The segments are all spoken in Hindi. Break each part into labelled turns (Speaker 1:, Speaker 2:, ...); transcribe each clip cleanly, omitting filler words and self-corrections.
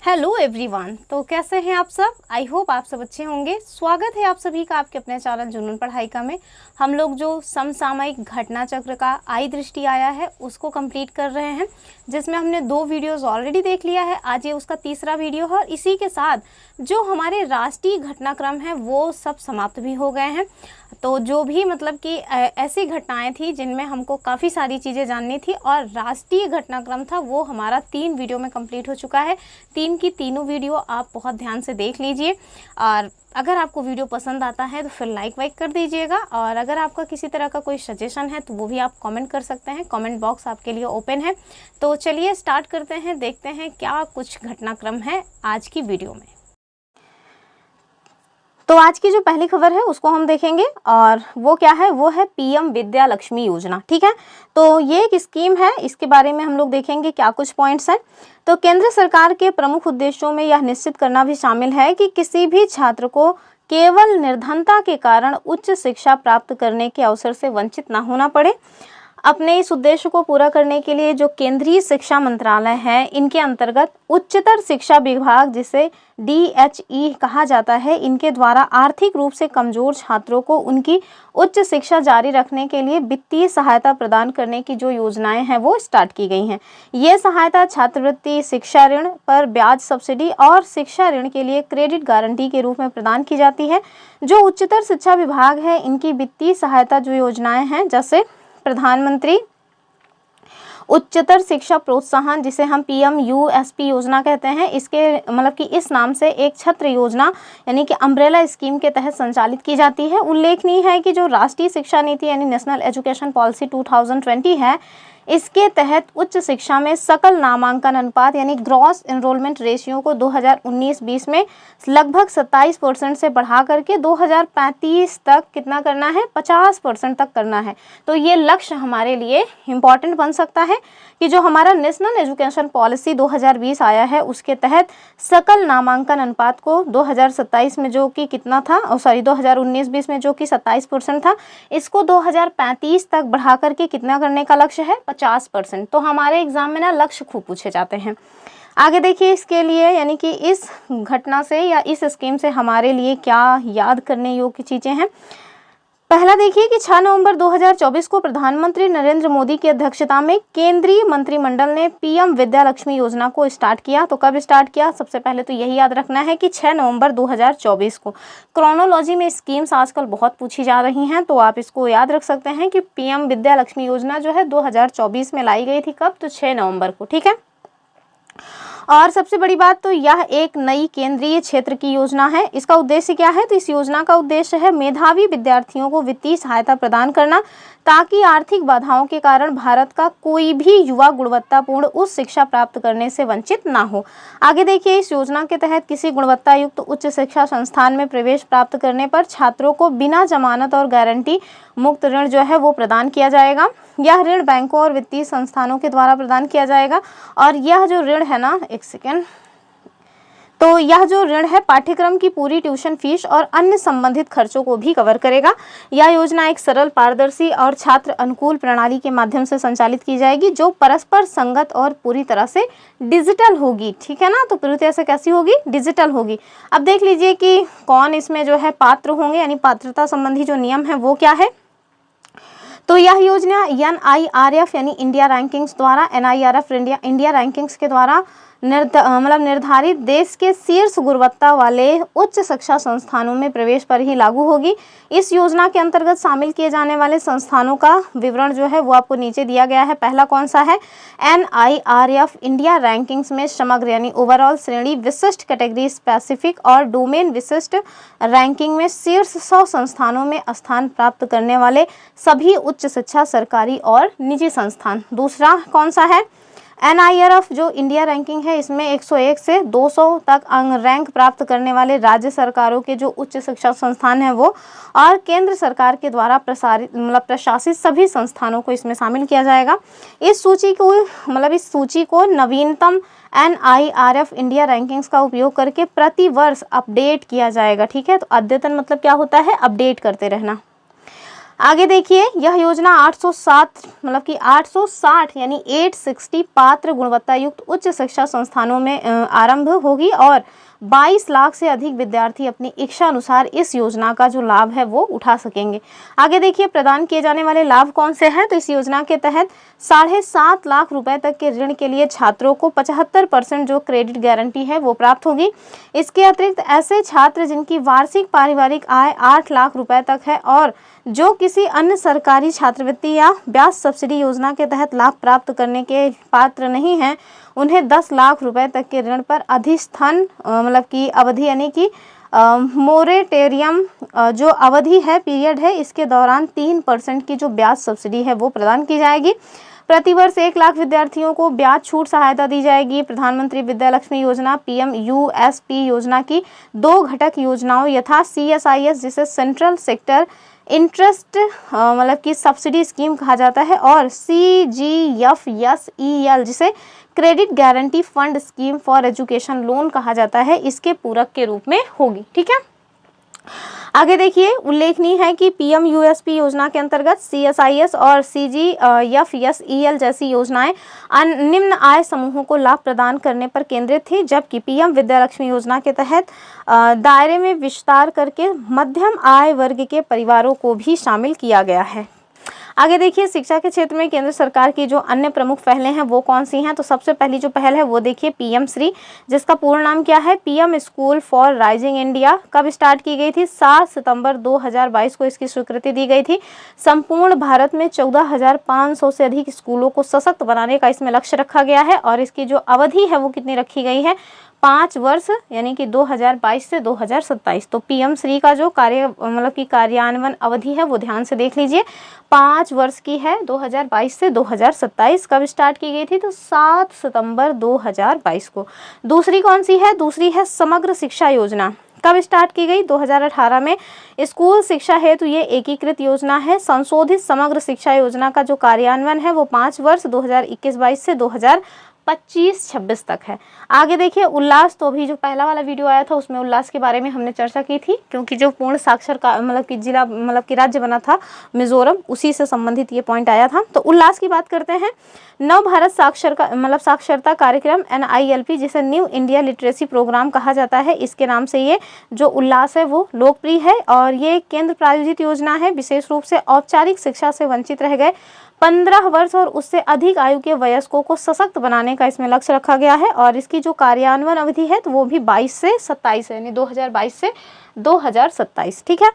Speaker 1: Hello everyone. तो कैसे हैं आप सब? आई होप आप सब अच्छे होंगे। स्वागत है आप सभी का आपके अपने चैनल जुनून पढ़ाइका में। हम लोग जो समसामयिक घटना चक्र का आई दृष्टि आया है उसको कंप्लीट कर रहे हैं, जिसमें हमने 2 वीडियोस ऑलरेडी देख लिया है। आज ये उसका तीसरा वीडियो है और इसी के साथ जो हमारे राष्ट्रीय घटनाक्रम है वो सब समाप्त भी हो गए हैं। तो जो भी मतलब कि ऐसी घटनाएं थी जिनमें हमको काफ़ी सारी चीज़ें जाननी थी और राष्ट्रीय घटनाक्रम था वो हमारा 3 वीडियो में कंप्लीट हो चुका है। 3 की तीनों वीडियो आप बहुत ध्यान से देख लीजिए और अगर आपको वीडियो पसंद आता है तो फिर लाइक वाइक कर दीजिएगा और अगर आपका किसी तरह का कोई सजेशन है तो वो भी आप कमेंट कर सकते हैं। कमेंट बॉक्स आपके लिए ओपन है। तो चलिए स्टार्ट करते हैं, देखते हैं क्या कुछ घटनाक्रम है आज की वीडियो में। तो आज की जो पहली खबर है उसको हम देखेंगे और वो क्या है, वो है पीएम विद्या लक्ष्मी योजना। ठीक है, तो ये एक स्कीम है, इसके बारे में हम लोग देखेंगे क्या कुछ पॉइंट्स हैं। तो केंद्र सरकार के प्रमुख उद्देश्यों में यह निश्चित करना भी शामिल है कि किसी भी छात्र को केवल निर्धनता के कारण उच्च शिक्षा प्राप्त करने के अवसर से वंचित न होना पड़े। अपने इस उद्देश्य को पूरा करने के लिए जो केंद्रीय शिक्षा मंत्रालय है, इनके अंतर्गत उच्चतर शिक्षा विभाग, जिसे DHE कहा जाता है, इनके द्वारा आर्थिक रूप से कमजोर छात्रों को उनकी उच्च शिक्षा जारी रखने के लिए वित्तीय सहायता प्रदान करने की जो योजनाएं हैं वो स्टार्ट की गई हैं। ये सहायता छात्रवृत्ति, शिक्षा ऋण पर ब्याज सब्सिडी और शिक्षा ऋण के लिए क्रेडिट गारंटी के रूप में प्रदान की जाती है। जो उच्चतर शिक्षा विभाग है, इनकी वित्तीय सहायता जो योजनाएं हैं, जैसे प्रधानमंत्री उच्चतर शिक्षा प्रोत्साहन, जिसे हम PMUSP योजना कहते हैं, इसके मतलब कि इस नाम से एक छत्र योजना यानी कि अम्ब्रेला स्कीम के तहत संचालित की जाती है। उल्लेखनीय है कि जो राष्ट्रीय शिक्षा नीति यानी नेशनल एजुकेशन पॉलिसी 2020 है, इसके तहत उच्च शिक्षा में सकल नामांकन अनुपात यानी ग्रॉस एनरोलमेंट रेशियो को 2019-20 में लगभग 27% से बढ़ा करके 2035 तक कितना करना है, 50% तक करना है। तो ये लक्ष्य हमारे लिए इम्पॉर्टेंट बन सकता है कि जो हमारा नेशनल एजुकेशन पॉलिसी 2020 आया है, उसके तहत सकल नामांकन अनुपात को 2027 में जो कि कितना था, 2019-20 में जो कि 27% था, इसको 2035 तक बढ़ा करके कितना करने का लक्ष्य है, 50%। तो हमारे एग्जाम में ना लक्ष्य खूब पूछे जाते हैं। आगे देखिए इसके लिए यानी कि इस घटना से या इस स्कीम से हमारे लिए क्या याद करने योग्य चीज़ें हैं। पहला देखिए कि 6 नवंबर 2024 को प्रधानमंत्री नरेंद्र मोदी की अध्यक्षता में केंद्रीय मंत्रिमंडल ने पीएम विद्या लक्ष्मी योजना को स्टार्ट किया। तो कब स्टार्ट किया, सबसे पहले तो यही याद रखना है कि 6 नवंबर 2024 को। क्रोनोलॉजी में स्कीम्स आजकल बहुत पूछी जा रही हैं, तो आप इसको याद रख सकते हैं कि पीएम विद्या लक्ष्मी योजना जो है 2024 में लाई गई थी। कब, तो 6 नवंबर को। ठीक है, और सबसे बड़ी बात तो यह एक नई केंद्रीय क्षेत्र की योजना है। इसका उद्देश्य क्या है, तो इस योजना का उद्देश्य है मेधावी विद्यार्थियों को वित्तीय सहायता प्रदान करना, ताकि आर्थिक बाधाओं के कारण भारत का कोई भी युवा गुणवत्तापूर्ण उच्च शिक्षा प्राप्त करने से वंचित ना हो। आगे देखिए, इस योजना के तहत किसी गुणवत्ता युक्त उच्च शिक्षा संस्थान में प्रवेश प्राप्त करने पर छात्रों को बिना जमानत और गारंटी मुक्त ऋण जो है वो प्रदान किया जाएगा। यह ऋण बैंकों और वित्तीय संस्थानों के द्वारा प्रदान किया जाएगा और यह जो ऋण है ना, एक सेकेंड, तो यह जो ऋण है पाठ्यक्रम की पूरी ट्यूशन फीस और अन्य संबंधित खर्चों को भी कवर करेगा। यह योजना एक सरल, पारदर्शी और छात्र अनुकूल प्रणाली के माध्यम से संचालित की जाएगी, जो परस्पर संगत और पूरी तरह से डिजिटल होगी। ठीक है ना, तो पूरी तरह से कैसी होगी, डिजिटल होगी। अब देख लीजिए कि कौन इसमें जो है पात्र होंगे, यानी पात्रता संबंधी जो नियम है वो क्या है। तो यह योजना NIRF यानी इंडिया रैंकिंग्स द्वारा, NIRF इंडिया रैंकिंग्स के द्वारा निर्धारित देश के शीर्ष गुणवत्ता वाले उच्च शिक्षा संस्थानों में प्रवेश पर ही लागू होगी। इस योजना के अंतर्गत शामिल किए जाने वाले संस्थानों का विवरण जो है वो आपको नीचे दिया गया है। पहला कौन सा है, NIRF इंडिया रैंकिंग्स में समग्र यानी ओवरऑल श्रेणी विशिष्ट, कैटेगरी स्पेसिफिक और डोमेन विशिष्ट रैंकिंग में शीर्ष 100 संस्थानों में स्थान प्राप्त करने वाले सभी उच्च शिक्षा सरकारी और निजी संस्थान। दूसरा कौन सा है, NIRF जो इंडिया रैंकिंग है, इसमें 101 से 200 तक रैंक प्राप्त करने वाले राज्य सरकारों के जो उच्च शिक्षा संस्थान हैं वो, और केंद्र सरकार के द्वारा प्रशासित सभी संस्थानों को इसमें शामिल किया जाएगा। इस सूची को नवीनतम NIRF इंडिया रैंकिंग्स का उपयोग करके प्रति वर्ष अपडेट किया जाएगा। ठीक है, तो अद्यतन मतलब क्या होता है, अपडेट करते रहना। आगे देखिए, यह योजना 860 मतलब कि 860 यानी 860 पात्र गुणवत्ता युक्त उच्च शिक्षा संस्थानों में आरंभ होगी और 22 लाख से अधिक विद्यार्थी अपनी इच्छा अनुसार इस योजना का जो लाभ है वो उठा सकेंगे। आगे देखिए, प्रदान किए जाने वाले लाभ कौन से हैं। तो इस योजना के तहत 7.5 लाख रुपए तक के ऋण के लिए छात्रों को 75% जो क्रेडिट गारंटी है वो प्राप्त होगी। इसके अतिरिक्त ऐसे छात्र जिनकी वार्षिक पारिवारिक आय 8 लाख रुपए तक है और जो किसी अन्य सरकारी छात्रवृत्ति या ब्याज सब्सिडी योजना के तहत लाभ प्राप्त करने के पात्र नहीं हैं, उन्हें 10 लाख रुपए तक के ऋण पर अधिस्थान मतलब की अवधि यानी कि मोरेटेरियम जो अवधि है, पीरियड है, इसके दौरान 3% की जो ब्याज सब्सिडी है वो प्रदान की जाएगी। प्रतिवर्ष 1 लाख विद्यार्थियों को ब्याज छूट सहायता दी जाएगी। प्रधानमंत्री विद्या लक्ष्मी योजना PMUSP योजना की 2 घटक योजनाओं यथा CSIS जिसे सेंट्रल सेक्टर इंटरेस्ट मतलब कि सब्सिडी स्कीम कहा जाता है और CGFSEL जिसे credit guarantee fund scheme for education loan कहा जाता है, इसके पूरक के रूप में होगी। ठीक है, आगे देखिए, उल्लेखनीय है कि PMUSP योजना के अंतर्गत CSIS और CGFSEL जैसी योजनाएं निम्न आय समूहों को लाभ प्रदान करने पर केंद्रित थी, जबकि PM विद्या लक्ष्मी योजना के तहत दायरे में विस्तार करके मध्यम आय वर्ग के परिवारों को भी शामिल किया गया है। आगे देखिए, शिक्षा के क्षेत्र में केंद्र सरकार की जो अन्य प्रमुख पहलें हैं वो कौन सी हैं। तो सबसे पहली जो पहल है वो देखिए PM श्री, जिसका पूर्ण नाम क्या है, PM school for rising India. कब स्टार्ट की गई थी? 7 सितंबर 2022 को इसकी स्वीकृति दी गई थी। संपूर्ण भारत में 14,500 से अधिक स्कूलों को सशक्त बनाने का इसमें लक्ष्य रखा गया है और इसकी जो अवधि है वो कितनी रखी गई है, 5 वर्ष यानी कि 2022 से 2027। तो PM श्री का जो कार्य मतलब की कार्यान्वयन अवधि है वो ध्यान से देख लीजिए, 5 वर्ष की है, 2022 से 2027। कब स्टार्ट की गई थी? तो 7 सितंबर 2022 को। दूसरी कौन सी है? दूसरी है समग्र शिक्षा योजना। कब स्टार्ट की गई? 2018 में। स्कूल शिक्षा हेतु ये एकीकृत योजना है। संशोधित समग्र शिक्षा योजना का जो कार्यान्वयन है वो 5 वर्ष 2021-22 से 2025-26 तक है। आगे देखिए, उल्लास। तो अभी जो पहला वाला वीडियो आया था उसमें उल्लास के बारे में हमने चर्चा की थी, क्योंकि जो पूर्ण साक्षर का मतलब कि जिला मतलब कि राज्य बना था मिजोरम, उसी से संबंधित ये पॉइंट आया था। तो उल्लास की बात करते हैं। नव भारत साक्षरता कार्यक्रम NILP जिसे न्यू इंडिया लिटरेसी प्रोग्राम कहा जाता है, इसके नाम से ये जो उल्लास है वो लोकप्रिय है और ये केंद्र प्रायोजित योजना है। विशेष रूप से औपचारिक शिक्षा से वंचित रह गए 15 वर्ष और उससे अधिक आयु के वयस्कों को सशक्त बनाने का इसमें लक्ष्य रखा गया है और इसकी जो कार्यान्वयन अवधि है तो वो भी 22 से 27 है, यानी 2022 से 2027। ठीक है,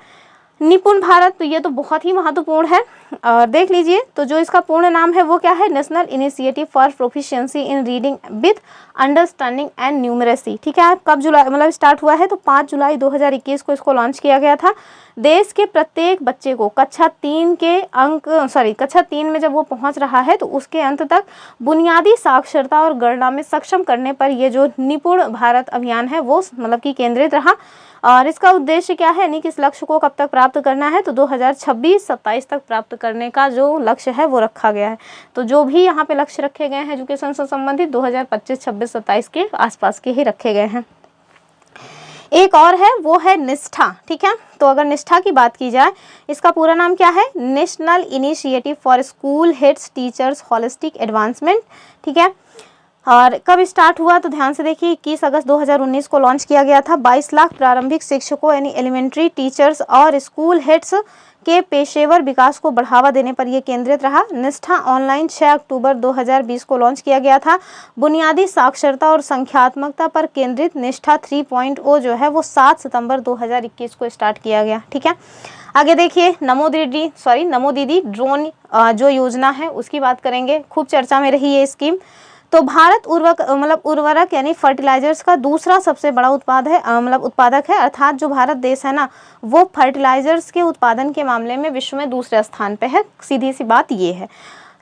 Speaker 1: निपुण भारत, तो ये तो बहुत ही महत्वपूर्ण है और देख लीजिए। तो जो इसका पूर्ण नाम है वो क्या है? National initiative for proficiency in reading with understanding and numeracy. ठीक है, कब जुलाई मतलब स्टार्ट हुआ है? तो 5 जुलाई 2021 को इसको लॉन्च किया गया था। देश के प्रत्येक बच्चे को कक्षा 3 में जब वो पहुंच रहा है तो उसके अंत तक बुनियादी साक्षरता और गणना में सक्षम करने पर ये जो निपुण भारत अभियान है वो मतलब कि केंद्रित रहा। और इसका उद्देश्य क्या है, यानी कि इस लक्ष्य को कब तक प्राप्त करना है? तो 2026-27 तक प्राप्त करने का जो लक्ष्य है वो रखा गया है। तो जो भी यहाँ पे लक्ष्य रखे गए हैं एजुकेशन से संबंधित 2025-26-27 के आसपास के ही रखे गए हैं। एक और है वो है निष्ठा। ठीक है, तो अगर निष्ठा की बात की जाए, इसका पूरा नाम क्या है? National initiative for school heads teachers holistic advancement. ठीक है, और कब स्टार्ट हुआ? तो ध्यान से देखिए, 21 अगस्त 2019 को लॉन्च किया गया था। 22 लाख प्रारंभिक शिक्षकों यानी एलिमेंट्री टीचर्स और स्कूल हेड्स के पेशेवर विकास को बढ़ावा देने पर यह केंद्रित रहा। निष्ठा ऑनलाइन 6 अक्टूबर 2020 को लॉन्च किया गया था। बुनियादी साक्षरता और संख्यात्मकता पर केंद्रित निष्ठा 3.0 जो है वो 7 सितंबर 2021 को स्टार्ट किया गया। ठीक है, आगे देखिए, नमो दीदी ड्रोन जो योजना है उसकी बात करेंगे। खूब चर्चा में रही ये स्कीम। तो भारत उर्वरक यानी फर्टिलाइजर्स का दूसरा सबसे बड़ा उत्पादक है, अर्थात जो भारत देश है ना वो फर्टिलाइजर्स के उत्पादन के मामले में विश्व में दूसरे स्थान पे है। सीधी सी बात ये है।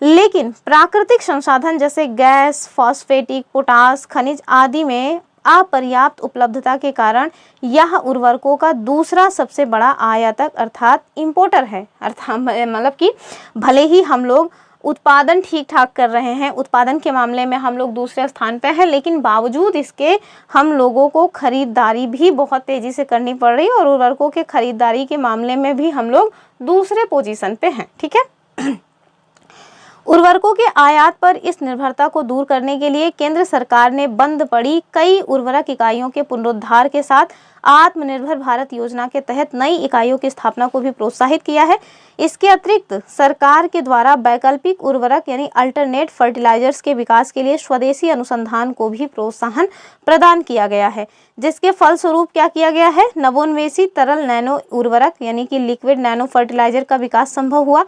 Speaker 1: लेकिन प्राकृतिक संसाधन जैसे गैस, फॉस्फेटिक, पोटास, खनिज आदि में अपर्याप्त उपलब्धता के कारण यह उर्वरकों का दूसरा सबसे बड़ा आयातक अर्थात इंपोर्टर है। अर्थात मतलब कि भले ही हम लोग उत्पादन ठीक ठाक कर रहे हैं, उत्पादन के मामले में हम लोग दूसरे स्थान पे हैं, लेकिन बावजूद इसके हम लोगों को खरीदारी भी बहुत तेज़ी से करनी पड़ रही है और उर्वरकों के खरीदारी के मामले में भी हम लोग दूसरे पोजीशन पे हैं। ठीक है। उर्वरकों के आयात पर इस निर्भरता को दूर करने के लिए केंद्र सरकार ने बंद पड़ी कई उर्वरक इकाइयों के पुनरुद्धार के साथ आत्मनिर्भर भारत योजना के तहत नई इकाइयों की स्थापना को भी प्रोत्साहित किया है। इसके अतिरिक्त सरकार के द्वारा वैकल्पिक उर्वरक यानी अल्टरनेट फर्टिलाइजर्स के विकास के लिए स्वदेशी अनुसंधान को भी प्रोत्साहन प्रदान किया गया है, जिसके फलस्वरूप क्या किया गया है, नवोन्मेषी तरल नैनो उर्वरक यानी कि लिक्विड नैनो फर्टिलाइजर का विकास संभव हुआ।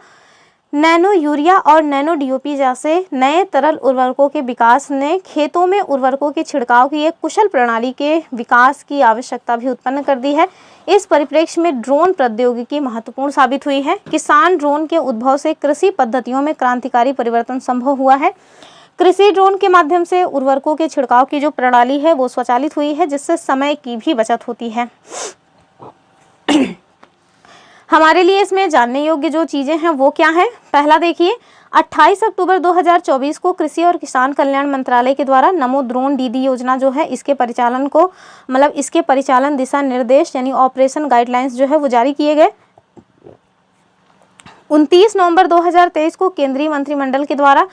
Speaker 1: नैनो यूरिया और नैनो डीओपी जैसे नए तरल उर्वरकों के विकास ने खेतों में उर्वरकों के छिड़काव की एक कुशल प्रणाली के विकास की आवश्यकता भी उत्पन्न कर दी है। इस परिप्रेक्ष्य में ड्रोन प्रौद्योगिकी महत्वपूर्ण साबित हुई है। किसान ड्रोन के उद्भव से कृषि पद्धतियों में क्रांतिकारी परिवर्तन संभव हुआ है। कृषि ड्रोन के माध्यम से उर्वरकों के छिड़काव की जो प्रणाली है वो स्वचालित हुई है, जिससे समय की भी बचत होती है। हमारे लिए इसमें जानने योग्य जो चीज़ें हैं वो क्या हैं। पहला देखिए, 28 अक्टूबर 2024 को कृषि और किसान कल्याण मंत्रालय के द्वारा नमो ड्रोन दीदी योजना जो है इसके परिचालन को इसके परिचालन दिशा निर्देश यानी ऑपरेशन गाइडलाइंस जो है वो जारी किए गए। 29 नवंबर 2023 को केंद्रीय मंत्रिमंडल के द्वारा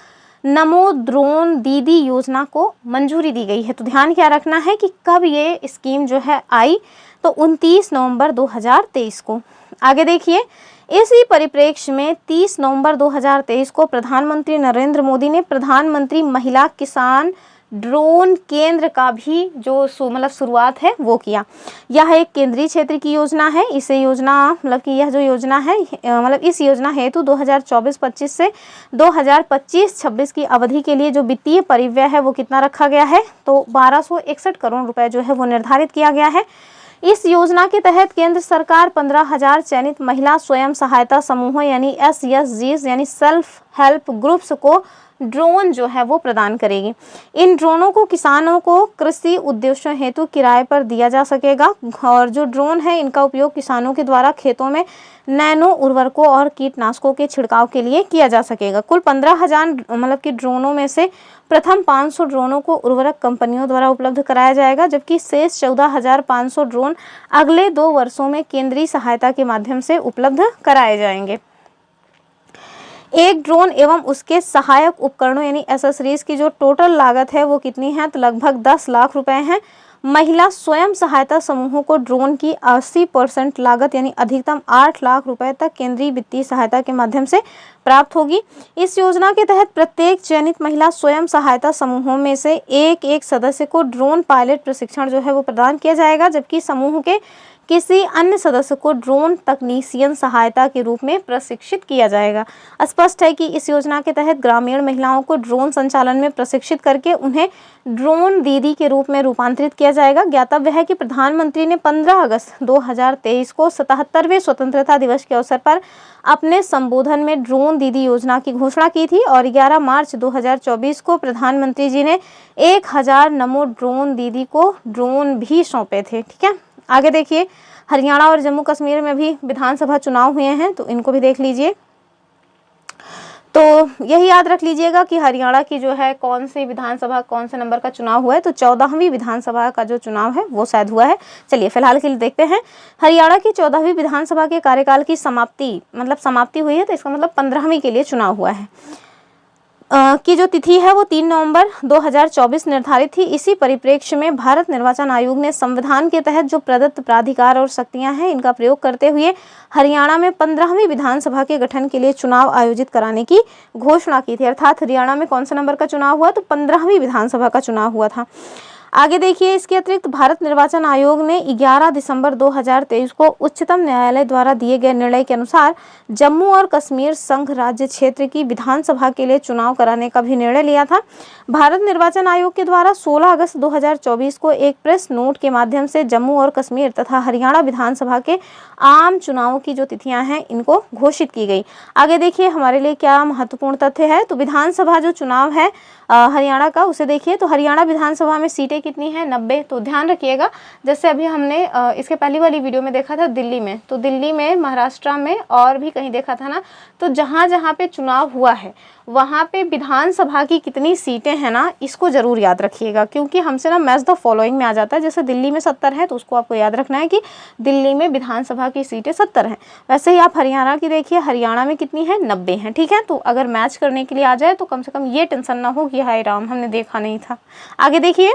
Speaker 1: नमो ड्रोन दीदी योजना को मंजूरी दी गई है। तो ध्यान क्या रखना है कि कब ये स्कीम जो है आई, तो 29 नवंबर 2023 को। आगे देखिए, इसी परिप्रेक्ष्य में 30 नवंबर 2023 को प्रधानमंत्री नरेंद्र मोदी ने प्रधानमंत्री महिला किसान ड्रोन केंद्र का भी जो शुरुआत है वो किया। यह एक केंद्रीय क्षेत्र की योजना है। इसे योजना यह जो योजना है इस योजना हेतु 2024-25 से 2025-26 की अवधि के लिए जो वित्तीय परिव्यय है वो कितना रखा गया है, तो 1261 करोड़ रुपए जो है वो निर्धारित किया गया है। इस योजना के तहत केंद्र सरकार 15,000 चयनित महिला स्वयं सहायता समूहों यानी SSGs यानी सेल्फ हेल्प ग्रुप्स को ड्रोन जो है वो प्रदान करेगी। इन ड्रोनों को किसानों को कृषि उद्देश्यों हेतु किराए पर दिया जा सकेगा और जो ड्रोन है इनका उपयोग किसानों के द्वारा खेतों में नैनो उर्वरकों और कीटनाशकों के छिड़काव के लिए किया जा सकेगा। कुल 15,000 कि ड्रोनों में से प्रथम 500 ड्रोनों को उर्वरक कंपनियों द्वारा उपलब्ध कराया जाएगा, जबकि शेष 14,500 ड्रोन अगले 2 वर्षों में केंद्रीय सहायता के माध्यम से उपलब्ध कराए जाएंगे। एक ड्रोन एवं उसके सहायक उपकरणों यानी एक्सेसरीज की जो टोटल लागत है वो कितनी है, तो लगभग 10 लाख रुपए है। महिला स्वयं सहायता समूहों को ड्रोन की 80% लागत यानी अधिकतम 8 लाख रुपए तक केंद्रीय वित्तीय सहायता के माध्यम से प्राप्त होगी। इस योजना के तहत प्रत्येक चयनित महिला स्वयं सहायता समूहों में से एक सदस्य को ड्रोन पायलट प्रशिक्षण जो है वो प्रदान किया जाएगा, जबकि समूह के किसी अन्य सदस्य को ड्रोन तकनीशियन सहायता के रूप में प्रशिक्षित किया जाएगा। स्पष्ट है कि इस योजना के तहत ग्रामीण महिलाओं को ड्रोन संचालन में प्रशिक्षित करके उन्हें ड्रोन दीदी के रूप में रूपांतरित किया जाएगा। ज्ञातव्य है कि प्रधानमंत्री ने 15 अगस्त 2023 को 77वें स्वतंत्रता दिवस के अवसर पर अपने संबोधन में ड्रोन दीदी योजना की घोषणा की थी और 11 मार्च 2024 को प्रधानमंत्री जी ने 1000 नमो ड्रोन दीदी को ड्रोन भी सौंपे थे। ठीक है, आगे देखिए, हरियाणा और जम्मू कश्मीर में भी विधानसभा चुनाव हुए हैं, तो इनको भी देख लीजिए। तो यही याद रख लीजिएगा कि हरियाणा की जो है कौन सी विधानसभा कौन से नंबर का चुनाव हुआ है, तो 14वीं विधानसभा का जो चुनाव है वो शायद हुआ है। चलिए फिलहाल के लिए देखते हैं। हरियाणा की 14वीं विधानसभा के कार्यकाल की समाप्ति हुई है, तो इसका मतलब 15वीं के लिए चुनाव हुआ है। की जो तिथि है वो 3 नवंबर 2024 निर्धारित थी। इसी परिप्रेक्ष्य में भारत निर्वाचन आयोग ने संविधान के तहत जो प्रदत्त प्राधिकार और शक्तियां हैं इनका प्रयोग करते हुए हरियाणा में 15वीं विधानसभा के गठन के लिए चुनाव आयोजित कराने की घोषणा की थी। अर्थात हरियाणा में कौन सा नंबर का चुनाव हुआ, तो 15वीं विधानसभा का चुनाव हुआ था। आगे देखिए, इसके अतिरिक्त भारत निर्वाचन आयोग ने 11 दिसंबर 2023 को उच्चतम न्यायालय द्वारा दिए गए निर्णय के अनुसार जम्मू और कश्मीर संघ राज्य क्षेत्र की विधानसभा के लिए चुनाव कराने का भी निर्णय लिया था। भारत निर्वाचन आयोग के द्वारा 16 अगस्त 2024 को एक प्रेस नोट के माध्यम से जम्मू और कश्मीर तथा हरियाणा विधानसभा के आम चुनावों की जो तिथियां हैं इनको घोषित की गई। आगे देखिए हमारे लिए क्या महत्वपूर्ण तथ्य है, तो विधानसभा जो चुनाव है हरियाणा का उसे देखिए, तो हरियाणा विधानसभा में सीटें कितनी है, 90। तो ध्यान रखिएगा, जैसे अभी हमने इसके पहली वाली वीडियो में देखा था दिल्ली में, तो दिल्ली में, महाराष्ट्र में और भी कहीं देखा था ना, तो जहाँ जहाँ पे चुनाव हुआ है वहाँ पे विधानसभा की कितनी सीटें हैं ना, इसको ज़रूर याद रखिएगा, क्योंकि हमसे ना मैच द फॉलोइंग में आ जाता है। जैसे दिल्ली में 70 है तो उसको आपको याद रखना है कि दिल्ली में विधानसभा की सीटें 70 हैं। वैसे ही आप हरियाणा की देखिए, हरियाणा में कितनी है, 90 हैं। ठीक है, तो अगर मैच करने के लिए आ जाए तो कम से कम ये टेंशन ना हो कि हाय राम हमने देखा नहीं था। आगे देखिए,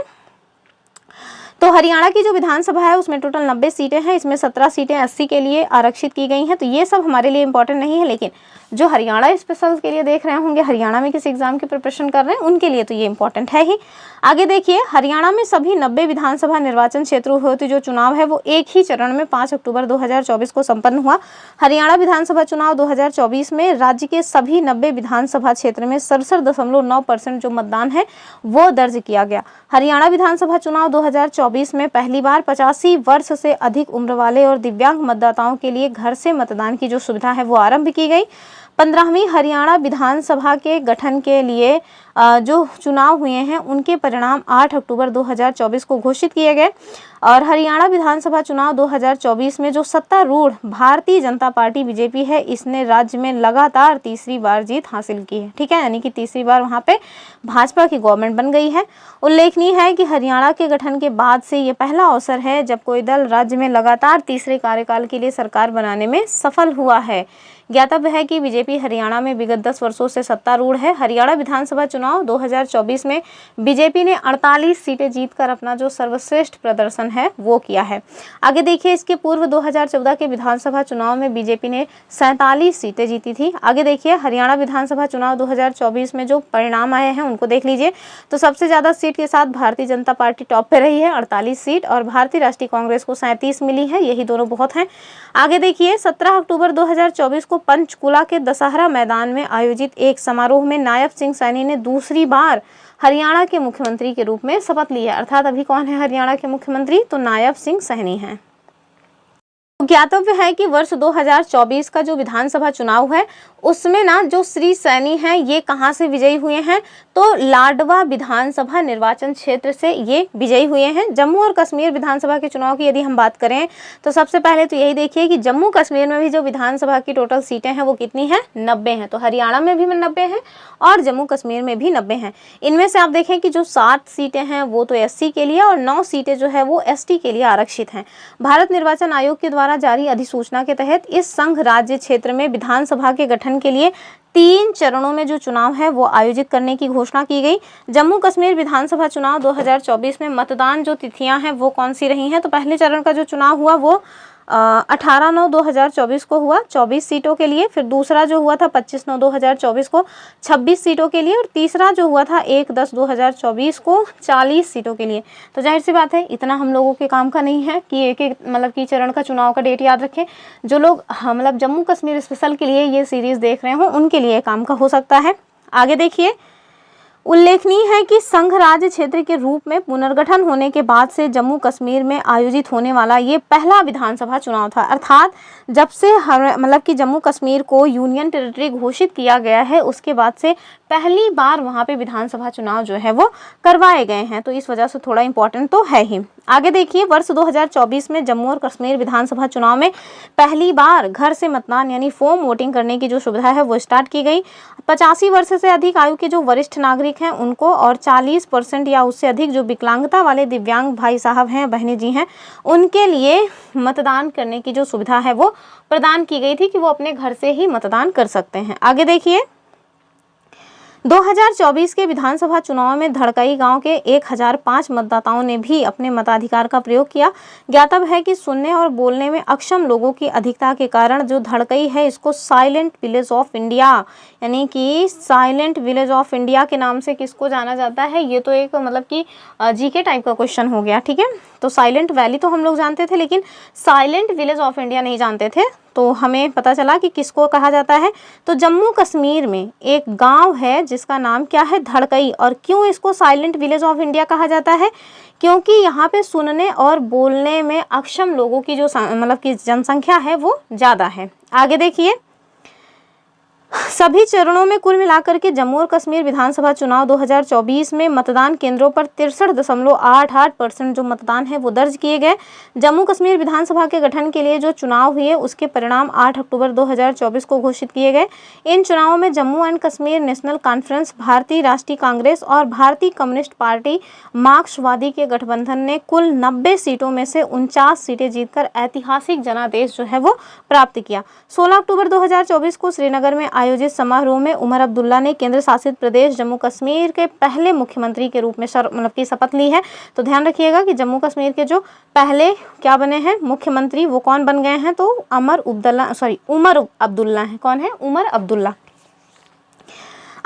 Speaker 1: तो हरियाणा की जो विधानसभा है उसमें टोटल 90 सीटें हैं। इसमें 17 सीटें एससी के लिए आरक्षित की गई हैं। तो ये सब हमारे लिए इंपॉर्टेंट नहीं है, लेकिन जो हरियाणा स्पेशल के लिए देख रहे होंगे, हरियाणा में किसी एग्जाम की प्रिपरेशन कर रहे हैं, उनके लिए तो ये इंपॉर्टेंट है ही। आगे देखिए, हरियाणा में सभी 90 विधानसभा निर्वाचन क्षेत्रों हेतु जो चुनाव है वो एक ही चरण में 5 अक्टूबर 2024 को संपन्न हुआ। हरियाणा विधानसभा चुनाव 2024 में राज्य के सभी 90 विधानसभा क्षेत्र में 67.9% जो मतदान है वो दर्ज किया गया। हरियाणा विधानसभा चुनाव 2024 में पहली बार 85 वर्ष से अधिक उम्र वाले और दिव्यांग मतदाताओं के लिए घर से मतदान की जो सुविधा है वो आरंभ की गई। 15वीं हरियाणा विधानसभा के गठन के लिए जो चुनाव हुए हैं उनके परिणाम 8 अक्टूबर 2024 को घोषित किए गए। और हरियाणा विधानसभा चुनाव 2024 में जो सत्तारूढ़ भारतीय जनता पार्टी बीजेपी है, इसने राज्य में लगातार तीसरी बार जीत हासिल की है। ठीक है, यानी कि तीसरी बार वहां पे भाजपा की गवर्नमेंट बन गई है। उल्लेखनीय है कि हरियाणा के गठन के बाद से ये पहला अवसर है जब कोई दल राज्य में लगातार तीसरे कार्यकाल के लिए सरकार बनाने में सफल हुआ है। ज्ञातव्य है कि बीजेपी हरियाणा में विगत 10 वर्षों से सत्तारूढ़ है। हरियाणा विधानसभा चुनाव 2024 में बीजेपी ने 48 सीटें जीतकर अपना जो सर्वश्रेष्ठ प्रदर्शन है वो किया है। आगे देखिए, इसके पूर्व 2014 के विधानसभा चुनाव में बीजेपी ने 47 सीटें जीती थी। आगे देखिए, हरियाणा विधानसभा चुनाव 2024 में जो परिणाम आए हैं उनको देख लीजिए। तो सबसे ज़्यादा सीट के साथ भारतीय जनता पार्टी टॉप पे रही है, 48 सीट, और भारतीय राष्ट्रीय कांग्रेस को 37 मिली है। यही दोनों बहुत हैं। आगे देखिए, 17 अक्टूबर 2024 को पंचकुला के दशहरा मैदान में आयोजित एक समारोह में नायब सिंह सैनी ने दूसरी बार हरियाणा के मुख्यमंत्री के रूप में शपथ ली है। अर्थात अभी कौन है हरियाणा के मुख्यमंत्री, तो नायब सिंह सैनी हैं। ज्ञातव्य है कि वर्ष 2024 का जो विधानसभा चुनाव है उसमें ना जो श्री सैनी हैं ये कहां से विजयी हुए हैं, तो लाडवा विधानसभा निर्वाचन क्षेत्र से ये विजयी हुए हैं। जम्मू और कश्मीर विधानसभा के चुनाव की यदि हम बात करें तो सबसे पहले तो यही देखिए कि जम्मू कश्मीर में भी जो विधानसभा की टोटल सीटें हैं वो कितनी हैं, 90 हैं। तो हरियाणा में भी 90 हैं और जम्मू कश्मीर में भी 90 हैं। इनमें से आप देखें कि जो 7 सीटें हैं वो तो एससी के लिए और 9 सीटें जो है वो एसटी के लिए आरक्षित हैं। भारत निर्वाचन आयोग के द्वारा जारी अधिसूचना के तहत इस संघ राज्य क्षेत्र में विधानसभा के गठन के लिए 3 चरणों में जो चुनाव है वो आयोजित करने की घोषणा की गई। जम्मू कश्मीर विधानसभा चुनाव 2024 में मतदान जो तिथियां हैं वो कौन सी रही हैं, तो पहले चरण का जो चुनाव हुआ वो 18/9/2024 को हुआ 24 सीटों के लिए। फिर दूसरा जो हुआ था 25/9/2024 को 26 सीटों के लिए, और तीसरा जो हुआ था 1/10/2024 को 40 सीटों के लिए। तो जाहिर सी बात है इतना हम लोगों के काम का नहीं है कि एक मतलब कि चरण का चुनाव का डेट याद रखें। जो लोग मतलब जम्मू कश्मीर स्पेशल के लिए ये सीरीज देख रहे हो उनके लिए काम का हो सकता है। आगे देखिए, उल्लेखनीय है कि संघ राज्य क्षेत्र के रूप में पुनर्गठन होने के बाद से जम्मू कश्मीर में आयोजित होने वाला ये पहला विधानसभा चुनाव था। अर्थात जब से मतलब कि जम्मू कश्मीर को यूनियन टेरिटरी घोषित किया गया है उसके बाद से पहली बार वहाँ पे विधानसभा चुनाव जो है वो करवाए गए हैं। तो इस वजह से थोड़ा इम्पोर्टेंट तो है ही। आगे देखिए, वर्ष 2024 में जम्मू और कश्मीर विधानसभा चुनाव में पहली बार घर से मतदान यानी फॉर्म वोटिंग करने की जो सुविधा है वो स्टार्ट की गई। 85 वर्ष से अधिक आयु के जो वरिष्ठ नागरिक हैं उनको और 40% या उससे अधिक जो विकलांगता वाले दिव्यांग भाई साहब हैं, बहनें जी हैं, उनके लिए मतदान करने की जो सुविधा है वो प्रदान की गई थी कि वो अपने घर से ही मतदान कर सकते हैं। आगे देखिए, 2024 के विधानसभा चुनाव में धड़कई गांव के 1005 मतदाताओं ने भी अपने मताधिकार का प्रयोग किया। ज्ञातव्य है कि सुनने और बोलने में अक्षम लोगों की अधिकता के कारण जो धड़कई है इसको साइलेंट विलेज ऑफ इंडिया यानी कि साइलेंट विलेज ऑफ इंडिया के नाम से किसको जाना जाता है। ये तो एक मतलब कि जीके टाइप का क्वेश्चन हो गया। ठीक है, तो साइलेंट वैली तो हम लोग जानते थे लेकिन साइलेंट विलेज ऑफ इंडिया नहीं जानते थे। तो हमें पता चला कि किसको कहा जाता है। तो जम्मू कश्मीर में एक गांव है जिसका नाम क्या है, धड़कई। और क्यों इसको साइलेंट विलेज ऑफ इंडिया कहा जाता है, क्योंकि यहाँ पे सुनने और बोलने में अक्षम लोगों की जो मतलब की जनसंख्या है वो ज़्यादा है। आगे देखिए, सभी चरणों में कुल मिलाकर के जम्मू और कश्मीर विधानसभा चुनाव 2024 में मतदान केंद्रों पर 63.88% जो मतदान है वो दर्ज किए गए। जम्मू कश्मीर विधानसभा के गठन के लिए जो चुनाव हुए उसके परिणाम 8 अक्टूबर 2024 को घोषित किए गए। इन चुनावों में Jammu and Kashmir national conference, भारतीय राष्ट्रीय कांग्रेस और भारतीय कम्युनिस्ट पार्टी मार्क्सवादी के गठबंधन ने कुल 90 सीटों में से 49 सीटें जीतकर ऐतिहासिक जनादेश जो है वो प्राप्त किया। 16 अक्टूबर 2024 को श्रीनगर में आयोजित समारोह में उमर अब्दुल्ला ने केंद्र शासित प्रदेश जम्मू कश्मीर के पहले मुख्यमंत्री के रूप में मतलब की शपथ ली है। तो ध्यान रखिएगा कि जम्मू कश्मीर के जो पहले क्या बने हैं मुख्यमंत्री, वो कौन बन गए हैं, तो उमर अब्दुल्ला हैं। कौन है? उमर अब्दुल्ला।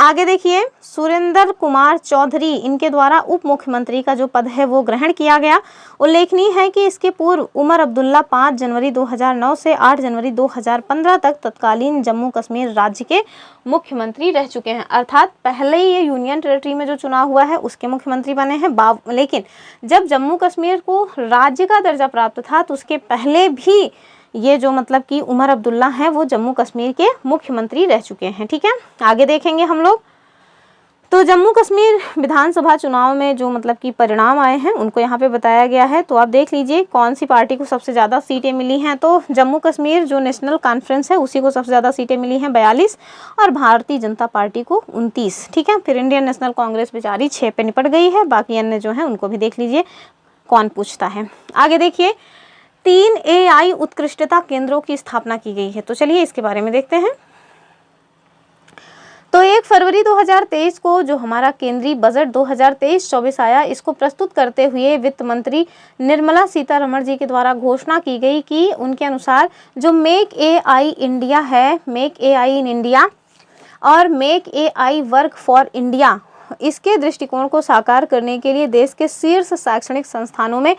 Speaker 1: आगे देखिए, सुरेंद्र कुमार चौधरी, इनके द्वारा उप मुख्यमंत्री का जो पद है वो ग्रहण किया गया। उल्लेखनीय है कि इसके पूर्व उमर अब्दुल्ला 5 जनवरी 2009 से 8 जनवरी 2015 तक तत्कालीन जम्मू कश्मीर राज्य के मुख्यमंत्री रह चुके हैं। अर्थात पहले ये यूनियन टेरिटरी में जो चुनाव हुआ है उसके मुख्यमंत्री बने हैं, लेकिन जब जम्मू कश्मीर को राज्य का दर्जा प्राप्त था तो उसके पहले भी ये जो मतलब कि उमर अब्दुल्ला हैं वो जम्मू कश्मीर के मुख्यमंत्री रह चुके हैं। ठीक है, आगे देखेंगे हम लोग। तो जम्मू कश्मीर विधानसभा चुनाव में जो मतलब कि परिणाम आए हैं उनको यहाँ पे बताया गया है। तो आप देख लीजिए कौन सी पार्टी को सबसे ज़्यादा सीटें मिली हैं। तो जम्मू कश्मीर जो नेशनल कॉन्फ्रेंस है उसी को सबसे ज़्यादा सीटें मिली हैं 42 और भारतीय जनता पार्टी को 29। ठीक है, फिर इंडियन नेशनल कांग्रेस बेचारी 6 पे निपट गई है। बाकी अन्य जो है उनको भी देख लीजिए कौन पूछता है। आगे देखिए, 3 AI उत्कृष्टता केंद्रों की स्थापना की गई है। तो चलिए इसके बारे में देखते हैं। तो 1 फरवरी 2023 को जो हमारा केंद्रीय बजट 2023-24 आया, इसको प्रस्तुत करते हुए वित्त मंत्री निर्मला सीतारमण जी के द्वारा घोषणा की गई कि उनके अनुसार जो मेक AI इंडिया है, मेक AI इन इंडिया और make AI work for India, इसके दृष्टिकोण को साकार करने के लिए देश के शीर्ष शैक्षणिक संस्थानों में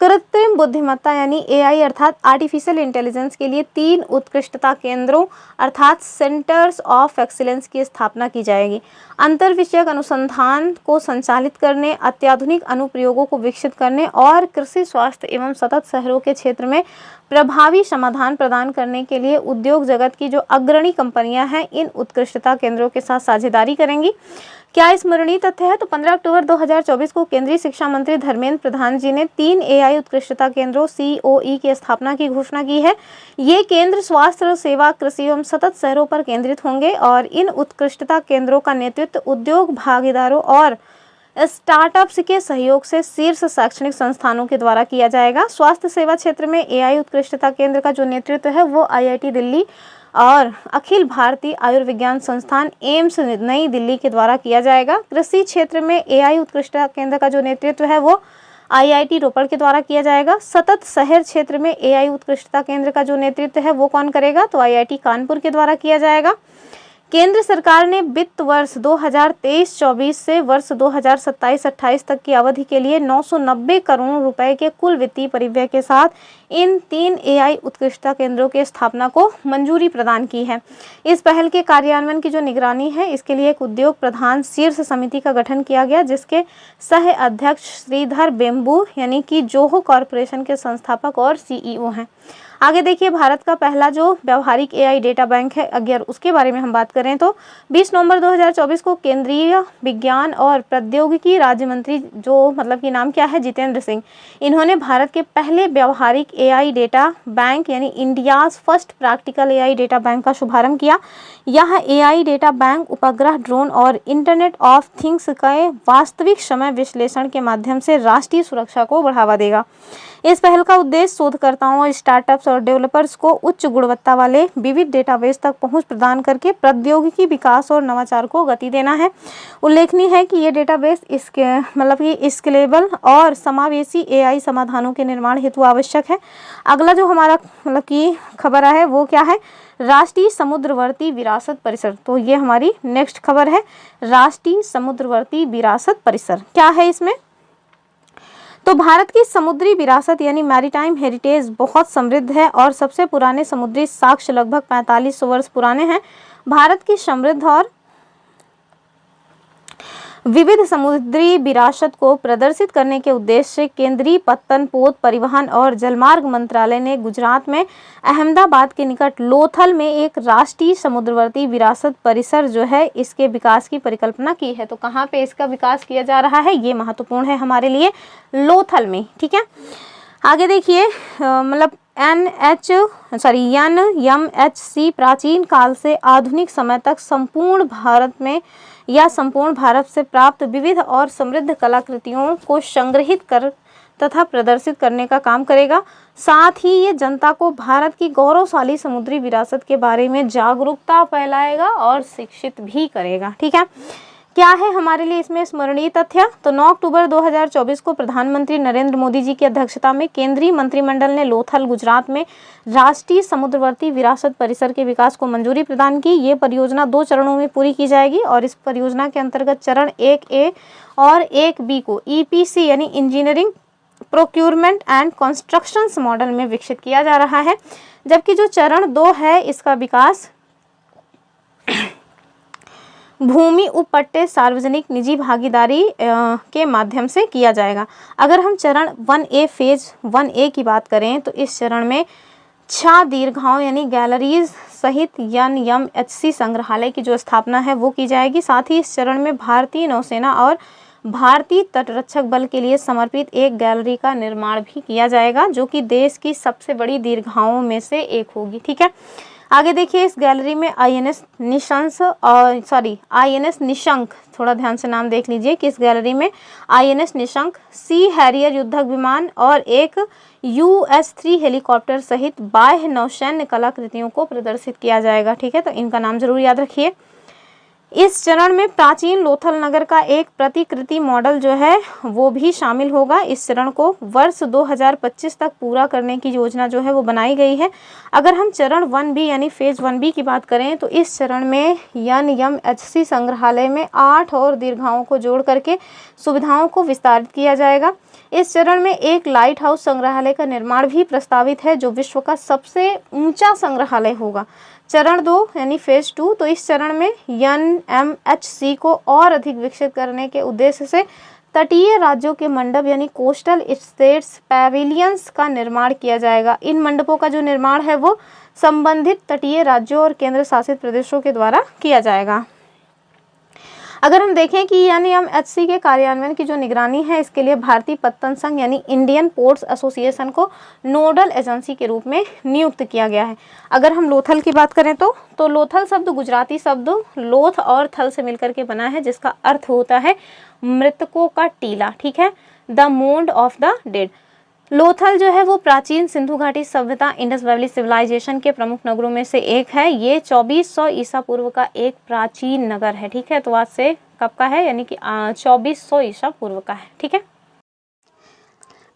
Speaker 1: कृत्रिम बुद्धिमत्ता यानी AI अर्थात आर्टिफिशियल इंटेलिजेंस के लिए 3 उत्कृष्टता केंद्रों अर्थात सेंटर्स ऑफ एक्सीलेंस की स्थापना की जाएगी। अंतर विषयक अनुसंधान को संचालित करने, अत्याधुनिक अनुप्रयोगों को विकसित करने और कृषि, स्वास्थ्य एवं सतत शहरों के क्षेत्र में प्रभावी समाधान प्रदान करने के लिए उद्योग जगत की जो अग्रणी कंपनियां हैं इन उत्कृष्टता केंद्रों के साथ साझेदारी करेंगी। क्या स्मरणीय तथ्य है? तो 15 अक्टूबर 2024 को केंद्रीय शिक्षा मंत्री धर्मेंद्र प्रधान जी ने 3 AI उत्कृष्टता केंद्रों COE की स्थापना की घोषणा की है। ये केंद्र स्वास्थ्य सेवा, कृषि एवं सतत शहरों पर केंद्रित होंगे और इन उत्कृष्टता केंद्रों का नेतृत्व उद्योग भागीदारों और स्टार्टअप्स के सहयोग से शीर्ष शैक्षणिक संस्थानों के द्वारा किया जाएगा। स्वास्थ्य सेवा क्षेत्र में AI उत्कृष्टता केंद्र का जो नेतृत्व है वो IIT दिल्ली और अखिल भारतीय आयुर्विज्ञान संस्थान एम्स नई दिल्ली के द्वारा किया जाएगा। कृषि क्षेत्र में AI उत्कृष्टता केंद्र का जो नेतृत्व है वो IIT रोपड़ के द्वारा किया जाएगा। सतत शहर क्षेत्र में AI उत्कृष्टता केंद्र का जो नेतृत्व है वो कौन करेगा? तो IIT कानपुर के द्वारा किया जाएगा। केंद्र सरकार ने वित्त वर्ष 2023-24 से वर्ष 2027-28 तक की अवधि के लिए 990 करोड़ रुपए के कुल वित्तीय परिव्यय के साथ इन 3 AI उत्कृष्टता केंद्रों की स्थापना को मंजूरी प्रदान की है। इस पहल के कार्यान्वयन की जो निगरानी है इसके लिए एक उद्योग प्रधान शीर्ष समिति का गठन किया गया, जिसके सह अध्यक्ष श्रीधर बेम्बू यानी कि जोहो कॉरपोरेशन के संस्थापक और CEO हैं। आगे देखिए, भारत का पहला जो व्यावहारिक AI डेटा बैंक है, अगर उसके बारे में हम बात करें तो 20 नवंबर 2024 को केंद्रीय विज्ञान और प्रौद्योगिकी राज्य मंत्री जो मतलब कि नाम क्या है, जितेंद्र सिंह, इन्होंने भारत के पहले व्यावहारिक AI डेटा बैंक यानी India's first practical AI data bank का शुभारंभ किया। यह AI डेटा बैंक उपग्रह, ड्रोन और इंटरनेट ऑफ थिंग्स के वास्तविक समय विश्लेषण के माध्यम से राष्ट्रीय सुरक्षा को बढ़ावा देगा। इस पहल का उद्देश्य शोधकर्ताओं और स्टार्टअप्स और डेवलपर्स को उच्च गुणवत्ता वाले विविध डेटाबेस तक पहुंच प्रदान करके प्रौद्योगिकी विकास और नवाचार को गति देना है। उल्लेखनीय है कि ये डेटाबेस इसके मतलब कि स्केलेबल और समावेशी AI समाधानों के निर्माण हेतु आवश्यक है। अगला जो हमारा मतलब की खबर है वो क्या है? राष्ट्रीय समुद्रवर्ती विरासत परिसर। तो ये हमारी नेक्स्ट खबर है, राष्ट्रीय समुद्रवर्ती विरासत परिसर। क्या है इसमें? तो भारत की समुद्री विरासत यानी मैरीटाइम हेरिटेज बहुत समृद्ध है और सबसे पुराने समुद्री साक्ष्य लगभग 4500 वर्ष पुराने हैं। भारत की समृद्ध और विविध समुद्री विरासत को प्रदर्शित करने के उद्देश्य से केंद्रीय पत्तन, पोत, परिवहन और जलमार्ग मंत्रालय ने गुजरात में अहमदाबाद के निकट लोथल में एक राष्ट्रीय समुद्रवर्ती विरासत परिसर जो है इसके विकास की परिकल्पना की है। तो कहाँ पे इसका विकास किया जा रहा है, ये महत्वपूर्ण है हमारे लिए, लोथल में। ठीक है, आगे देखिए, मतलब NMHC प्राचीन काल से आधुनिक समय तक संपूर्ण भारत में या संपूर्ण भारत से प्राप्त विविध और समृद्ध कलाकृतियों को संग्रहित कर तथा प्रदर्शित करने का काम करेगा। साथ ही ये जनता को भारत की गौरवशाली समुद्री विरासत के बारे में जागरूकता फैलाएगा और शिक्षित भी करेगा। ठीक है, क्या है हमारे लिए इसमें स्मरणीय तथ्य? तो 9 अक्टूबर 2024 को प्रधानमंत्री नरेंद्र मोदी जी की अध्यक्षता में केंद्रीय मंत्रिमंडल ने लोथल, गुजरात में राष्ट्रीय समुद्रवर्ती विरासत परिसर के विकास को मंजूरी प्रदान की। ये परियोजना 2 चरणों में पूरी की जाएगी और इस परियोजना के अंतर्गत चरण 1A और 1B को EPC यानी engineering, procurement and constructions model में विकसित किया जा रहा है, जबकि जो चरण 2 है इसका विकास भूमि उपट्टे सार्वजनिक निजी भागीदारी के माध्यम से किया जाएगा। अगर हम चरण 1A फेज 1A की बात करें तो इस चरण में 6 दीर्घाओं यानी गैलरीज सहित NMHC संग्रहालय की जो स्थापना है वो की जाएगी। साथ ही इस चरण में भारतीय नौसेना और भारतीय तटरक्षक बल के लिए समर्पित एक गैलरी का निर्माण भी किया जाएगा, जो कि देश की सबसे बड़ी दीर्घाओं में से एक होगी। ठीक है, आगे देखिए, इस गैलरी में INS निशंक, थोड़ा ध्यान से नाम देख लीजिए कि इस गैलरी में INS निशंक, सी हैरियर युद्धक विमान और एक US-3 हेलीकॉप्टर सहित बाह्य नौसैन्य कलाकृतियों को प्रदर्शित किया जाएगा। ठीक है, तो इनका नाम जरूर याद रखिए। इस चरण में प्राचीन लोथल नगर का एक प्रतिकृति मॉडल जो है वो भी शामिल होगा। इस चरण को वर्ष 2025 तक पूरा करने की योजना जो है वो बनाई गई है। अगर हम चरण 1B यानी फेज 1B की बात करें तो इस चरण में NMHC संग्रहालय में 8 और दीर्घाओं को जोड़ करके सुविधाओं को विस्तारित किया जाएगा। इस चरण में एक लाइट हाउस संग्रहालय का निर्माण भी प्रस्तावित है, जो विश्व का सबसे ऊंचा संग्रहालय होगा। चरण 2 यानी फेज 2, तो इस चरण में NMHC को और अधिक विकसित करने के उद्देश्य से तटीय राज्यों के मंडप यानी कोस्टल स्टेट्स पैविलियंस का निर्माण किया जाएगा। इन मंडपों का जो निर्माण है वो संबंधित तटीय राज्यों और केंद्र शासित प्रदेशों के द्वारा किया जाएगा। अगर हम देखें कि NMHC के कार्यान्वयन की जो निगरानी है इसके लिए भारतीय पत्तन संघ यानी इंडियन पोर्ट्स एसोसिएशन को नोडल एजेंसी के रूप में नियुक्त किया गया है। अगर हम लोथल की बात करें तो लोथल शब्द गुजराती शब्द लोथ और थल से मिलकर के बना है, जिसका अर्थ होता है मृतकों का टीला। ठीक है, the Mond of the dead. Lothal जो है वो प्राचीन सिंधु घाटी सभ्यता इंडस वैली सिविलाइजेशन के प्रमुख नगरों में से एक है। ये 2400 ईसा पूर्व का एक प्राचीन नगर है। ठीक है, तो आज से कब का है, यानी कि 2400 ईसा पूर्व का है। ठीक है,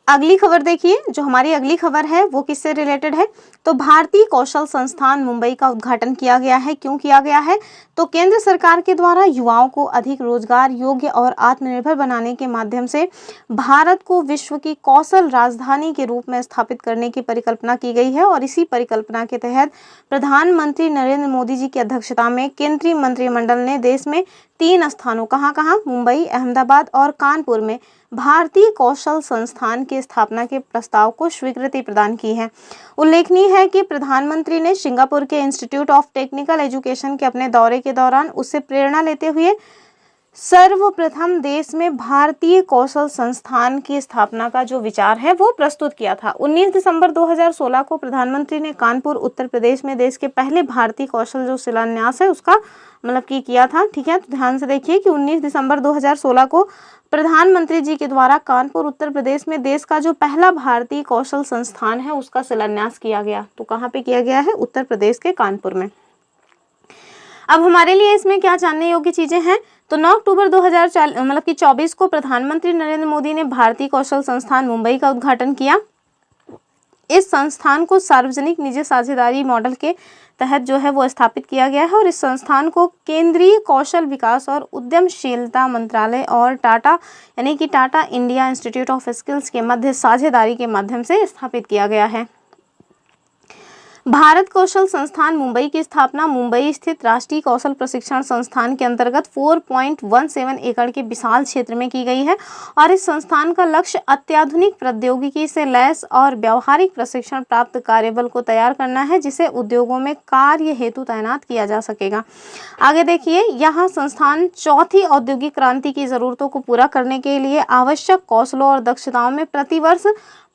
Speaker 1: अगली खबर देखिए, जो हमारी अगली खबर है वो किससे रिलेटेड है, तो भारतीय कौशल संस्थान मुंबई का उद्घाटन किया गया है। क्यों किया गया है, तो केंद्र सरकार के द्वारा युवाओं को अधिक रोजगार योग्य और आत्मनिर्भर बनाने के माध्यम से भारत को विश्व की कौशल राजधानी के रूप में स्थापित करने की परिकल्पना की गई है। और इसी परिकल्पना के तहत प्रधानमंत्री नरेंद्र मोदी जी की अध्यक्षता में केंद्रीय मंत्रिमंडल ने देश में 3 स्थानों, कहाँ मुंबई, अहमदाबाद और कानपुर में भारतीय कौशल संस्थान की स्थापना के प्रस्ताव को स्वीकृति प्रदान की है। उल्लेखनीय है कि प्रधानमंत्री ने सिंगापुर के इंस्टीट्यूट ऑफ टेक्निकल एजुकेशन के अपने दौरे के दौरान उससे प्रेरणा लेते हुए सर्वप्रथम देश में भारतीय कौशल संस्थान की स्थापना का जो विचार है वो प्रस्तुत किया था। 19 दिसंबर 2016 को प्रधानमंत्री ने कानपुर उत्तर प्रदेश में देश के पहले भारतीय कौशल जो शिलान्यास है उसका किया था। ठीक है, तो ध्यान से देखिए कि 19 दिसंबर 2016 को प्रधानमंत्री जी के द्वारा कानपुर उत्तर प्रदेश में देश का जो पहला भारतीय कौशल संस्थान है उसका शिलान्यास किया गया। तो कहाँ पे किया गया है, उत्तर प्रदेश के कानपुर में। अब हमारे लिए इसमें क्या जानने योग्य चीजें हैं, तो 9 अक्टूबर 2024 को प्रधानमंत्री नरेंद्र मोदी ने भारतीय कौशल संस्थान मुंबई का उद्घाटन किया। इस संस्थान को सार्वजनिक निजी साझेदारी मॉडल के तहत जो है वो स्थापित किया गया है और इस संस्थान को केंद्रीय कौशल विकास और उद्यमशीलता मंत्रालय और टाटा यानी कि Tata India institute of skills के मध्य साझेदारी के माध्यम से स्थापित किया गया है। भारत कौशल संस्थान मुंबई की स्थापना मुंबई स्थित राष्ट्रीय कौशल प्रशिक्षण संस्थान के अंतर्गत 4.17 एकड़ के विशाल क्षेत्र में की गई है और इस संस्थान का लक्ष्य अत्याधुनिक प्रौद्योगिकी से लैस और व्यावहारिक प्रशिक्षण प्राप्त कार्यबल को तैयार करना है, जिसे उद्योगों में कार्य हेतु तैनात किया जा सकेगा। आगे देखिए, यह संस्थान चौथी औद्योगिक क्रांति की जरूरतों को पूरा करने के लिए आवश्यक कौशलों और दक्षताओं में प्रतिवर्ष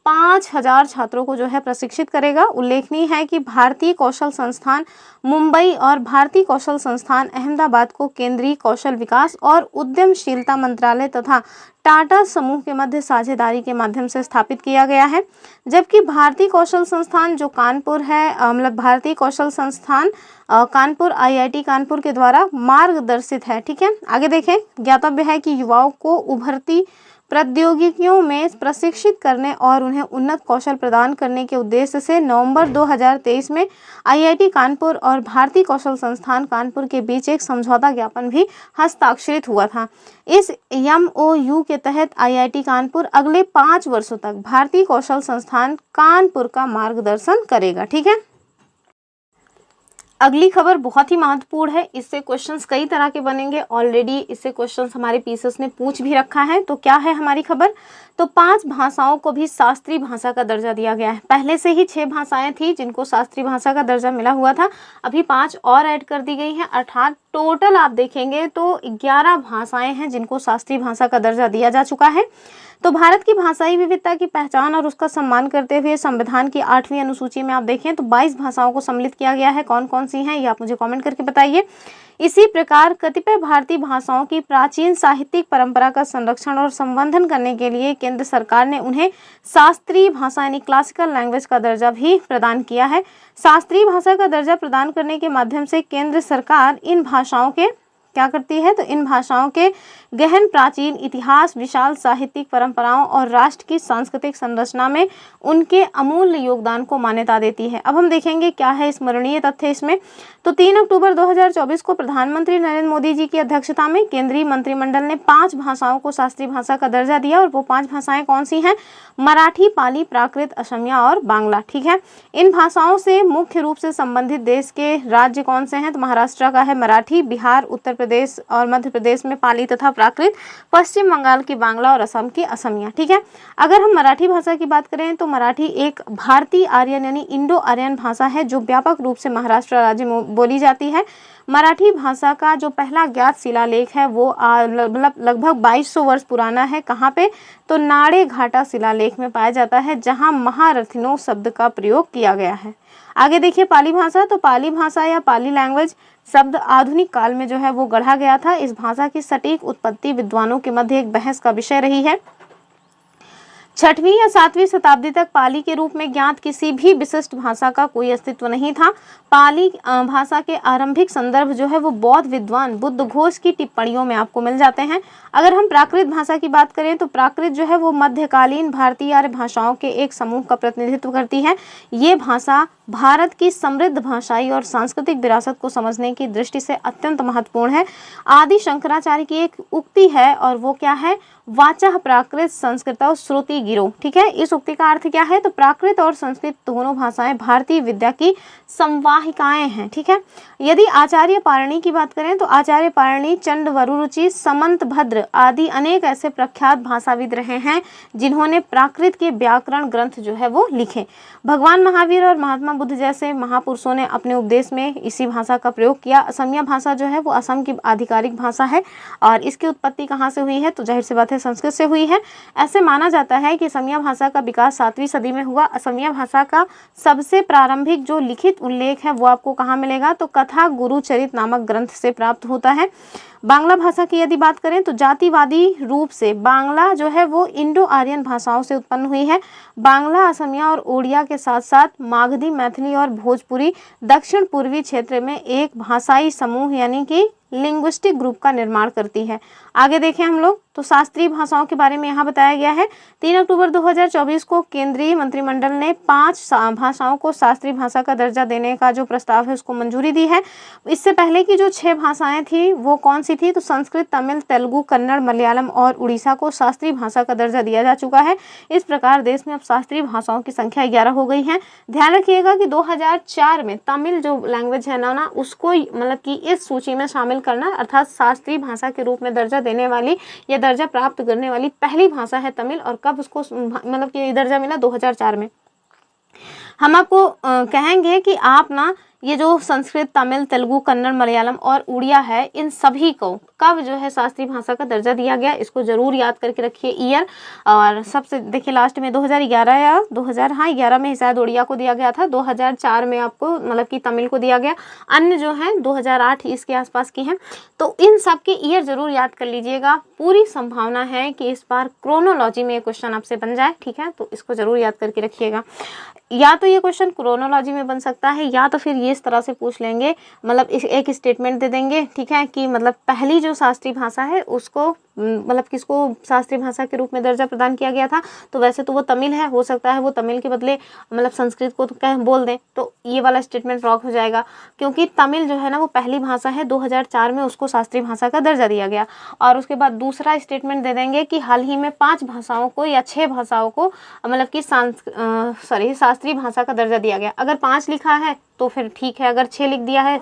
Speaker 1: 5000 छात्रों को जो है प्रशिक्षित करेगा। उल्लेखनीय है कि भारतीय कौशल संस्थान मुंबई और भारतीय कौशल संस्थान अहमदाबाद को केंद्रीय कौशल विकास और उद्यमशीलता मंत्रालय तथा टाटा समूह के मध्य साझेदारी के माध्यम से स्थापित किया गया है, जबकि भारतीय कौशल संस्थान जो कानपुर है, मतलब भारतीय कौशल संस्थान कानपुर IIT कानपुर के द्वारा मार्गदर्शित है। ठीक है, आगे देखें, ज्ञातव्य है कि युवाओं को उभरती प्रौद्योगिकियों में प्रशिक्षित करने और उन्हें उन्नत कौशल प्रदान करने के उद्देश्य से नवंबर 2023 में IIT कानपुर और भारतीय कौशल संस्थान कानपुर के बीच एक समझौता ज्ञापन भी हस्ताक्षरित हुआ था। इस MOU के तहत IIT कानपुर अगले 5 वर्षों तक भारतीय कौशल संस्थान कानपुर का मार्गदर्शन करेगा। ठीक है, अगली खबर बहुत ही महत्वपूर्ण है, इससे क्वेश्चंस कई तरह के बनेंगे। ऑलरेडी इससे क्वेश्चंस हमारे पीसीएस ने पूछ भी रखा है। तो क्या है हमारी खबर? तो 5 भाषाओं को भी शास्त्रीय भाषा का दर्जा दिया गया है। पहले से ही 6 भाषाएं थी जिनको शास्त्रीय भाषा का दर्जा मिला हुआ था, अभी 5 और ऐड कर दी गई हैं, अर्थात टोटल आप देखेंगे तो 11 भाषाएं हैं जिनको शास्त्रीय भाषा का दर्जा दिया जा चुका है। तो भारत की भाषाई विविधता की पहचान और उसका सम्मान करते हुए संविधान की 8वीं अनुसूची में आप देखें तो 22 भाषाओं को सम्मिलित किया गया है। कौन कौन सी हैं ये आप मुझे कमेंट करके बताइए। इसी प्रकार कतिपय भारतीय भाषाओं की प्राचीन साहित्यिक परंपरा का संरक्षण और संवर्धन करने के लिए केंद्र सरकार ने उन्हें शास्त्रीय भाषा यानी क्लासिकल लैंग्वेज का दर्जा भी प्रदान किया है। शास्त्रीय भाषा का दर्जा प्रदान करने के माध्यम से केंद्र सरकार इन भाषाओं के क्या करती है, तो इन भाषाओं के गहन प्राचीन इतिहास, विशाल साहित्यिक परंपराओं और राष्ट्र की सांस्कृतिक संरचना में उनके अमूल्य योगदान को मान्यता देती है। अब हम देखेंगे क्या है स्मरणीय तथ्य इसमें। तो 3 अक्टूबर 2024 को प्रधानमंत्री नरेंद्र मोदी जी की अध्यक्षता में केंद्रीय मंत्रिमंडल ने 5 भाषाओं को शास्त्रीय भाषा का दर्जा दिया और वो 5 भाषाएं कौन सी हैं? मराठी, पाली, प्राकृत, असमिया और बांग्ला। ठीक है, इन भाषाओं से मुख्य रूप से संबंधित देश के राज्य कौन से हैं? तो महाराष्ट्र का है मराठी, बिहार, उत्तर प्रदेश और मध्य प्रदेश में पाली तथा प्राकृत, पश्चिम बंगाल की बांग्ला और असम की असमिया। ठीक है, अगर हम मराठी भाषा की बात करें तो मराठी एक भारतीय आर्यन यानी इंडो आर्यन भाषा है जो व्यापक रूप से महाराष्ट्र राज्य में बोली जाती है। मराठी भाषा का जो पहला ज्ञात शिलालेख है वो लगभग 2200 वर्ष पुराना है। कहाँ पे? तो नाड़े घाटा शिलालेख में पाया जाता है जहाँ महारथिनो शब्द का प्रयोग किया गया है। आगे देखिए पाली भाषा। तो पाली भाषा या पाली लैंग्वेज शब्द आधुनिक काल में जो है वो गढ़ा गया था। इस भाषा की सटीक उत्पत्ति विद्वानों के मध्य एक बहस का विषय रही है। 6वीं या 7वीं शताब्दी तक पाली के रूप में ज्ञात किसी भी विशिष्ट भाषा का कोई अस्तित्व नहीं था। पाली भाषा के आरंभिक संदर्भ जो है वो बौद्ध विद्वान बुद्धघोष की टिप्पणियों में आपको मिल जाते हैं। अगर हम प्राकृत भाषा की बात करें तो प्राकृत जो है वो मध्यकालीन भारतीय आर्य भाषाओं के एक समूह का प्रतिनिधित्व करती है। ये भाषा भारत की समृद्ध भाषाई और सांस्कृतिक विरासत को समझने की दृष्टि से अत्यंत महत्वपूर्ण है। आदि शंकराचार्य की एक उक्ति है और वो क्या है? वाचा प्राकृत संस्कृत और श्रुति गिरो। ठीक है, इस उक्ति का अर्थ क्या है? तो प्राकृत और संस्कृत दोनों भाषाएं भारतीय विद्या की संवाहिकाएं हैं। ठीक है, यदि आचार्य पारणी की बात करें तो आचार्य पारणी, चंड वरुरुचि, समंत भद्र आदि अनेक ऐसे प्रख्यात भाषाविद रहे हैं जिन्होंने प्राकृत के व्याकरण ग्रंथ जो है वो लिखे। भगवान महावीर और महात्मा बुद्ध जैसे महापुरुषों ने अपने उपदेश में इसी भाषा का प्रयोग किया। असमिया भाषा जो है वो असम की आधिकारिक भाषा है और इसकी उत्पत्ति कहाँ से हुई है? तो जाहिर सी बात है संस्कृत से हुई है। ऐसे माना जाता है कि असमिया भाषा का विकास 7वीं सदी में हुआ। असमिया भाषा का सबसे प्रारंभिक जो लिखित उल्लेख है वो आपको कहाँ मिलेगा? तो कथा गुरुचरित नामक ग्रंथ से प्राप्त होता है। बांग्ला भाषा की यदि बात करें तो जातिवादी रूप से बांग्ला जो है वो इंडो आर्यन भाषाओं से उत्पन्न हुई है। बांग्ला, असमिया और ओडिया के साथ साथ मागधी, मैथिली और भोजपुरी दक्षिण पूर्वी क्षेत्र में एक भाषाई समूह यानी कि लिंग्विस्टिक ग्रुप का निर्माण करती है। आगे देखें हम लोग तो शास्त्रीय भाषाओं के बारे में यहाँ बताया गया है। 3 अक्टूबर 2024 को केंद्रीय मंत्रिमंडल ने 5 भाषाओं को शास्त्रीय भाषा का दर्जा देने का जो प्रस्ताव है उसको मंजूरी दी है। इससे पहले की जो 6 भाषाएं थी वो कौन सी थी, तो संस्कृत, तमिल, तेलुगु, कन्नड़, मलयालम और उड़ीसा को शास्त्रीय भाषा का दर्जा दिया जा चुका है। इस प्रकार देश में अब शास्त्रीय भाषाओं की संख्या 11 हो गई है। ध्यान रखिएगा कि 2004 में तमिल जो लैंग्वेज है ना उसको मतलब कि इस सूची में शामिल करना, अर्थात शास्त्रीय भाषा के रूप में दर्जा देने वाली या दर्जा प्राप्त करने वाली पहली भाषा है तमिल। और कब उसको मतलब कि दर्जा मिला, 2004 में। हम आपको कहेंगे कि आप ना ये जो संस्कृत, तमिल, तेलुगु, कन्नड़, मलयालम और उड़िया है, इन सभी को कब जो है शास्त्रीय भाषा का दर्जा दिया गया, इसको जरूर याद करके रखिए ईयर। और सबसे देखिए लास्ट में 2011 या 2011 में शायद उड़िया को दिया गया था, 2004 में आपको मतलब कि तमिल को दिया गया, अन्य जो है 2008 इसके आसपास की हैं। तो इन सब के ईयर जरूर याद कर लीजिएगा। पूरी संभावना है कि इस बार क्रोनोलॉजी में ये क्वेश्चन आपसे बन जाए, ठीक है, तो इसको जरूर याद करके रखिएगा। या तो ये क्वेश्चन क्रोनोलॉजी में बन सकता है या तो फिर ये इस तरह से पूछ लेंगे, मतलब एक स्टेटमेंट दे देंगे, ठीक है, कि मतलब पहली जो शास्त्रीय भाषा है उसको मतलब किसको शास्त्रीय भाषा के रूप में दर्जा प्रदान किया गया था, तो वैसे तो वो तमिल है, हो सकता है वो तमिल के बदले मतलब संस्कृत को तो कह बोल दें, तो ये वाला स्टेटमेंट रॉन्ग हो जाएगा, क्योंकि तमिल जो है ना वो पहली भाषा है, 2004 में उसको शास्त्रीय भाषा का दर्जा दिया गया। और उसके बाद दूसरा स्टेटमेंट दे देंगे कि हाल ही में 5 भाषाओं को या 6 भाषाओं को मतलब कि शास्त्रीय भाषा का दर्जा दिया गया। अगर 5 लिखा है तो फिर ठीक है, अगर 6 लिख दिया है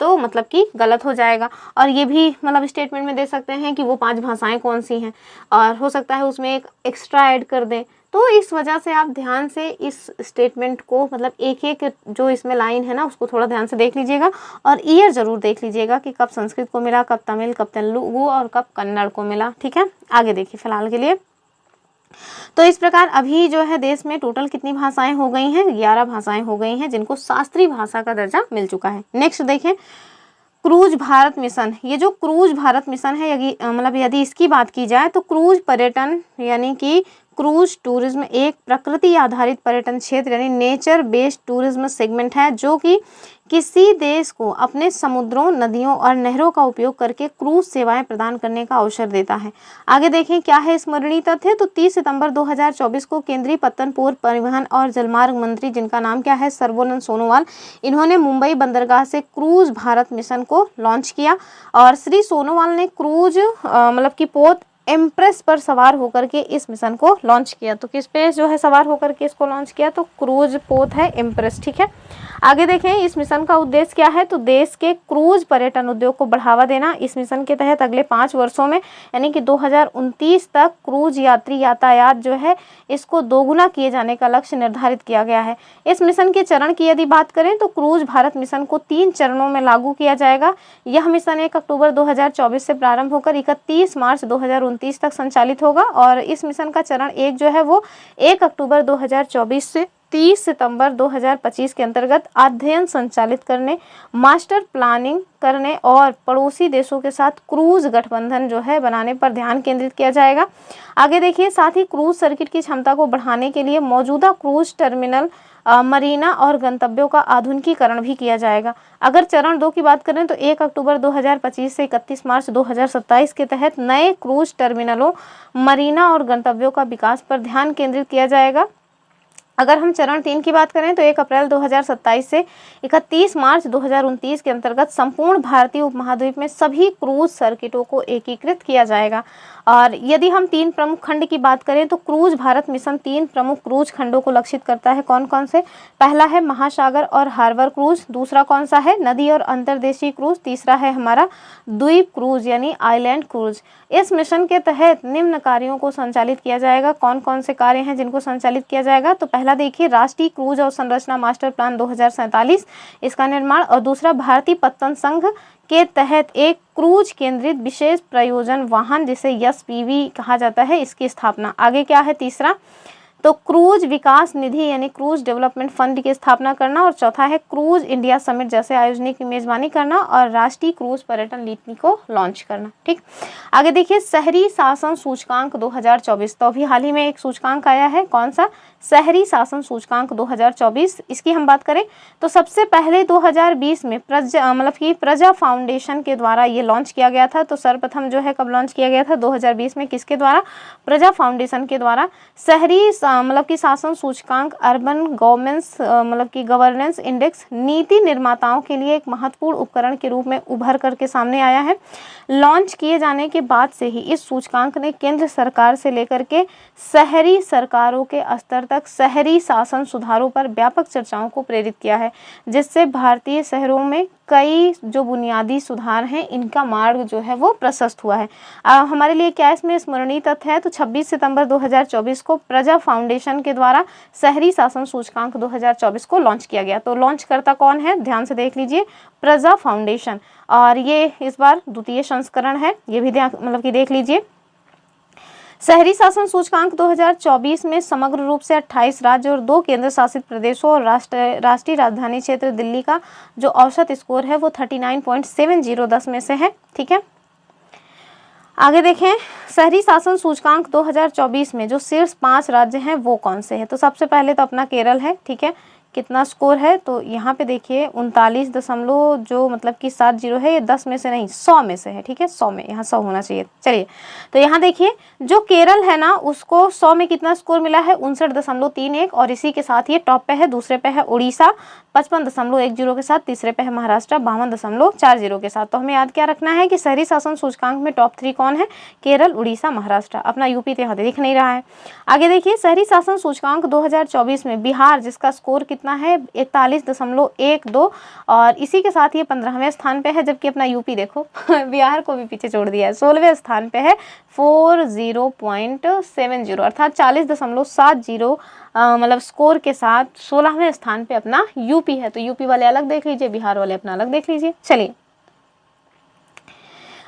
Speaker 1: तो मतलब कि गलत हो जाएगा। और ये भी मतलब स्टेटमेंट में दे सकते हैं कि वो 5 भाषाएं कौन सी हैं, और हो सकता है उसमें एक एक्स्ट्रा ऐड कर दें। तो इस वजह से आप ध्यान से इस स्टेटमेंट को मतलब एक एक जो इसमें लाइन है ना उसको थोड़ा ध्यान से देख लीजिएगा, और ईयर ज़रूर देख लीजिएगा कि कब संस्कृत को मिला, कब तमिल, कब तेलुगु और कब कन्नड़ को मिला, ठीक है। आगे देखिए फिलहाल के लिए। तो इस प्रकार अभी जो है देश में टोटल कितनी भाषाएं हो गई हैं, 11 भाषाएं हो गई हैं जिनको शास्त्रीय भाषा का दर्जा मिल चुका है। नेक्स्ट देखें क्रूज भारत मिशन। ये जो क्रूज भारत मिशन है मतलब यदि इसकी बात की जाए तो क्रूज पर्यटन यानी कि क्रूज टूरिज्म एक प्रकृति आधारित पर्यटन क्षेत्र यानी नेचर बेस्ड टूरिज्म सेगमेंट है जो कि किसी देश को अपने समुद्रों, नदियों और नहरों का उपयोग करके क्रूज सेवाएं प्रदान करने का अवसर देता है। आगे देखें क्या है स्मरणीय तथ्य, तो 30 सितंबर 2024 को केंद्रीय पत्तन, पूर्व परिवहन और जलमार्ग मंत्री जिनका नाम क्या है सर्बानंद सोनोवाल, इन्होंने मुंबई बंदरगाह से क्रूज भारत मिशन को लॉन्च किया। और श्री सोनोवाल ने क्रूज मतलब की पोत एम्प्रेस पर सवार होकर के इस मिशन को लॉन्च किया। तो किस पे जो है सवार होकर के इसको लॉन्च किया, तो क्रूज पोत है एम्प्रेस, ठीक है। आगे देखें इस मिशन का उद्देश्य क्या है, तो देश के क्रूज पर्यटन उद्योग को बढ़ावा देना। इस मिशन के तहत अगले 5 वर्षों में यानी कि 2029 तक क्रूज यात्री यातायात जो है इसको दोगुना किए जाने का लक्ष्य निर्धारित किया गया है। इस मिशन के चरण की यदि बात करें तो क्रूज भारत मिशन को 3 चरणों में लागू किया जाएगा। यह मिशन 1 अक्टूबर 2024 से प्रारंभ होकर 31 मार्च 2029 तक संचालित होगा। और इस मिशन का चरण 1 जो है वो 1 अक्टूबर 2024 से 30 सितंबर 2025 के अंतर्गत अध्ययन संचालित करने, मास्टर प्लानिंग करने और पड़ोसी देशों के साथ क्रूज गठबंधन जो है बनाने पर ध्यान केंद्रित किया जाएगा। आगे देखिए साथ ही क्रूज सर्किट की क्षमता को बढ़ाने के लिए मौजूदा क्रूज टर्मिनल, मरीना और गंतव्यों का आधुनिकीकरण भी किया जाएगा। अगर चरण 2 की बात करें तो 1 अक्टूबर 2025 से 31 मार्च 2027 के तहत नए क्रूज टर्मिनलों, मरीना और गंतव्यों का विकास पर ध्यान केंद्रित किया जाएगा। अगर हम चरण 3 की बात करें तो 1 अप्रैल 2027 से 31 मार्च 2029 के अंतर्गत संपूर्ण भारतीय उपमहाद्वीप में सभी क्रूज सर्किटों को एकीकृत किया जाएगा। और यदि हम 3 प्रमुख खंड की बात करें तो क्रूज भारत मिशन 3 प्रमुख क्रूज खंडों को लक्षित करता है। कौन कौन से? पहला है महासागर और हार्बर क्रूज, दूसरा कौन सा है नदी और अंतर्देशीय क्रूज, तीसरा है हमारा द्वीप क्रूज यानी आइलैंड क्रूज। इस मिशन के तहत निम्न कार्यों को संचालित किया जाएगा। कौन कौन से कार्य हैं जिनको संचालित किया जाएगा? तो पहला देखिए राष्ट्रीय क्रूज और संरचना मास्टर प्लान 2047 इसका निर्माण, और दूसरा भारतीय पत्तन संघ के तहत एक क्रूज केंद्रित विशेष प्रयोजन वाहन जिसे एसपीवी कहा जाता है इसकी स्थापना। आगे क्या है तीसरा? तो क्रूज विकास निधि यानी क्रूज डेवलपमेंट फंड की स्थापना करना, और चौथा है क्रूज इंडिया समिट जैसे आयोजन की मेजबानी करना, और राष्ट्रीय क्रूज पर्यटन नीति को लॉन्च करना। ठीक, आगे देखिए शहरी शासन सूचकांक 2024, तो अभी हाल ही में एक सूचकांक आया है, कौन सा, शहरी शासन सूचकांक 2024। इसकी हम बात करें तो सबसे पहले 2020 में प्रजा फाउंडेशन के द्वारा ये लॉन्च किया गया था। तो सर्वप्रथम जो है कब लॉन्च किया गया था, 2020 में, किसके द्वारा, प्रजा फाउंडेशन के द्वारा। शहरी शासन सूचकांक अर्बन गवर्नेंस इंडेक्स नीति निर्माताओं के लिए एक महत्वपूर्ण उपकरण के रूप में उभर करके सामने आया है। लॉन्च किए जाने के बाद से ही इस सूचकांक ने केंद्र सरकार से लेकर के शहरी सरकारों के स्तर तक शहरी शासन सुधारों पर व्यापक चर्चाओं को प्रेरित किया है, जिससे भारतीय शहरों में कई जो बुनियादी सुधार हैं इनका मार्ग जो है वो प्रशस्त हुआ है। हमारे लिए क्या इसमें स्मरणीय तथ्य है, तो 26 सितंबर 2024 को प्रजा फाउंडेशन के द्वारा शहरी शासन सूचकांक 2024 को लॉन्च किया गया। तो लॉन्च करता कौन है, ध्यान से देख लीजिए, प्रजा फाउंडेशन, और ये इस बार द्वितीय संस्करण है, ये भी देख लीजिए। शहरी शासन सूचकांक 2024 में समग्र रूप से 28 राज्य और 2 केंद्र शासित प्रदेशों और राष्ट्रीय राजधानी क्षेत्र दिल्ली का जो औसत स्कोर है वो 39.70 10 में से है। ठीक है, आगे देखें शहरी शासन सूचकांक 2024 में जो शीर्ष 5 राज्य हैं वो कौन से हैं। तो सबसे पहले तो अपना केरल है। ठीक है, कितना स्कोर है, तो यहाँ पे देखिए 39 दशमलव जो 70 है, ये 10 में से नहीं 100 में से है। ठीक है, 100 में, यहाँ 100 होना चाहिए। चलिए, तो यहाँ देखिए जो केरल है ना उसको 100 में कितना स्कोर मिला है, 59.31, और इसी के साथ ये टॉप पे है। दूसरे पे है उड़ीसा 55.10 के साथ, तीसरे पे है महाराष्ट्र 52.40 के साथ। तो हमें याद क्या रखना है कि शहरी शासन सूचकांक में टॉप 3 कौन है, केरल, उड़ीसा, महाराष्ट्र। अपना यूपी तो यहाँ दिख नहीं रहा है। आगे देखिए शहरी शासन सूचकांक 2024 में बिहार जिसका स्कोर कितना है 41.12, और इसी के साथ ये 15वें स्थान पे है, जबकि अपना यूपी देखो बिहार को भी पीछे छोड़ दिया है, 16वें स्थान पे है 40.70 अर्थात 40.70 स्कोर के साथ 16वें स्थान पे अपना यूपी है। तो यूपी वाले अलग देख लीजिए, बिहार वाले अपना अलग देख लीजिए। चलिए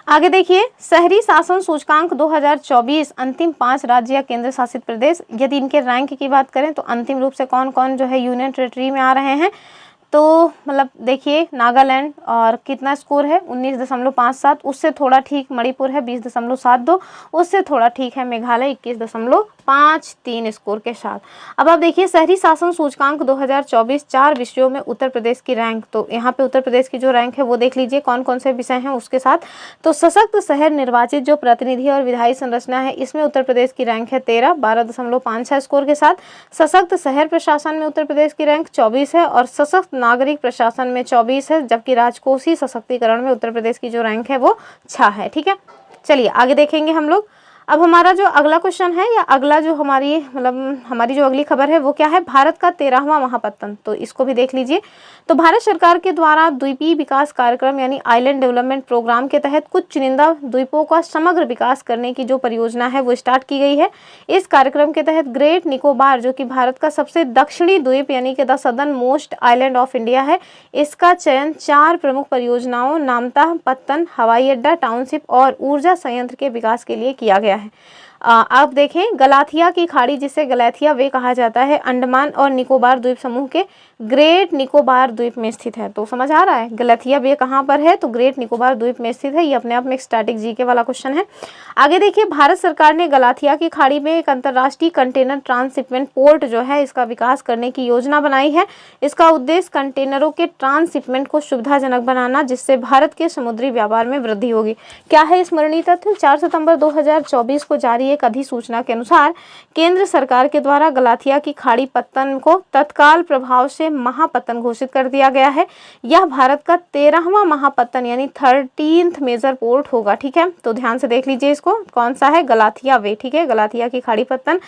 Speaker 1: आगे देखिए शहरी शासन सूचकांक 2024 अंतिम 5 राज्य या केंद्र शासित प्रदेश, यदि इनके रैंक की बात करें तो अंतिम रूप से कौन कौन जो है यूनियन टेरिटरी में आ रहे हैं। तो देखिए नागालैंड, और कितना स्कोर है 19.57, उससे थोड़ा ठीक मणिपुर है 20.72, उससे थोड़ा ठीक है मेघालय 21.53 स्कोर के साथ। अब आप देखिए शहरी शासन सूचकांक 2024 4 विषयों में उत्तर प्रदेश की रैंक, तो यहाँ पे उत्तर प्रदेश की जो रैंक है वो देख लीजिए कौन कौन से विषय हैं उसके साथ। तो सशक्त शहर निर्वाचित जो प्रतिनिधि और विधायी संरचना है इसमें उत्तर प्रदेश की रैंक है 13 12.56 स्कोर के साथ। सशक्त शहर प्रशासन में उत्तर प्रदेश की रैंक 24 है, और सशक्त नागरिक प्रशासन में 24 है, जबकि राजकोषीय सशक्तिकरण में उत्तर प्रदेश की जो रैंक है वो 6 है। ठीक है, चलिए आगे देखेंगे हम लोग। अब हमारा जो अगला क्वेश्चन है या अगला जो हमारी जो अगली खबर है वो क्या है, भारत का 13वां महापत्तन। तो इसको भी देख लीजिए। तो भारत सरकार के द्वारा द्वीपीय विकास कार्यक्रम यानी आइलैंड डेवलपमेंट प्रोग्राम के तहत कुछ चुनिंदा द्वीपों का समग्र विकास करने की जो परियोजना है वो स्टार्ट की गई है। इस कार्यक्रम के तहत ग्रेट निकोबार जो कि भारत का सबसे दक्षिणी द्वीप यानी कि the southern most island of India है, इसका चयन 4 प्रमुख परियोजनाओं नामतः पत्तन, हवाई अड्डा, टाउनशिप और ऊर्जा संयंत्र के विकास के लिए किया गया है। आप देखें गलाथिया की खाड़ी जिसे गलाथिया वे कहा जाता है, अंडमान और निकोबार द्वीप समूह के ग्रेट निकोबार द्वीप में स्थित है। तो समझ आ रहा है गलाथिया वे कहाँ पर है, तो ग्रेट निकोबार द्वीप में स्थित है। ये अपने आप में एक स्टैटिक जीके वाला क्वेश्चन है। आगे देखिए भारत सरकार ने गलाथिया की खाड़ी में एक अंतर्राष्ट्रीय कंटेनर ट्रांसशिपमेंट पोर्ट जो है इसका विकास करने की योजना बनाई है। इसका उद्देश्य कंटेनरों के ट्रांसशिपमेंट को सुविधाजनक बनाना, जिससे भारत के समुद्री व्यापार में वृद्धि होगी। क्या है स्मरणीय तथ्य, 4 सितंबर 2024 को जारी एक अधिसूचना के अनुसार केंद्र सरकार के द्वारा गलाथिया की खाड़ी पत्तन को तत्काल प्रभाव से महापत्तन घोषित कर दिया गया है। यह भारत का 13वां महापत्तन यानी 13th मेजर पोर्ट होगा। ठीक है, तो ध्यान से देख लीजिए इसको, कौन सा है, गलाथिया वे। ठीक है, गलाथिया की खाड़ी पत्तन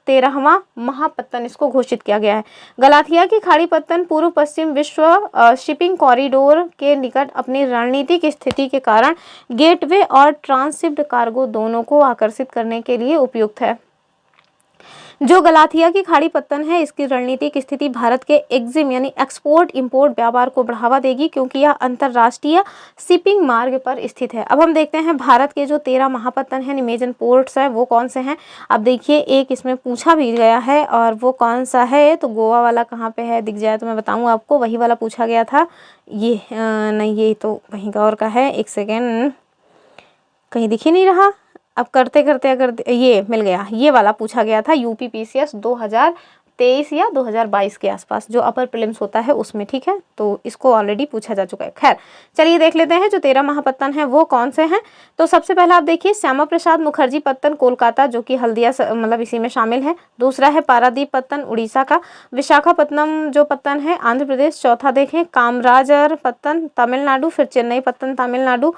Speaker 1: 13वां महापत्तन इसको घोषित किया गया है। गलाथिया की खाड़ी पत्तन पूर्व पश्चिम विश्व शिपिंग कॉरिडोर के निकट अपनी रणनीतिक स्थिति के कारण गेटवे और ट्रांसशिप्ड कार्गो दोनों को आकर्षित करने के लिए उपयुक्त है। जो गलाथिया की खाड़ी पत्तन है, इसकी रणनीतिक स्थिति भारत के एक्जिम यानी एक्सपोर्ट इंपोर्ट व्यापार को बढ़ावा देगी, क्योंकि यह अंतरराष्ट्रीय शिपिंग मार्ग पर स्थित है। अब हम देखते हैं भारत के जो 13 महापत्तन है, मेजर पोर्ट्स है, वो कौन से हैं। अब देखिए एक इसमें पूछा भी गया है, और वो कौन सा है, तो गोवा वाला कहाँ पे है, दिख जाए तो मैं बताऊँ आपको, वही वाला पूछा गया था। ये नहीं, ये तो कहीं का और का है, एक सेकेंड, कहीं दिख ही नहीं रहा। अब करते करते अगर ये मिल गया, ये वाला पूछा गया था यूपीपीसीएस 2023 या 2022 के आसपास, जो अपर प्रीलिम्स होता है उसमें, ठीक है। तो इसको ऑलरेडी पूछा जा चुका है। खैर चलिए देख लेते हैं जो 13 महापत्तन है वो कौन से हैं। तो सबसे पहला आप देखिए श्यामा प्रसाद मुखर्जी पत्तन कोलकाता, जो कि हल्दिया मतलब इसी में शामिल है। दूसरा है पारादीप पत्तन उड़ीसा का। विशाखापत्तनम जो पत्तन है आंध्र प्रदेश। चौथा देखें कामराजर पत्तन तमिलनाडु। फिर चेन्नई पत्तन तमिलनाडु।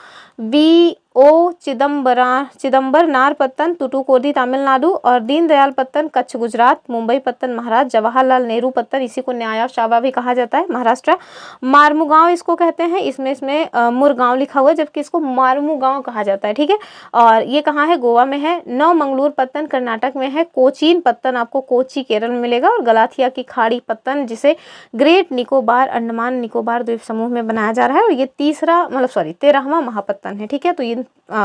Speaker 1: ओ चिदम्बरनार पत्तन तुतुकोडी तमिलनाडु। और दीनदयाल पत्तन कच्छ गुजरात। मुंबई पत्तन महाराष्ट्र। जवाहरलाल नेहरू पत्तन, इसी को न्याया शाबा भी कहा जाता है, महाराष्ट्र। मारमुगांव इसको कहते हैं, इसमें मुरगांव लिखा हुआ है, जबकि इसको मारमुगांव कहा जाता है, ठीक है। और ये कहाँ है, गोवा में है। नवमंगलूर पत्तन कर्नाटक में है। कोचीन पत्तन आपको कोची केरल में मिलेगा। और गलाथिया की खाड़ी पत्तन, जिसे ग्रेट निकोबार अंडमान निकोबार द्वीप समूह में बनाया जा रहा है, और ये 13वां महापत्तन है, ठीक है। तो ये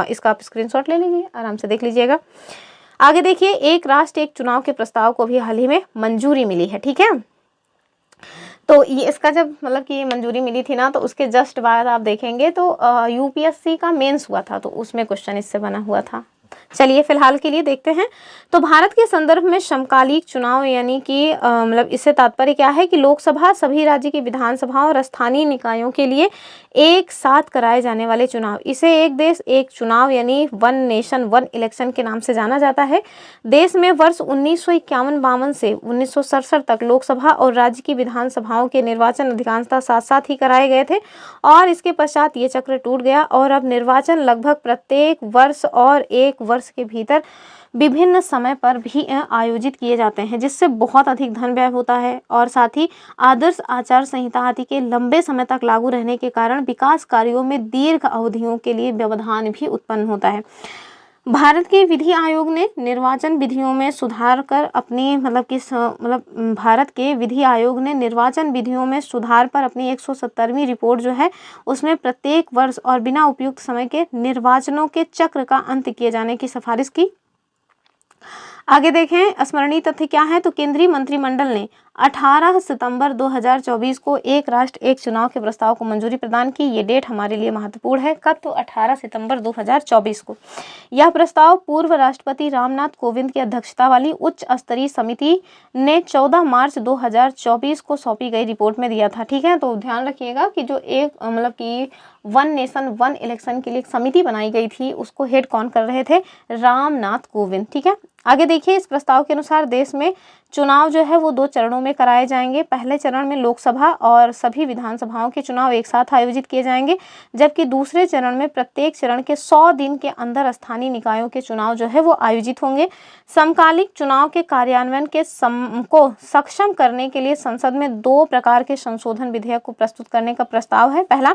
Speaker 1: इसका आप स्क्रीनशॉट ले लीजिए, आराम से देख लीजिएगा। आगे देखिए एक राष्ट्र एक चुनाव के प्रस्ताव को भी हाल ही में मंजूरी मिली है, ठीक है। तो ये इसका जब मतलब कि मंजूरी मिली थी ना, तो उसके जस्ट बाद आप देखेंगे तो यूपीएससी का मेंस हुआ था, तो उसमें क्वेश्चन इससे बना हुआ था। चलिए फिलहाल के लिए देखते हैं। तो भारत के संदर्भ में समकालिक चुनाव यानी कि मतलब इससे तात्पर्य क्या है कि लोकसभा, सभी राज्य की विधानसभाओं और स्थानीय निकायों के लिए एक साथ कराए जाने वाले चुनाव, इसे एक देश एक चुनाव यानी वन नेशन वन इलेक्शन के नाम से जाना जाता है। देश में वर्ष 1951-52 से 1967 तक लोकसभा और राज्य की विधानसभाओं के निर्वाचन अधिकांशतः साथ साथ ही कराए गए थे, और इसके पश्चात ये चक्र टूट गया, और अब निर्वाचन लगभग प्रत्येक वर्ष और एक वर्ष के भीतर विभिन्न समय पर भी आयोजित किए जाते हैं, जिससे बहुत अधिक धन व्यय होता है। और साथ ही आदर्श आचार संहिता आदि के लंबे समय तक लागू रहने के कारण विकास कार्यों में दीर्घ अवधियों के लिए व्यवधान भी उत्पन्न होता है। भारत के विधि आयोग ने निर्वाचन विधियों में सुधार कर अपनी भारत के विधि आयोग ने निर्वाचन विधियों में सुधार पर अपनी 170वीं रिपोर्ट जो है उसमें प्रत्येक वर्ष और बिना उपयुक्त समय के निर्वाचनों के चक्र का अंत किए जाने की सिफारिश की। आगे देखें स्मरणीय तथ्य क्या है, तो केंद्रीय मंत्रिमंडल ने 18 सितंबर 2024 को एक राष्ट्र एक चुनाव के प्रस्ताव को मंजूरी प्रदान की। ये डेट हमारे लिए महत्वपूर्ण है। कब, तो 18 सितंबर 2024 को। यह प्रस्ताव पूर्व राष्ट्रपति रामनाथ कोविंद की अध्यक्षता वाली उच्च स्तरीय समिति ने 14 मार्च 2024 को सौंपी गई रिपोर्ट में दिया था, ठीक है। तो ध्यान रखिएगा कि जो एक वन नेशन वन इलेक्शन के लिए एक समिति बनाई गई थी, उसको हेड कौन कर रहे थे, रामनाथ कोविंद, ठीक है। आगे देखिए इस प्रस्ताव के अनुसार देश में चुनाव जो है वो 2 चरणों में कराए जाएंगे। पहले चरण में लोकसभा और सभी विधानसभाओं के चुनाव एक साथ आयोजित किए जाएंगे, जबकि दूसरे चरण में प्रत्येक चरण के 100 दिन के अंदर स्थानीय निकायों के चुनाव जो है वो आयोजित होंगे। समकालिक चुनाव के कार्यान्वयन को सक्षम करने के लिए संसद में 2 प्रकार के संशोधन विधेयक को प्रस्तुत करने का प्रस्ताव है। पहला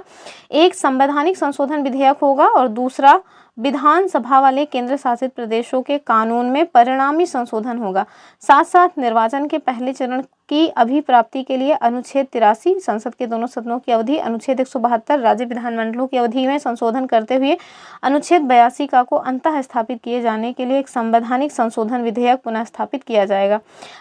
Speaker 1: एक संवैधानिक संशोधन विधेयक होगा, और दूसरा विधानसभा वाले केंद्र शासित प्रदेशों के कानून में परिणामी संशोधन होगा। साथ साथ निर्वाचन के पहले चरण की अभिप्राप्ति के लिए अनुच्छेद 83 संसद के दोनों सदनों की अवधि, अनुच्छेद 172 राज्य विधानमंडलों की अवधि में संशोधन करते हुए अनुच्छेद 82 का को अंतः स्थापित किए जाने के लिए एक संवैधानिक संशोधन विधेयक पुनः स्थापित किया जाएगा।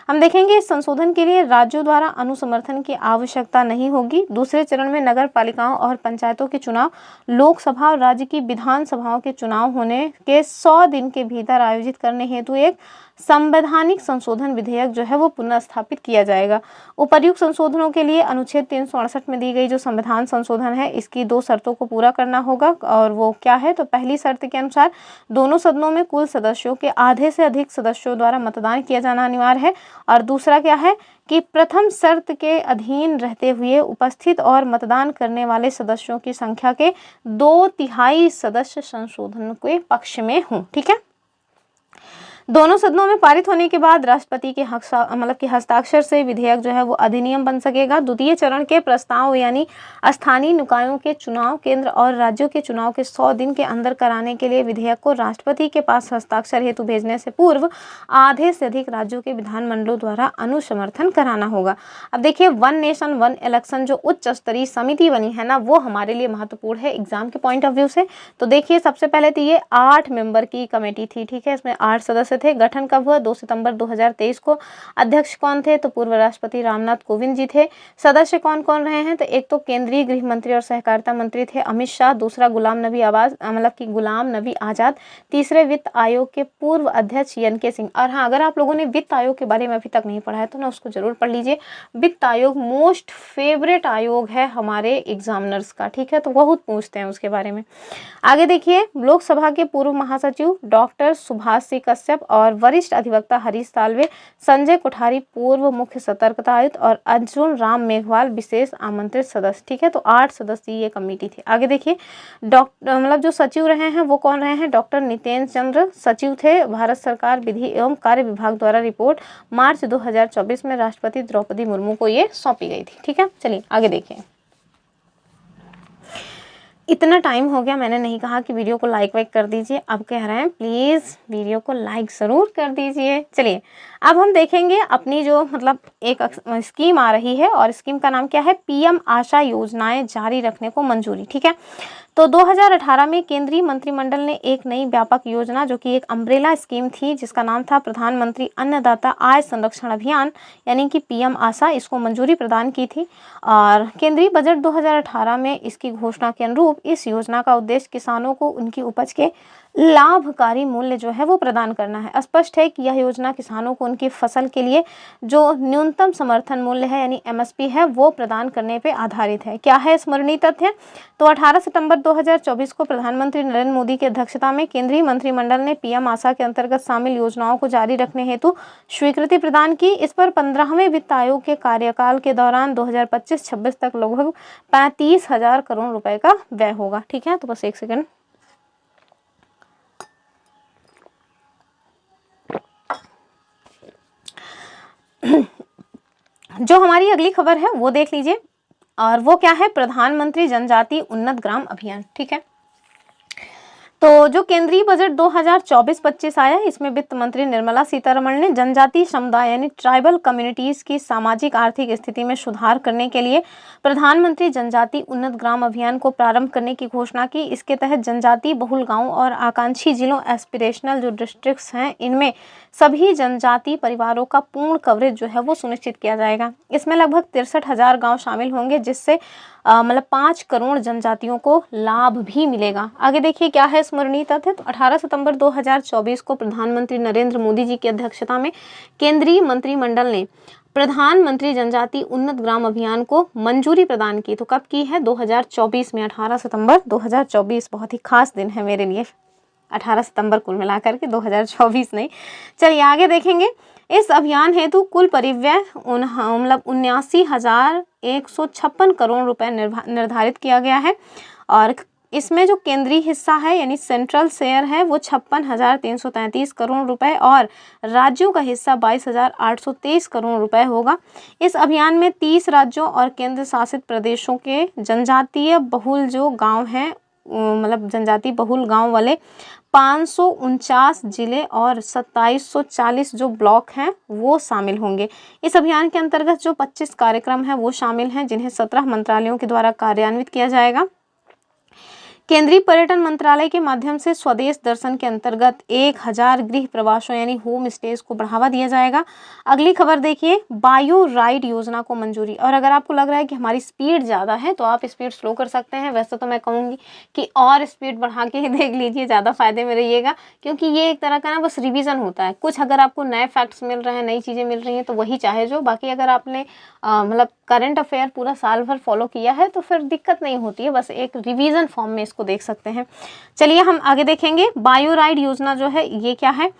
Speaker 1: हम देखेंगे इस संशोधन के लिए राज्यों द्वारा अनुसमर्थन की आवश्यकता नहीं होगी। दूसरे चरण में नगर पालिकाओं और पंचायतों के चुनाव लोकसभा और राज्य की विधानसभाओं के चुनाव होने के 100 दिन के भीतर आयोजित करने हेतु एक संवैधानिक संशोधन विधेयक जो है वो पुनः स्थापित किया जाएगा। उपर्युक्त संशोधनों के लिए अनुच्छेद 368 में दी गई जो संविधान संशोधन है, इसकी 2 शर्तों को पूरा करना होगा, और वो क्या है, तो पहली शर्त के अनुसार दोनों सदनों में कुल सदस्यों के आधे से अधिक सदस्यों द्वारा मतदान किया जाना अनिवार्य है। और दूसरा क्या है कि प्रथम शर्त के अधीन रहते हुए उपस्थित और मतदान करने वाले सदस्यों की संख्या के 2/3 सदस्य संशोधन के पक्ष में हों, ठीक है। दोनों सदनों में पारित होने के बाद राष्ट्रपति के हस्ताक्षर से विधेयक जो है वो अधिनियम बन सकेगा। द्वितीय चरण के प्रस्ताव यानी स्थानीय निकायों के चुनाव केंद्र और राज्यों के चुनाव के 100 दिन के अंदर कराने के लिए विधेयक को राष्ट्रपति के पास हस्ताक्षर हेतु भेजने से पूर्व आधे से अधिक राज्यों के विधानमंडलों द्वारा अनुसमर्थन कराना होगा। अब देखिए, वन नेशन वन इलेक्शन जो उच्च स्तरीय समिति बनी है ना, वो हमारे लिए महत्वपूर्ण है एग्जाम के पॉइंट ऑफ व्यू से। तो देखिए, सबसे पहले तो ये 8 मेंबर की कमेटी थी, ठीक है, इसमें 8 सदस्य थे। गठन कब हुआ? 2 सितंबर 2023 को। अध्यक्ष कौन थे? तो पूर्व राष्ट्रपति रामनाथ कोविंद जी थे। सदस्य कौन कौन रहे हैं? तो एक तो केंद्रीय गृह मंत्री और सहकारिता मंत्री थे अमित शाह, दूसरा गुलाम नबी आजाद, तीसरे वित्त आयोग के पूर्व अध्यक्ष एन.के. सिंह। और हाँ, अगर आप लोगों ने वित्त आयोग के बारे में अभी तक नहीं पढ़ा है तो ना उसको जरूर पढ़ लीजिए। वित्त आयोग मोस्ट फेवरेट आयोग है हमारे एग्जामिनर्स का, ठीक है, तो बहुत पूछते हैं उसके बारे में। आगे देखिए, लोकसभा के पूर्व महासचिव डॉक्टर सुभाष सी कश्यप और वरिष्ठ अधिवक्ता हरीश साल्वे, संजय कोठारी पूर्व मुख्य सतर्कता आयुक्त और अर्जुन राम मेघवाल विशेष आमंत्रित सदस्य, ठीक है, तो 8 सदस्यीय ये कमेटी थी। आगे देखिए, जो सचिव रहे हैं वो कौन रहे हैं? डॉक्टर नितेंद्र चंद्र सचिव थे। भारत सरकार विधि एवं कार्य विभाग द्वारा रिपोर्ट मार्च 2024 में राष्ट्रपति द्रौपदी मुर्मू को ये सौंपी गई थी, ठीक है। चलिए आगे देखिए। इतना टाइम हो गया, मैंने नहीं कहा कि वीडियो को लाइक वाइक कर दीजिए, अब कह रहे हैं प्लीज़ वीडियो को लाइक ज़रूर कर दीजिए। चलिए अब हम देखेंगे अपनी जो एक स्कीम आ रही है और स्कीम का नाम क्या है? पीएम आशा योजनाएं जारी रखने को मंजूरी, ठीक है। तो 2018 में केंद्रीय मंत्रिमंडल ने एक नई व्यापक योजना जो कि एक अम्ब्रेला स्कीम थी जिसका नाम था प्रधानमंत्री अन्नदाता आय संरक्षण अभियान यानी कि पीएम आशा, इसको मंजूरी प्रदान की थी। और केंद्रीय बजट 2018 में इसकी घोषणा के अनुरूप इस योजना का उद्देश्य किसानों को उनकी उपज के लाभकारी मूल्य जो है वो प्रदान करना है। स्पष्ट है कि यह योजना किसानों को उनकी फसल के लिए जो न्यूनतम समर्थन मूल्य है यानी एमएसपी है वो प्रदान करने पे आधारित है। क्या है स्मरणीय तथ्य? तो 18 सितंबर 2024 को प्रधानमंत्री नरेंद्र मोदी की अध्यक्षता में केंद्रीय मंत्रिमंडल ने पीएम आशा के अंतर्गत शामिल योजनाओं को जारी रखने हेतु स्वीकृति प्रदान की। इस पर 15वें वित्त आयोग के कार्यकाल के दौरान 2025-26 तक लगभग 35,000 करोड़ रुपए का व्यय होगा, ठीक है। तो बस एक सेकंड। जो हमारी अगली खबर है वो देख लीजिए और वो क्या है? प्रधानमंत्री जनजाति उन्नत ग्राम अभियान, ठीक है। तो जो केंद्रीय बजट 2024-25 आया, इसमें वित्त मंत्री निर्मला सीतारमण ने जनजातीय समुदाय यानी ट्राइबल कम्युनिटीज की सामाजिक आर्थिक स्थिति में सुधार करने के लिए प्रधानमंत्री जनजाति उन्नत ग्राम अभियान को प्रारंभ करने की घोषणा की। इसके तहत जनजातीय बहुल गांव और आकांक्षी जिलों एस्पिरेशनल जो डिस्ट्रिक्ट्स हैं इनमें सभी जनजातीय परिवारों का पूर्ण कवरेज जो है वो सुनिश्चित किया जाएगा। इसमें लगभग 63,000 गाँव शामिल होंगे जिससे 5 करोड़ जनजातियों को लाभ भी मिलेगा। आगे देखिए क्या है स्मरणीय तथ्य? तो 18 सितंबर 2024 को प्रधानमंत्री नरेंद्र मोदी जी की अध्यक्षता में केंद्रीय मंत्रिमंडल ने प्रधानमंत्री जनजाति उन्नत ग्राम अभियान को मंजूरी प्रदान की। तो कब की है? 2024 में, 18 सितंबर 2024। बहुत ही खास दिन है मेरे लिए, 18 सितंबर कुल मिलाकर के, 2024 नहीं। चलिए आगे देखेंगे। इस अभियान हेतु कुल परिव्यय 79,156 करोड़ रुपए निर्धारित किया गया है और इसमें जो केंद्रीय हिस्सा है यानी सेंट्रल शेयर है वो 56,333 करोड़ रुपए और राज्यों का हिस्सा 22,823 करोड़ रुपए होगा। इस अभियान में 30 राज्यों और केंद्र शासित प्रदेशों के जनजातीय बहुल जो गांव हैं जनजातीय बहुल गांव वाले 549 जिले और 2740 जो ब्लॉक हैं वो शामिल होंगे। इस अभियान के अंतर्गत जो 25 कार्यक्रम हैं वो शामिल हैं जिन्हें 17 मंत्रालयों के द्वारा कार्यान्वित किया जाएगा। केंद्रीय पर्यटन मंत्रालय के माध्यम से स्वदेश दर्शन के अंतर्गत 1000 गृह प्रवासों यानी होम स्टेज को बढ़ावा दिया जाएगा। अगली खबर देखिए, बायो राइड योजना को मंजूरी। और अगर आपको लग रहा है कि हमारी स्पीड ज़्यादा है तो आप स्पीड स्लो कर सकते हैं। वैसे तो मैं कहूँगी कि और स्पीड बढ़ा के ही देख लीजिए, ज़्यादा फायदे में रहिएगा, क्योंकि ये एक तरह का ना बस रिवीजन होता है। कुछ अगर आपको नए फैक्ट्स मिल रहे हैं, नई चीज़ें मिल रही हैं तो वही चाहे जो, बाकी अगर आपने करंट अफेयर पूरा साल भर फॉलो किया है तो फिर दिक्कत नहीं होती है, बस एक रिवीजन फॉर्म में इसको देख सकते हैं। चलिए हम आगे देखेंगे। बायो राइड योजना जो है ये क्या है?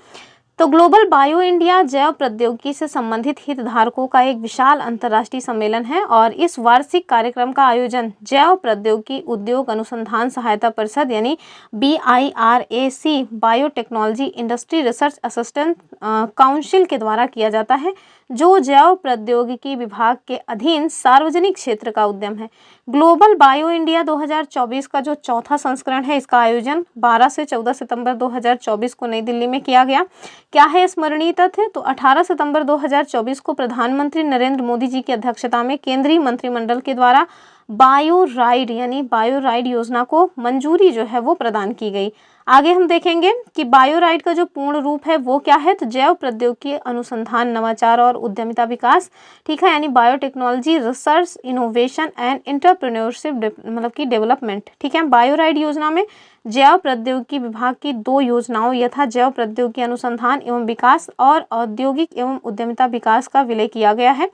Speaker 1: तो ग्लोबल बायो इंडिया जैव प्रौद्योगिकी से संबंधित हितधारकों का एक विशाल अंतर्राष्ट्रीय सम्मेलन है और इस वार्षिक कार्यक्रम का आयोजन जैव प्रौद्योगिकी उद्योग अनुसंधान सहायता परिषद यानी BIRAC biotechnology industry research assistant council के द्वारा किया जाता है, जो जैव प्रौद्योगिकी विभाग के अधीन सार्वजनिक क्षेत्र का उद्यम है। ग्लोबल बायो इंडिया 2024 का जो चौथा संस्करण है, इसका आयोजन 12 से 14 सितंबर 2024 को नई दिल्ली में किया गया। क्या है स्मरणीय तथ्य? तो 18 सितंबर 2024 को प्रधानमंत्री नरेंद्र मोदी जी की अध्यक्षता में केंद्रीय मंत्रिमंडल के द्वारा बायो राइड यानी बायो राइड योजना को मंजूरी जो है वो प्रदान की गई। आगे हम देखेंगे कि बायो राइड का जो पूर्ण रूप है वो क्या है, तो जैव प्रौद्योगिकी अनुसंधान नवाचार और उद्यमिता विकास, ठीक है, यानी biotechnology research innovation and entrepreneurship मतलब की डेवलपमेंट, ठीक है। बायो राइड योजना में जैव प्रौद्योगिकी विभाग की 2 योजनाओं यथा जैव प्रौद्योगिकी अनुसंधान एवं विकास और औद्योगिक एवं उद्यमिता विकास का विलय किया गया है।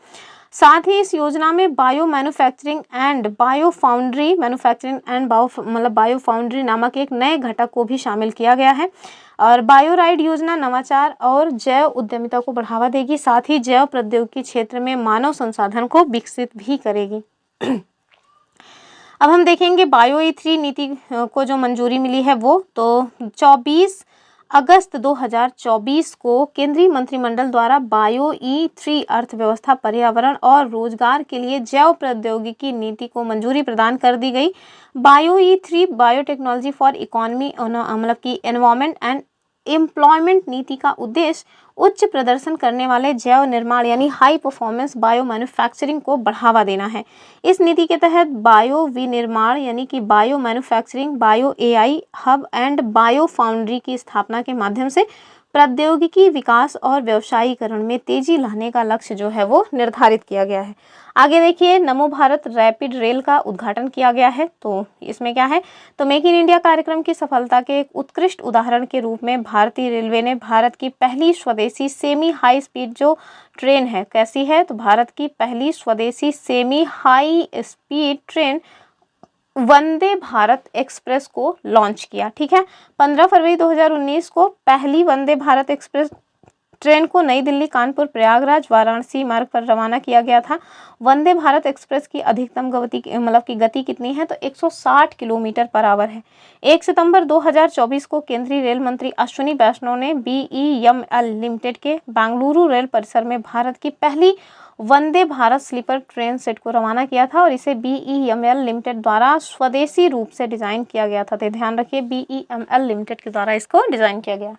Speaker 1: साथ ही इस योजना में bio manufacturing and bio foundry bio foundry नामक एक नए घटक को भी शामिल किया गया है। और बायो राइड योजना नवाचार और जैव उद्यमिता को बढ़ावा देगी, साथ ही जैव प्रौद्योगिकी क्षेत्र में मानव संसाधन को विकसित भी करेगी। अब हम देखेंगे बायो E3 नीति को जो मंजूरी मिली है वो, तो 24 अगस्त 2024 को केंद्रीय मंत्रिमंडल द्वारा बायो E3 अर्थव्यवस्था, पर्यावरण और रोजगार के लिए जैव प्रौद्योगिकी नीति को मंजूरी प्रदान कर दी गई। Bio E3 biotechnology for economy मतलब की एनवायरमेंट एंड एम्प्लॉयमेंट नीति का उद्देश्य उच्च प्रदर्शन करने वाले जैव निर्माण यानी हाई परफॉर्मेंस बायो मैन्युफैक्चरिंग को बढ़ावा देना है। इस नीति के तहत बायो विनिर्माण यानी कि bio manufacturing, bio AI hub and bio foundry की स्थापना के माध्यम से प्रौद्योगिकी विकास और व्यवसायीकरण में तेजी लाने का लक्ष्य जो है वो निर्धारित किया गया है। आगे देखिए, नमो भारत रैपिड रेल का उद्घाटन किया गया है। तो इसमें क्या है, तो मेक इन इंडिया कार्यक्रम की सफलता के एक उत्कृष्ट उदाहरण के रूप में भारतीय रेलवे ने भारत की पहली स्वदेशी सेमी हाई स्पीड जो ट्रेन है, कैसी है, तो भारत की पहली स्वदेशी semi high speed train Vande Bharat express को लॉन्च किया, ठीक है। 15 फरवरी 2019 को पहली वंदे भारत एक्सप्रेस ट्रेन को नई दिल्ली, कानपुर, प्रयागराज, वाराणसी मार्ग पर रवाना किया गया था। वंदे भारत एक्सप्रेस की अधिकतम गति कितनी है, तो 160 किलोमीटर पर आवर है। 1 सितंबर 2024 को केंद्रीय रेल मंत्री अश्विनी वैष्णव ने BEML लिमिटेड के बेंगलुरु रेल परिसर में भारत की पहली Vande Bharat sleeper train set को रवाना किया था और इसे BEML लिमिटेड द्वारा स्वदेशी रूप से डिजाइन किया गया था। तो ध्यान रखिए, BEML लिमिटेड के द्वारा इसको डिजाइन किया गया।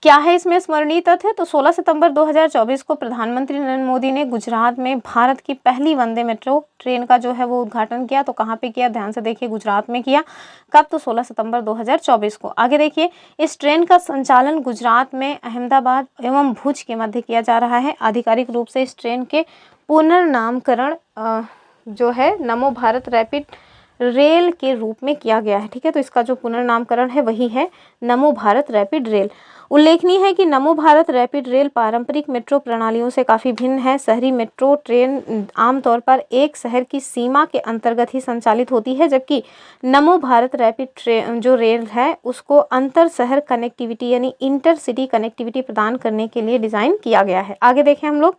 Speaker 1: क्या है इसमें स्मरणीय तथ्य, तो 16 सितंबर 2024 को प्रधानमंत्री नरेंद्र मोदी ने गुजरात में भारत की पहली वंदे मेट्रो ट्रेन का जो है वो उद्घाटन किया। तो कहाँ पे किया, ध्यान से देखिए, गुजरात में किया। कब, तो 16 सितंबर 2024 को। आगे देखिए, इस ट्रेन का संचालन गुजरात में अहमदाबाद एवं भुज के मध्य किया जा रहा है। आधिकारिक रूप से इस ट्रेन के पुनर्नामकरण जो है नमो भारत रैपिड रेल के रूप में किया गया है, ठीक है। तो इसका जो पुनर्नामकरण है वही है नमो भारत रैपिड रेल। उल्लेखनीय है कि नमो भारत रैपिड रेल पारंपरिक मेट्रो प्रणालियों से काफ़ी भिन्न है। शहरी मेट्रो ट्रेन आमतौर पर एक शहर की सीमा के अंतर्गत ही संचालित होती है, जबकि नमो भारत रैपिड ट्रेन जो रेल है उसको अंतर शहर कनेक्टिविटी यानी इंटरसिटी कनेक्टिविटी प्रदान करने के लिए डिज़ाइन किया गया है। आगे देखें हम लोग,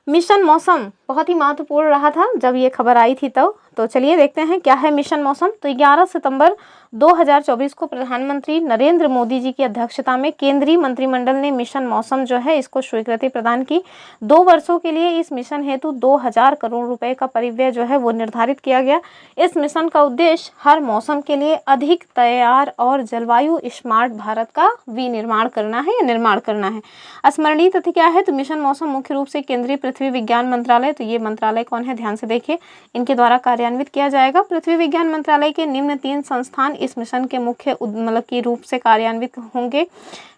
Speaker 1: मिशन मौसम बहुत ही महत्वपूर्ण रहा था जब ये खबर आई थी तो चलिए देखते हैं क्या है मिशन मौसम। तो 11 सितंबर 2024 को प्रधानमंत्री नरेंद्र मोदी जी की अध्यक्षता में केंद्रीय मंत्रिमंडल ने मिशन मौसम जो है इसको स्वीकृति प्रदान की। 2 वर्षों के लिए इस मिशन हेतु 2000 करोड़ रुपए का परिव्यय जो है वो निर्धारित किया गया। इस मिशन का उद्देश्य हर मौसम के लिए अधिक तैयार और जलवायु स्मार्ट भारत का विनिर्माण करना है या निर्माण करना है। स्मरणीय तथ्य क्या है, तो मिशन मौसम मुख्य रूप से केंद्रीय पृथ्वी विज्ञान मंत्रालय, तो ये मंत्रालय कौन है, ध्यान से देखिए, इनके द्वारा कार्यान्वित किया जाएगा। पृथ्वी विज्ञान मंत्रालय के निम्न 3 संस्थान इस मिशन के मुख्य की रूप से कार्यान्वित होंगे।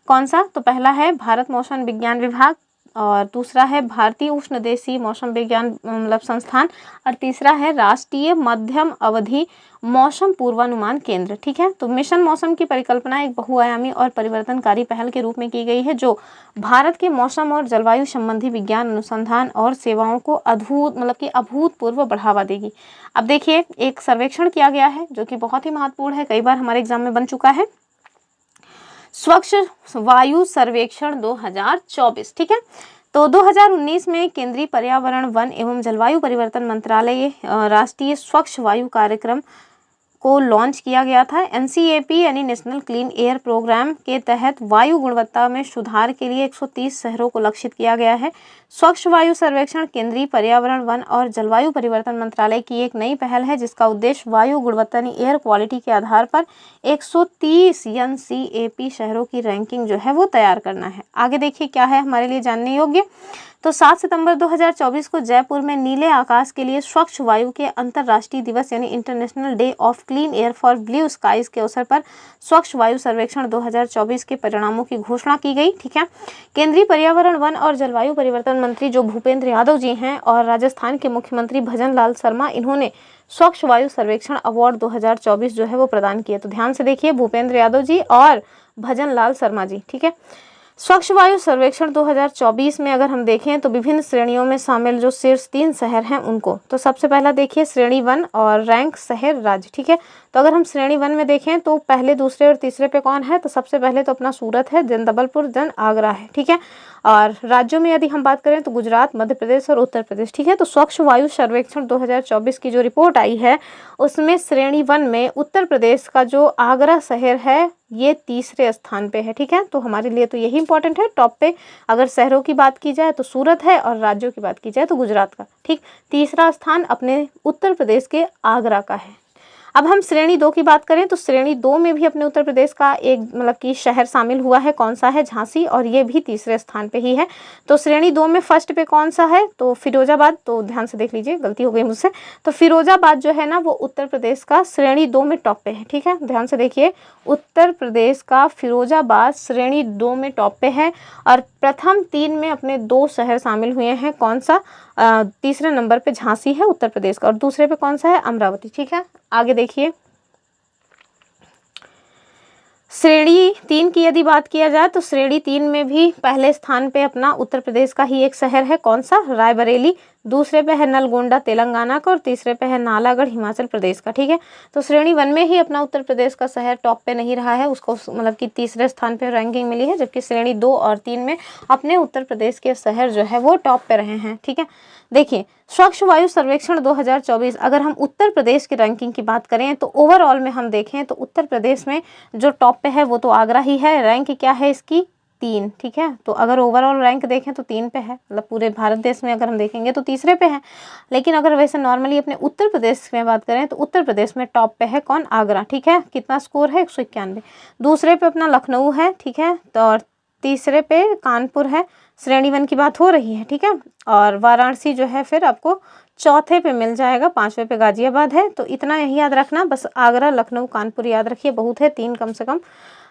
Speaker 1: कौन सा, तो पहला है भारत मौसम विज्ञान विभाग, और दूसरा है भारतीय उष्णदेशीय मौसम विज्ञान संस्थान, और तीसरा है राष्ट्रीय मध्यम अवधि मौसम पूर्वानुमान केंद्र, ठीक है। तो मिशन मौसम की परिकल्पना एक बहुआयामी और परिवर्तनकारी पहल के रूप में की गई है, जो भारत के मौसम और जलवायु संबंधी विज्ञान अनुसंधान और सेवाओं को अभूतपूर्व बढ़ावा देगी। अब देखिए, एक सर्वेक्षण किया गया है जो कि बहुत ही महत्वपूर्ण है, कई बार हमारे एग्जाम में बन चुका है। स्वच्छ वायु सर्वेक्षण 2024, ठीक है। तो 2019 में केंद्रीय पर्यावरण, वन एवं जलवायु परिवर्तन मंत्रालय राष्ट्रीय स्वच्छ वायु कार्यक्रम को लॉन्च किया गया था। एनसीएपी यानी नेशनल क्लीन एयर प्रोग्राम के तहत वायु गुणवत्ता में सुधार के लिए 130 शहरों को लक्षित किया गया है। स्वच्छ वायु सर्वेक्षण केंद्रीय पर्यावरण, वन और जलवायु परिवर्तन मंत्रालय की एक नई पहल है जिसका उद्देश्य वायु गुणवत्ता यानी एयर क्वालिटी के आधार पर 130 एनसीएपी शहरों की रैंकिंग जो है वो तैयार करना है। आगे देखिए क्या है हमारे लिए जानने योग्य। तो 7 सितंबर 2024 को जयपुर में नीले आकाश के लिए स्वच्छ वायु के अंतर्राष्ट्रीय दिवस यानी International Day of Clean Air for Blue Skies के अवसर पर स्वच्छ वायु सर्वेक्षण 2024 के परिणामों की घोषणा की गई, ठीक है। केंद्रीय पर्यावरण, वन और जलवायु परिवर्तन मंत्री जो भूपेंद्र यादव जी हैं और राजस्थान के मुख्यमंत्री भजन लाल शर्मा, इन्होंने स्वच्छ वायु सर्वेक्षण अवार्ड 2024 जो है वो प्रदान किए। तो ध्यान से देखिए, भूपेंद्र यादव जी और भजन लाल शर्मा जी, ठीक है। स्वच्छ वायु सर्वेक्षण 2024 में अगर हम देखें तो विभिन्न श्रेणियों में शामिल जो शीर्ष 3 शहर हैं उनको, तो सबसे पहला देखिए श्रेणी 1 और रैंक शहर राज्य, ठीक है। तो अगर हम श्रेणी 1 में देखें तो पहले, दूसरे और तीसरे पे कौन है, तो सबसे पहले तो अपना सूरत है, देन जबलपुर, देन आगरा है, ठीक है। और राज्यों में यदि हम बात करें तो गुजरात, मध्य प्रदेश और उत्तर प्रदेश, ठीक है। तो स्वच्छ वायु सर्वेक्षण 2024 की जो रिपोर्ट आई है उसमें श्रेणी 1 में उत्तर प्रदेश का जो आगरा शहर है ये तीसरे स्थान पे है, ठीक है। तो हमारे लिए तो यही इंपॉर्टेंट है। टॉप पे अगर शहरों की बात की जाए तो सूरत है और राज्यों की बात की जाए तो गुजरात का, ठीक। तीसरा स्थान अपने उत्तर प्रदेश के आगरा का है। अब हम श्रेणी 2 की बात करें तो श्रेणी 2 में भी अपने उत्तर प्रदेश का एक मतलब कि शहर शामिल हुआ है, कौन सा है, झांसी, और ये भी तीसरे स्थान पे ही है। तो श्रेणी 2 में फर्स्ट पे कौन सा है, तो फिरोजाबाद। तो ध्यान से देख लीजिए, गलती हो गई मुझसे। तो फिरोजाबाद जो है ना वो उत्तर प्रदेश का श्रेणी 2 में टॉप पे है, ठीक है। ध्यान से देखिए, उत्तर प्रदेश का फिरोजाबाद श्रेणी 2 में टॉप पे है और प्रथम 3 में अपने 2 शहर शामिल हुए हैं, कौन सा, तीसरे नंबर पे झांसी है उत्तर प्रदेश का और दूसरे पे कौन सा है, अमरावती, ठीक है। आगे देखिए, श्रेणी 3 की यदि बात किया जाए तो श्रेणी 3 में भी पहले स्थान पे अपना उत्तर प्रदेश का ही एक शहर है, कौन सा, रायबरेली। दूसरे पे है नलगोंडा तेलंगाना का और तीसरे पे है नालागढ़ हिमाचल प्रदेश का, ठीक है। तो श्रेणी 1 में ही अपना उत्तर प्रदेश का शहर टॉप पे नहीं रहा है, उसको मतलब कि तीसरे स्थान पे रैंकिंग मिली है, जबकि श्रेणी 2 और 3 में अपने उत्तर प्रदेश के शहर जो है वो टॉप पे रहे हैं, ठीक है। देखिए, स्वच्छ वायु सर्वेक्षण 2024 अगर हम उत्तर प्रदेश की रैंकिंग की बात करें तो ओवरऑल में हम देखें तो उत्तर प्रदेश में जो टॉप पे है वो तो आगरा ही है। रैंक क्या है इसकी, 3, ठीक है। तो अगर ओवरऑल रैंक देखें तो 3 पे है, मतलब पूरे भारत देश में अगर हम देखेंगे तो तीसरे पे है। लेकिन अगर वैसे नॉर्मली अपने उत्तर प्रदेश में बात करें तो उत्तर प्रदेश में टॉप पे है कौन, आगरा, ठीक है। कितना स्कोर है, 191। दूसरे पे अपना लखनऊ है, ठीक है। तो और तीसरे पे कानपुर है, श्रेणी 1 की बात हो रही है, ठीक है। और वाराणसी जो है फिर आपको चौथे पे मिल जाएगा, 5वें पे गाजियाबाद है। तो इतना यही याद रखना, बस आगरा, लखनऊ, कानपुर याद रखिए, बहुत है, 3 कम से कम।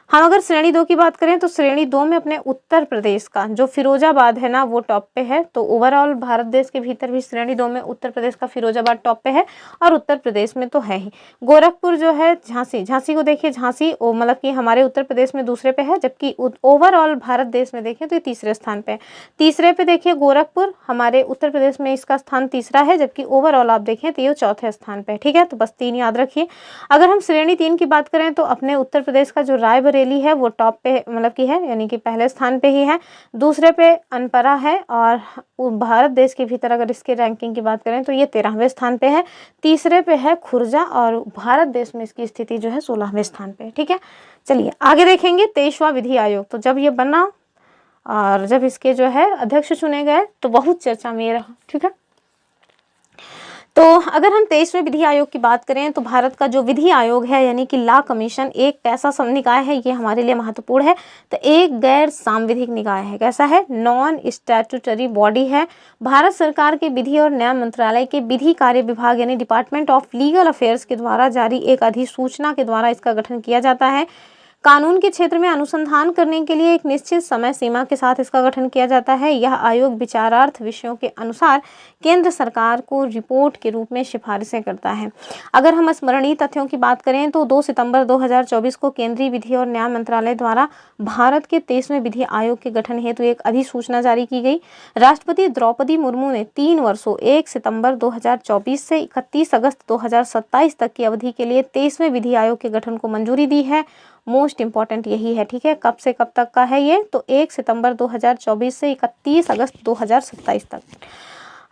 Speaker 1: हम अगर श्रेणी 2 की बात करें तो श्रेणी 2 में अपने उत्तर प्रदेश का जो फिरोजाबाद है ना वो टॉप पे है। तो ओवरऑल भारत देश के भीतर भी श्रेणी 2 में उत्तर प्रदेश का फिरोजाबाद टॉप पे है और उत्तर प्रदेश में तो है ही। गोरखपुर जो है, झांसी को देखिए, झांसी मतलब कि हमारे उत्तर प्रदेश में दूसरे पे है, जबकि ओवरऑल भारत देश में देखें तो ये तीसरे स्थान पे है। तीसरे पे देखिए गोरखपुर, हमारे उत्तर प्रदेश में इसका स्थान तीसरा है, जबकि ओवरऑल आप देखें तो ये चौथे स्थान पे है, ठीक है। तो बस 3 याद रखिए। अगर हम श्रेणी 3 की बात करें तो अपने उत्तर प्रदेश का जो रायबरेली है वो टॉप पे मतलब की है, यानी कि पहले स्थान पे ही है। दूसरे पे अनपरा है और भारत देश के भीतर अगर इसकी रैंकिंग की बात करें तो ये 13वें स्थान पे है। तीसरे पे है खुर्जा और भारत देश में इसकी स्थिति जो है 16वें स्थान पे है, ठीक है। चलिए आगे देखेंगे 23वां विधि आयोग। तो जब ये बना और जब इसके जो है अध्यक्ष चुने गए तो बहुत चर्चा में ये रहा, ठीक है। तो अगर हम 23वें विधि आयोग की बात करें तो भारत का जो विधि आयोग है यानी कि लॉ कमीशन एक कैसा निकाय है, ये हमारे लिए महत्वपूर्ण है। तो एक गैर सांविधिक निकाय है, कैसा है, नॉन स्टैट्यूटरी बॉडी है। भारत सरकार के विधि और न्याय मंत्रालय के विधि कार्य विभाग यानी डिपार्टमेंट ऑफ लीगल अफेयर्स के द्वारा जारी एक अधिसूचना के द्वारा इसका गठन किया जाता है। कानून के क्षेत्र में अनुसंधान करने के लिए एक निश्चित समय सीमा के साथ इसका गठन किया जाता है। यह आयोग विचारार्थ विषयों के अनुसार केंद्र सरकार को रिपोर्ट के रूप में सिफारिशें करता है। अगर हम स्मरणीय तथ्यों की बात करें तो 2 सितंबर 2024 को केंद्रीय विधि और न्याय मंत्रालय द्वारा भारत के 23वें विधि आयोग के गठन हेतु एक अधिसूचना जारी की गई। राष्ट्रपति द्रौपदी मुर्मू ने 3 वर्षों 1 सितंबर 2024 से 31 अगस्त 2027 तक की अवधि के लिए 23वें विधि आयोग के गठन को मंजूरी दी है। मोस्ट इम्पॉर्टेंट यही है, ठीक है। कब से कब तक का है ये, तो 1 सितंबर 2024 से 31 अगस्त 2027 तक।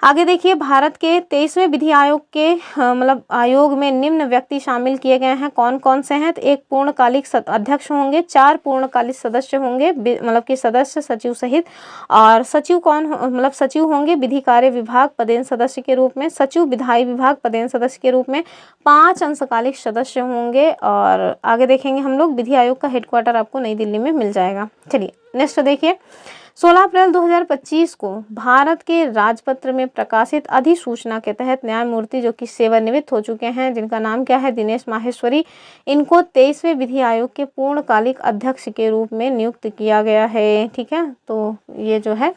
Speaker 1: आगे देखिए, भारत के 23वें विधि आयोग के मतलब आयोग में निम्न व्यक्ति शामिल किए गए हैं। कौन कौन से हैं, तो एक पूर्णकालिक अध्यक्ष होंगे, 4 पूर्णकालिक सदस्य होंगे मतलब कि सदस्य सचिव सहित, और सचिव कौन मतलब सचिव होंगे विधि कार्य विभाग पदेन सदस्य के रूप में, सचिव विधायी विभाग पदेन सदस्य के रूप में, 5 अंशकालिक सदस्य होंगे। और आगे देखेंगे हम लोग, विधि आयोग का हेडक्वार्टर आपको नई दिल्ली में मिल जाएगा। चलिए नेक्स्ट देखिए, 16 अप्रैल 2025 को भारत के राजपत्र में प्रकाशित अधिसूचना के तहत न्यायमूर्ति जो कि सेवानिवृत्त हो चुके हैं, जिनका नाम क्या है, दिनेश माहेश्वरी, इनको 23वें विधि आयोग के पूर्णकालिक अध्यक्ष के रूप में नियुक्त किया गया है, ठीक है। तो ये जो है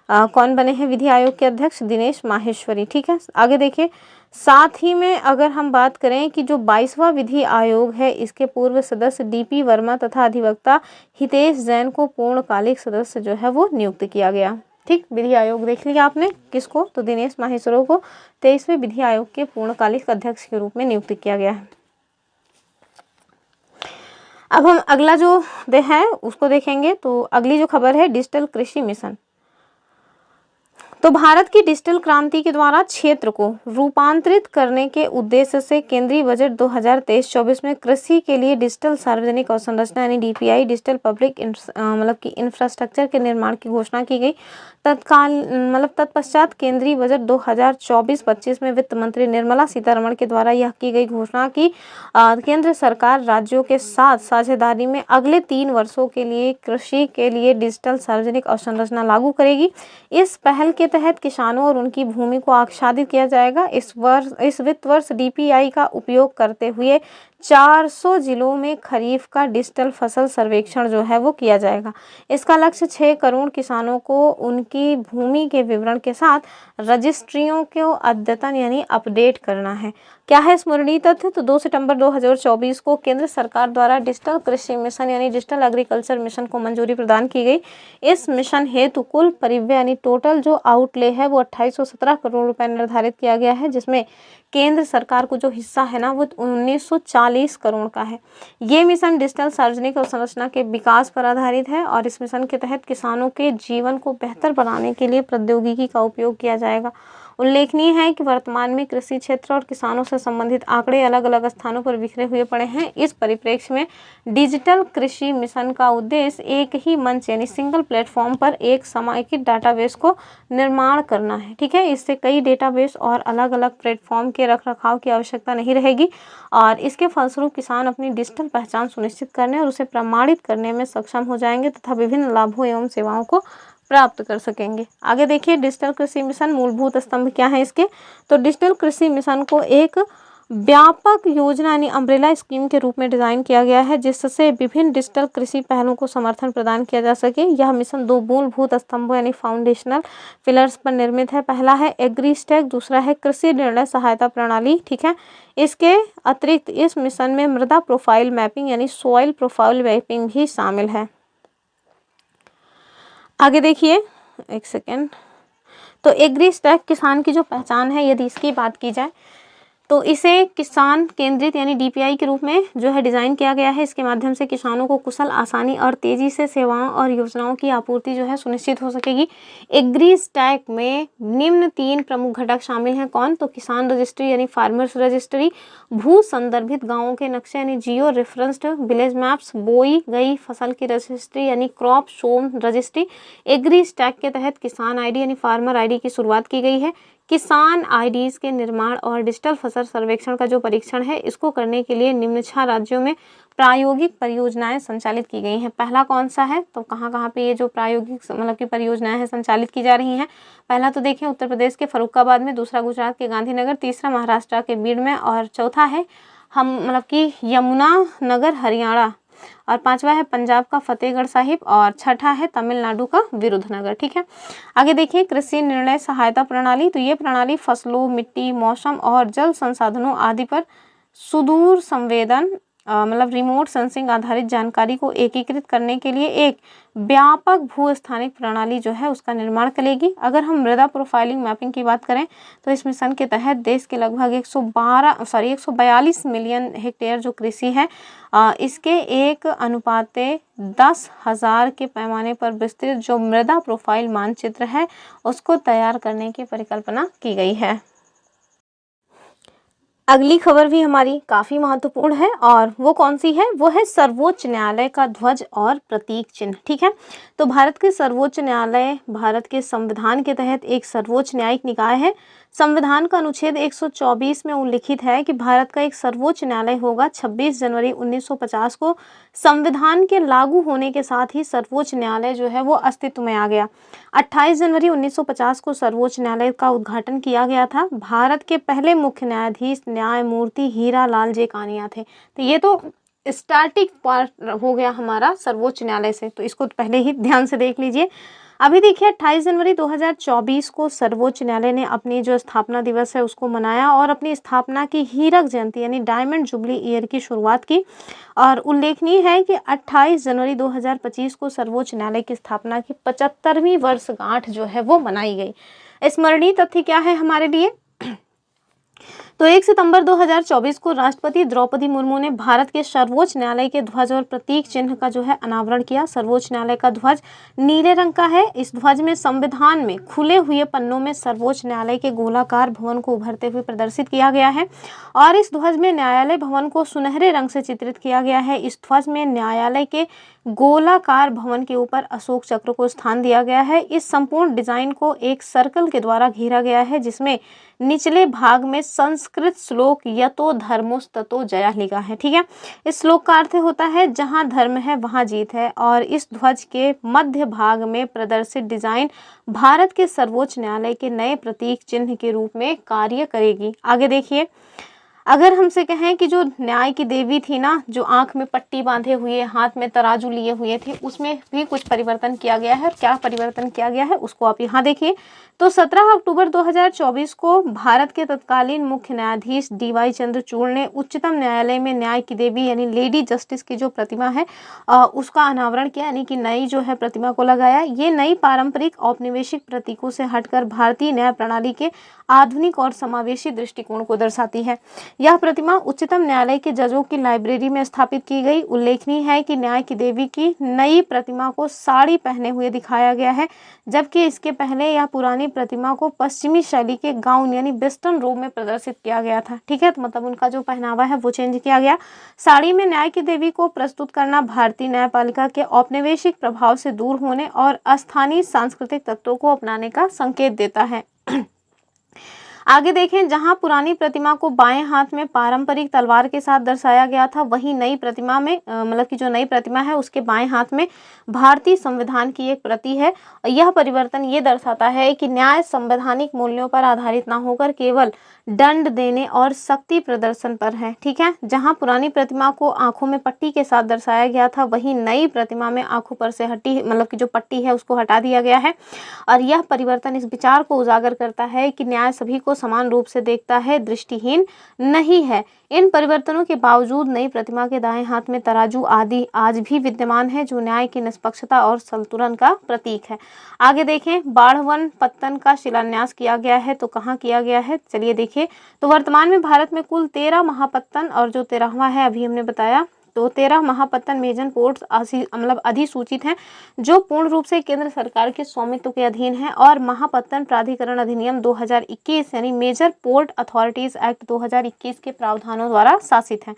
Speaker 1: कौन बने हैं विधि आयोग के अध्यक्ष, दिनेश माहेश्वरी, ठीक है। आगे देखिए, साथ ही में अगर हम बात करें कि जो 22वां विधि आयोग है, इसके पूर्व सदस्य DP वर्मा तथा अधिवक्ता हितेश जैन को पूर्णकालिक सदस्य जो है वो नियुक्त किया गया, ठीक। विधि आयोग देख लिया आपने, किसको, तो दिनेश माहेश्वरी को 23वें विधि आयोग के पूर्णकालिक अध्यक्ष के रूप में नियुक्त किया गया है। अब हम अगला जो है उसको देखेंगे। तो अगली जो खबर है, डिजिटल कृषि मिशन। तो भारत की डिजिटल क्रांति के द्वारा क्षेत्र को रूपांतरित करने के उद्देश्य से केंद्रीय बजट 2023-24 में कृषि के लिए डिजिटल सार्वजनिक अवसंरचना यानी DPI डिजिटल पब्लिक मतलब की इंफ्रास्ट्रक्चर के निर्माण की घोषणा की गई। तत्पश्चात केंद्रीय बजट 2024-25 में वित्त मंत्री निर्मला सीतारमण के द्वारा यह की गई घोषणा की केंद्र सरकार राज्यों के साथ साझेदारी में अगले 3 वर्षों के लिए कृषि के लिए डिजिटल सार्वजनिक अवसंरचना लागू करेगी। इस पहल के तहत किसानों और उनकी भूमि को आच्छादित किया जाएगा। इस वित्त वर्ष DPI का उपयोग करते हुए 400 जिलों में खरीफ का डिजिटल फसल सर्वेक्षण जो है वो किया जाएगा। इसका लक्ष्य 6 करोड़ किसानों को उनकी भूमि के विवरण के साथ रजिस्ट्रियों को अद्यतन यानी अपडेट करना है। क्या है स्मरणीय तथ्य, तो 2 सितंबर 2024 को केंद्र सरकार द्वारा डिजिटल कृषि मिशन यानी डिजिटल एग्रीकल्चर मिशन को मंजूरी प्रदान की गई। इस मिशन हेतु कुल परिव्यय यानी टोटल जो आउटले है वो 2817 करोड़ रुपए निर्धारित किया गया है, जिसमें केंद्र सरकार को जो हिस्सा है ना वो 1940 करोड़ का है। ये मिशन डिजिटल सार्वजनिक अवसंरचना के विकास पर आधारित है और इस मिशन के तहत किसानों के जीवन को बेहतर बनाने के लिए प्रौद्योगिकी का उपयोग किया जाएगा। उल्लेखनीय है कि वर्तमान में कृषि क्षेत्र और किसानों से संबंधित आंकड़े अलग अलग स्थानों पर बिखरे हुए पड़े हैं। इस परिप्रेक्ष्य में डिजिटल कृषि मिशन का उद्देश्य एक ही मंच यानी सिंगल प्लेटफॉर्म पर एक समेकित डाटाबेस को निर्माण करना है, ठीक है। इससे कई डेटाबेस और अलग अलग प्लेटफॉर्म के रखरखाव की आवश्यकता नहीं रहेगी और इसके फलस्वरूप किसान अपनी डिजिटल पहचान सुनिश्चित करने और उसे प्रमाणित करने में सक्षम हो जाएंगे तथा विभिन्न लाभों एवं सेवाओं को प्राप्त कर सकेंगे। आगे देखिए, डिजिटल कृषि मिशन मूलभूत स्तंभ क्या है इसके, तो डिजिटल कृषि मिशन को एक व्यापक योजना यानी अम्ब्रेला स्कीम के रूप में डिजाइन किया गया है, जिससे विभिन्न डिजिटल कृषि पहलों को समर्थन प्रदान किया जा सके। यह मिशन 2 मूलभूत स्तंभों यानी फाउंडेशनल पिलर्स पर निर्मित है। पहला है एग्रीस्टैक, दूसरा है कृषि निर्णय सहायता प्रणाली, ठीक है। इसके अतिरिक्त इस मिशन में मृदा प्रोफाइल मैपिंग यानी सॉइल प्रोफाइल मैपिंग भी शामिल है। आगे देखिए, एक सेकेंड, तो एग्रीस्टैक किसान की जो पहचान है, यदि इसकी बात की जाए तो इसे किसान केंद्रित यानी DPI के रूप में जो है डिज़ाइन किया गया है। इसके माध्यम से किसानों को कुशल, आसानी और तेज़ी से सेवाओं और योजनाओं की आपूर्ति जो है सुनिश्चित हो सकेगी। एग्रीस्टैक में निम्न 3 प्रमुख घटक शामिल हैं। कौन, तो किसान रजिस्ट्री यानी फार्मर्स रजिस्ट्री, भू संदर्भित गाँवों के नक्शे यानी जियो रेफरेंस्ड विलेज मैप्स, बोई गई फसल की रजिस्ट्री यानी क्रॉप शोन रजिस्ट्री। एग्रीस्टैक के तहत किसान ID यानी फार्मर ID की शुरुआत की गई है। किसान IDs के निर्माण और डिजिटल फसल सर्वेक्षण का जो परीक्षण है, इसको करने के लिए निम्न 6 राज्यों में प्रायोगिक परियोजनाएं संचालित की गई हैं। पहला कौन सा है, तो कहाँ पे ये जो प्रायोगिक मतलब की परियोजनाएं हैं संचालित की जा रही हैं। पहला तो देखें उत्तर प्रदेश के फर्रुखाबाद में, दूसरा गुजरात के गांधीनगर, तीसरा महाराष्ट्र के बीड़ में और चौथा है हम मतलब कि यमुनानगर हरियाणा, और 5वां है पंजाब का फतेहगढ़ साहिब और 6ठा है तमिलनाडु का विरुधनगर, ठीक है। आगे देखिए, कृषि निर्णय सहायता प्रणाली, तो ये प्रणाली फसलों, मिट्टी, मौसम और जल संसाधनों आदि पर सुदूर संवेदन मतलब रिमोट सेंसिंग आधारित जानकारी को एकीकृत करने के लिए एक व्यापक भूस्थानिक प्रणाली जो है उसका निर्माण करेगी। अगर हम मृदा प्रोफाइलिंग मैपिंग की बात करें तो इस मिशन के तहत देश के लगभग 142 मिलियन हेक्टेयर जो कृषि है इसके 1:10,000 के पैमाने पर विस्तृत जो मृदा प्रोफाइल मानचित्र है उसको तैयार करने की परिकल्पना की गई है। अगली खबर भी हमारी काफ़ी महत्वपूर्ण है और वो कौन सी है, वो है सर्वोच्च न्यायालय का ध्वज और प्रतीक चिन्ह। ठीक है, तो भारत के सर्वोच्च न्यायालय भारत के संविधान के तहत एक सर्वोच्च न्यायिक निकाय है। संविधान का अनुच्छेद 124 में उल्लिखित है कि भारत का एक सर्वोच्च न्यायालय होगा। 26 जनवरी 1950 को संविधान के लागू होने के साथ ही सर्वोच्च न्यायालय जो है वो अस्तित्व में आ गया। 28 जनवरी 1950 को सर्वोच्च न्यायालय का उद्घाटन किया गया था। भारत के पहले मुख्य न्यायाधीश न्यायमूर्ति हीरा लाल जे कानिया थे। तो ये तो स्टार्टिंग पार्ट हो गया हमारा सर्वोच्च न्यायालय से, तो इसको पहले ही ध्यान से देख लीजिए। अभी देखिए 28 जनवरी 2024 को सर्वोच्च न्यायालय ने अपनी जो स्थापना दिवस है उसको मनाया और अपनी स्थापना की हीरक जयंती यानी डायमंड जुबली ईयर की शुरुआत की। और उल्लेखनीय है कि 28 जनवरी 2025 को सर्वोच्च न्यायालय की स्थापना की 75वीं वर्षगांठ जो है वो मनाई गई। स्मरणीय तथ्य क्या है हमारे लिए, तो 1 सितंबर 2024 को राष्ट्रपति द्रौपदी मुर्मू ने भारत के सर्वोच्च न्यायालय के ध्वज और प्रतीक चिन्ह का जो है अनावरण किया। सर्वोच्च न्यायालय का ध्वज नीले रंग का है। इस ध्वज में संविधान में खुले हुए पन्नों में सर्वोच्च न्यायालय के गोलाकार भवन को उभरते हुए प्रदर्शित किया गया है और इस ध्वज में न्यायालय भवन को सुनहरे रंग से चित्रित किया गया है। इस ध्वज में न्यायालय के गोलाकार भवन के ऊपर अशोक चक्र को स्थान दिया गया है। इस संपूर्ण डिजाइन को एक सर्कल के द्वारा घेरा गया है जिसमें निचले भाग में संस्कृत श्लोक यतो धर्मोस्ततो जया लिखा है। ठीक है, इस श्लोक का अर्थ होता है जहां धर्म है वहां जीत है और इस ध्वज के मध्य भाग में प्रदर्शित डिजाइन भारत के सर्वोच्च न्यायालय के नए प्रतीक चिन्ह के रूप में कार्य करेगी। आगे देखिए, अगर हमसे कहें कि जो न्याय की देवी थी ना, जो आंख में पट्टी बांधे हुए हाथ में तराजू लिए हुए थे, उसमें भी कुछ परिवर्तन किया गया है। क्या परिवर्तन किया गया है उसको आप यहाँ देखिए। तो 17 अक्टूबर 2024 को भारत के तत्कालीन मुख्य न्यायाधीश DY चंद्रचूड़ ने उच्चतम न्यायालय में न्याय की देवी यानी लेडी जस्टिस की जो प्रतिमा है उसका अनावरण किया, यानी कि नई जो है प्रतिमा को लगाया। ये नई पारंपरिक औपनिवेशिक प्रतीकों से हटकर भारतीय न्याय प्रणाली के आधुनिक और समावेशी दृष्टिकोण को दर्शाती है। यह प्रतिमा उच्चतम न्यायालय के जजों की लाइब्रेरी में स्थापित की गई। उल्लेखनीय है कि न्याय की देवी की नई प्रतिमा को साड़ी पहने हुए दिखाया गया है, जबकि इसके पहले यह पुरानी प्रतिमा को पश्चिमी शैली के गाउन यानी वेस्टर्न रोब में प्रदर्शित किया गया था। ठीक है, तो मतलब उनका जो पहनावा है वो चेंज किया गया। साड़ी में न्याय की देवी को प्रस्तुत करना भारतीय न्यायपालिका के औपनिवेशिक प्रभाव से दूर होने और स्थानीय सांस्कृतिक तत्वों को अपनाने का संकेत देता है। आगे देखें, जहां पुरानी प्रतिमा को बाएं हाथ में पारंपरिक तलवार के साथ दर्शाया गया था, वहीं नई प्रतिमा में मतलब कि जो नई प्रतिमा है उसके बाएं हाथ में भारतीय संविधान की एक प्रति है। यह परिवर्तन ये दर्शाता है कि न्याय संवैधानिक मूल्यों पर आधारित ना होकर केवल दंड देने और शक्ति प्रदर्शन पर है। ठीक है, जहां पुरानी प्रतिमा को आंखों में पट्टी के साथ दर्शाया गया था, वहीं नई प्रतिमा में आंखों पर से हटी मतलब कि जो पट्टी है उसको हटा दिया गया है। और यह परिवर्तन इस विचार को उजागर करता है कि न्याय सभी को समान रूप से देखता है, दृष्टिहीन नहीं है। इन परिवर्तनों के बावजूद नई प्रतिमा के दाएं हाथ में तराजू आदि आज भी विद्यमान है, जो न्याय की निष्पक्षता और संतुलन का प्रतीक है। आगे देखें, बाढ़वन पत्तन का शिलान्यास किया गया है, तो कहाँ किया गया है, चलिए देखिए। तो वर्तमान में भारत में कुल 13 महापत्तन और जो 13वां है अभी हमने बताया, तो 13 महापत्तन मेजन पोर्ट्स मतलब अधिसूचित हैं, जो पूर्ण रूप से केंद्र सरकार के स्वामित्व के अधीन है और महापत्तन प्राधिकरण अधिनियम 2021 यानी मेजर पोर्ट अथॉरिटीज एक्ट 2021 के प्रावधानों द्वारा शासित हैं।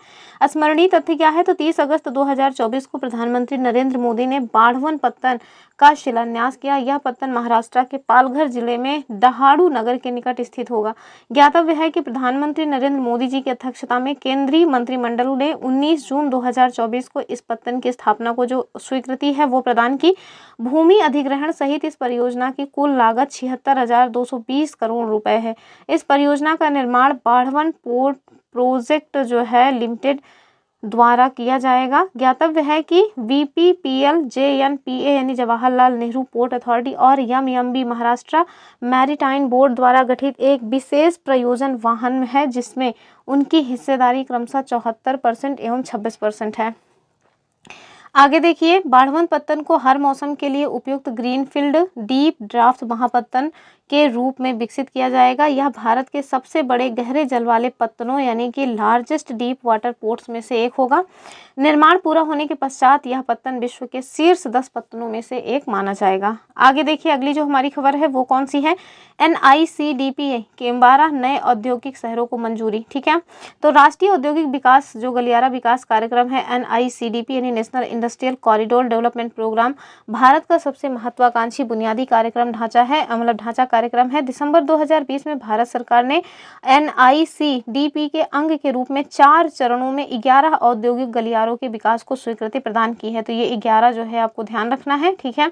Speaker 1: स्मरणीय तथ्य क्या है, तो 30 अगस्त 2024 को प्रधानमंत्री नरेंद्र मोदी ने बाढ़वन पत्तन का शिलान्यास किया। यह पत्तन महाराष्ट्र के पालघर जिले में दहाड़ू नगर के निकट स्थित होगा। ज्ञातव्य है कि प्रधानमंत्री नरेंद्र मोदी जी की अध्यक्षता में केंद्रीय मंत्रिमंडल ने 19 जून 2024 को इस पत्तन की स्थापना को जो स्वीकृति है वो प्रदान की। भूमि अधिग्रहण सहित इस परियोजना की कुल लागत 76,220 करोड़ रुपए है। इस परियोजना का निर्माण बाढ़वन पोर्ट प्रोजेक्ट जो है लिमिटेड द्वारा किया जाएगा। ज्ञातव्य है कि VPPL-JNPA यानी जवाहरलाल नेहरू पोर्ट अथॉरिटी और MMB महाराष्ट्र मैरीटाइम बोर्ड द्वारा गठित एक विशेष प्रयोजन वाहन है, जिसमें उनकी हिस्सेदारी क्रमशः 74% एवं 26% है। आगे देखिए, बाढ़वन पत्तन को हर मौसम के लिए उपयुक्त ग्रीनफील्ड डीप ड्राफ्ट महापत्तन के रूप में विकसित किया जाएगा। यह भारत के सबसे बड़े गहरे जल वाले पत्तनों यानी कि लार्जेस्ट डीप वाटर पोर्ट्स में से एक होगा। निर्माण पूरा होने के पश्चात यह पत्तन विश्व के शीर्ष 10 पत्तनों में से एक माना जाएगा। आगे देखिए, अगली जो हमारी खबर है वो कौन सी है। NICDP के 12 नए औद्योगिक शहरों को मंजूरी। ठीक है, तो राष्ट्रीय औद्योगिक विकास जो गलियारा विकास कार्यक्रम है NICDP यानी National Industrial Corridor Development Programme Bharat का सबसे महत्वाकांक्षी बुनियादी कार्यक्रम ढांचा है, मतलब ढांचा कार्यक्रम है। दिसंबर 2020 में भारत सरकार ने NICDP के अंग के रूप में 4 चरणों में 11 औद्योगिक गलियारों के विकास को स्वीकृति प्रदान की है। तो ये 11 जो है आपको ध्यान रखना है। ठीक है,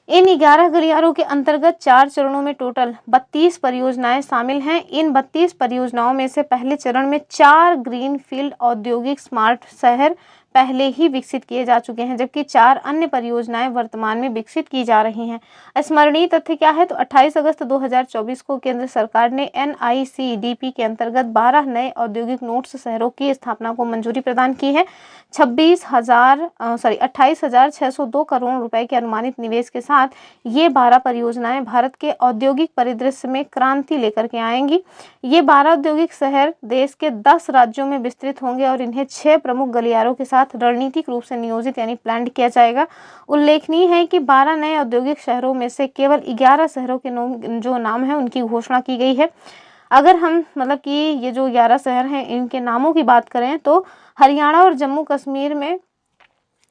Speaker 1: इन 11 गलियारों के अंतर्गत 4 चरणों में टोटल 32 परियोजनाएं शामिल हैं। इन 32 परियोजनाओं में से पहले चरण में 4 ग्रीनफील्ड औद्योगिक स्मार्ट शहर पहले ही विकसित किए जा चुके हैं, जबकि 4 अन्य परियोजनाएं वर्तमान में विकसित की जा रही हैं। स्मरणीय तथ्य क्या है, तो 28 अगस्त 2024 को केंद्र सरकार ने NICDP के अंतर्गत 12 नए औद्योगिक नोड्स शहरों की स्थापना को मंजूरी प्रदान की है। 28,602 करोड़ रुपए के अनुमानित निवेश के साथ ये 12 परियोजनाएं भारत के औद्योगिक परिदृश्य में क्रांति लेकर के आएंगी। ये 12 औद्योगिक शहर देश के 10 राज्यों में विस्तृत होंगे और इन्हें 6 प्रमुख गलियारों के साथ रणनीतिक रूप से नियोजित यानी प्लान किया जाएगा। उल्लेखनीय है कि 12 नए औद्योगिक शहरों में से केवल 11 शहरों के जो नाम है उनकी घोषणा की गई है। अगर हम मतलब कि ये जो 11 शहर हैं इनके नामों की बात करें तो हरियाणा और जम्मू कश्मीर में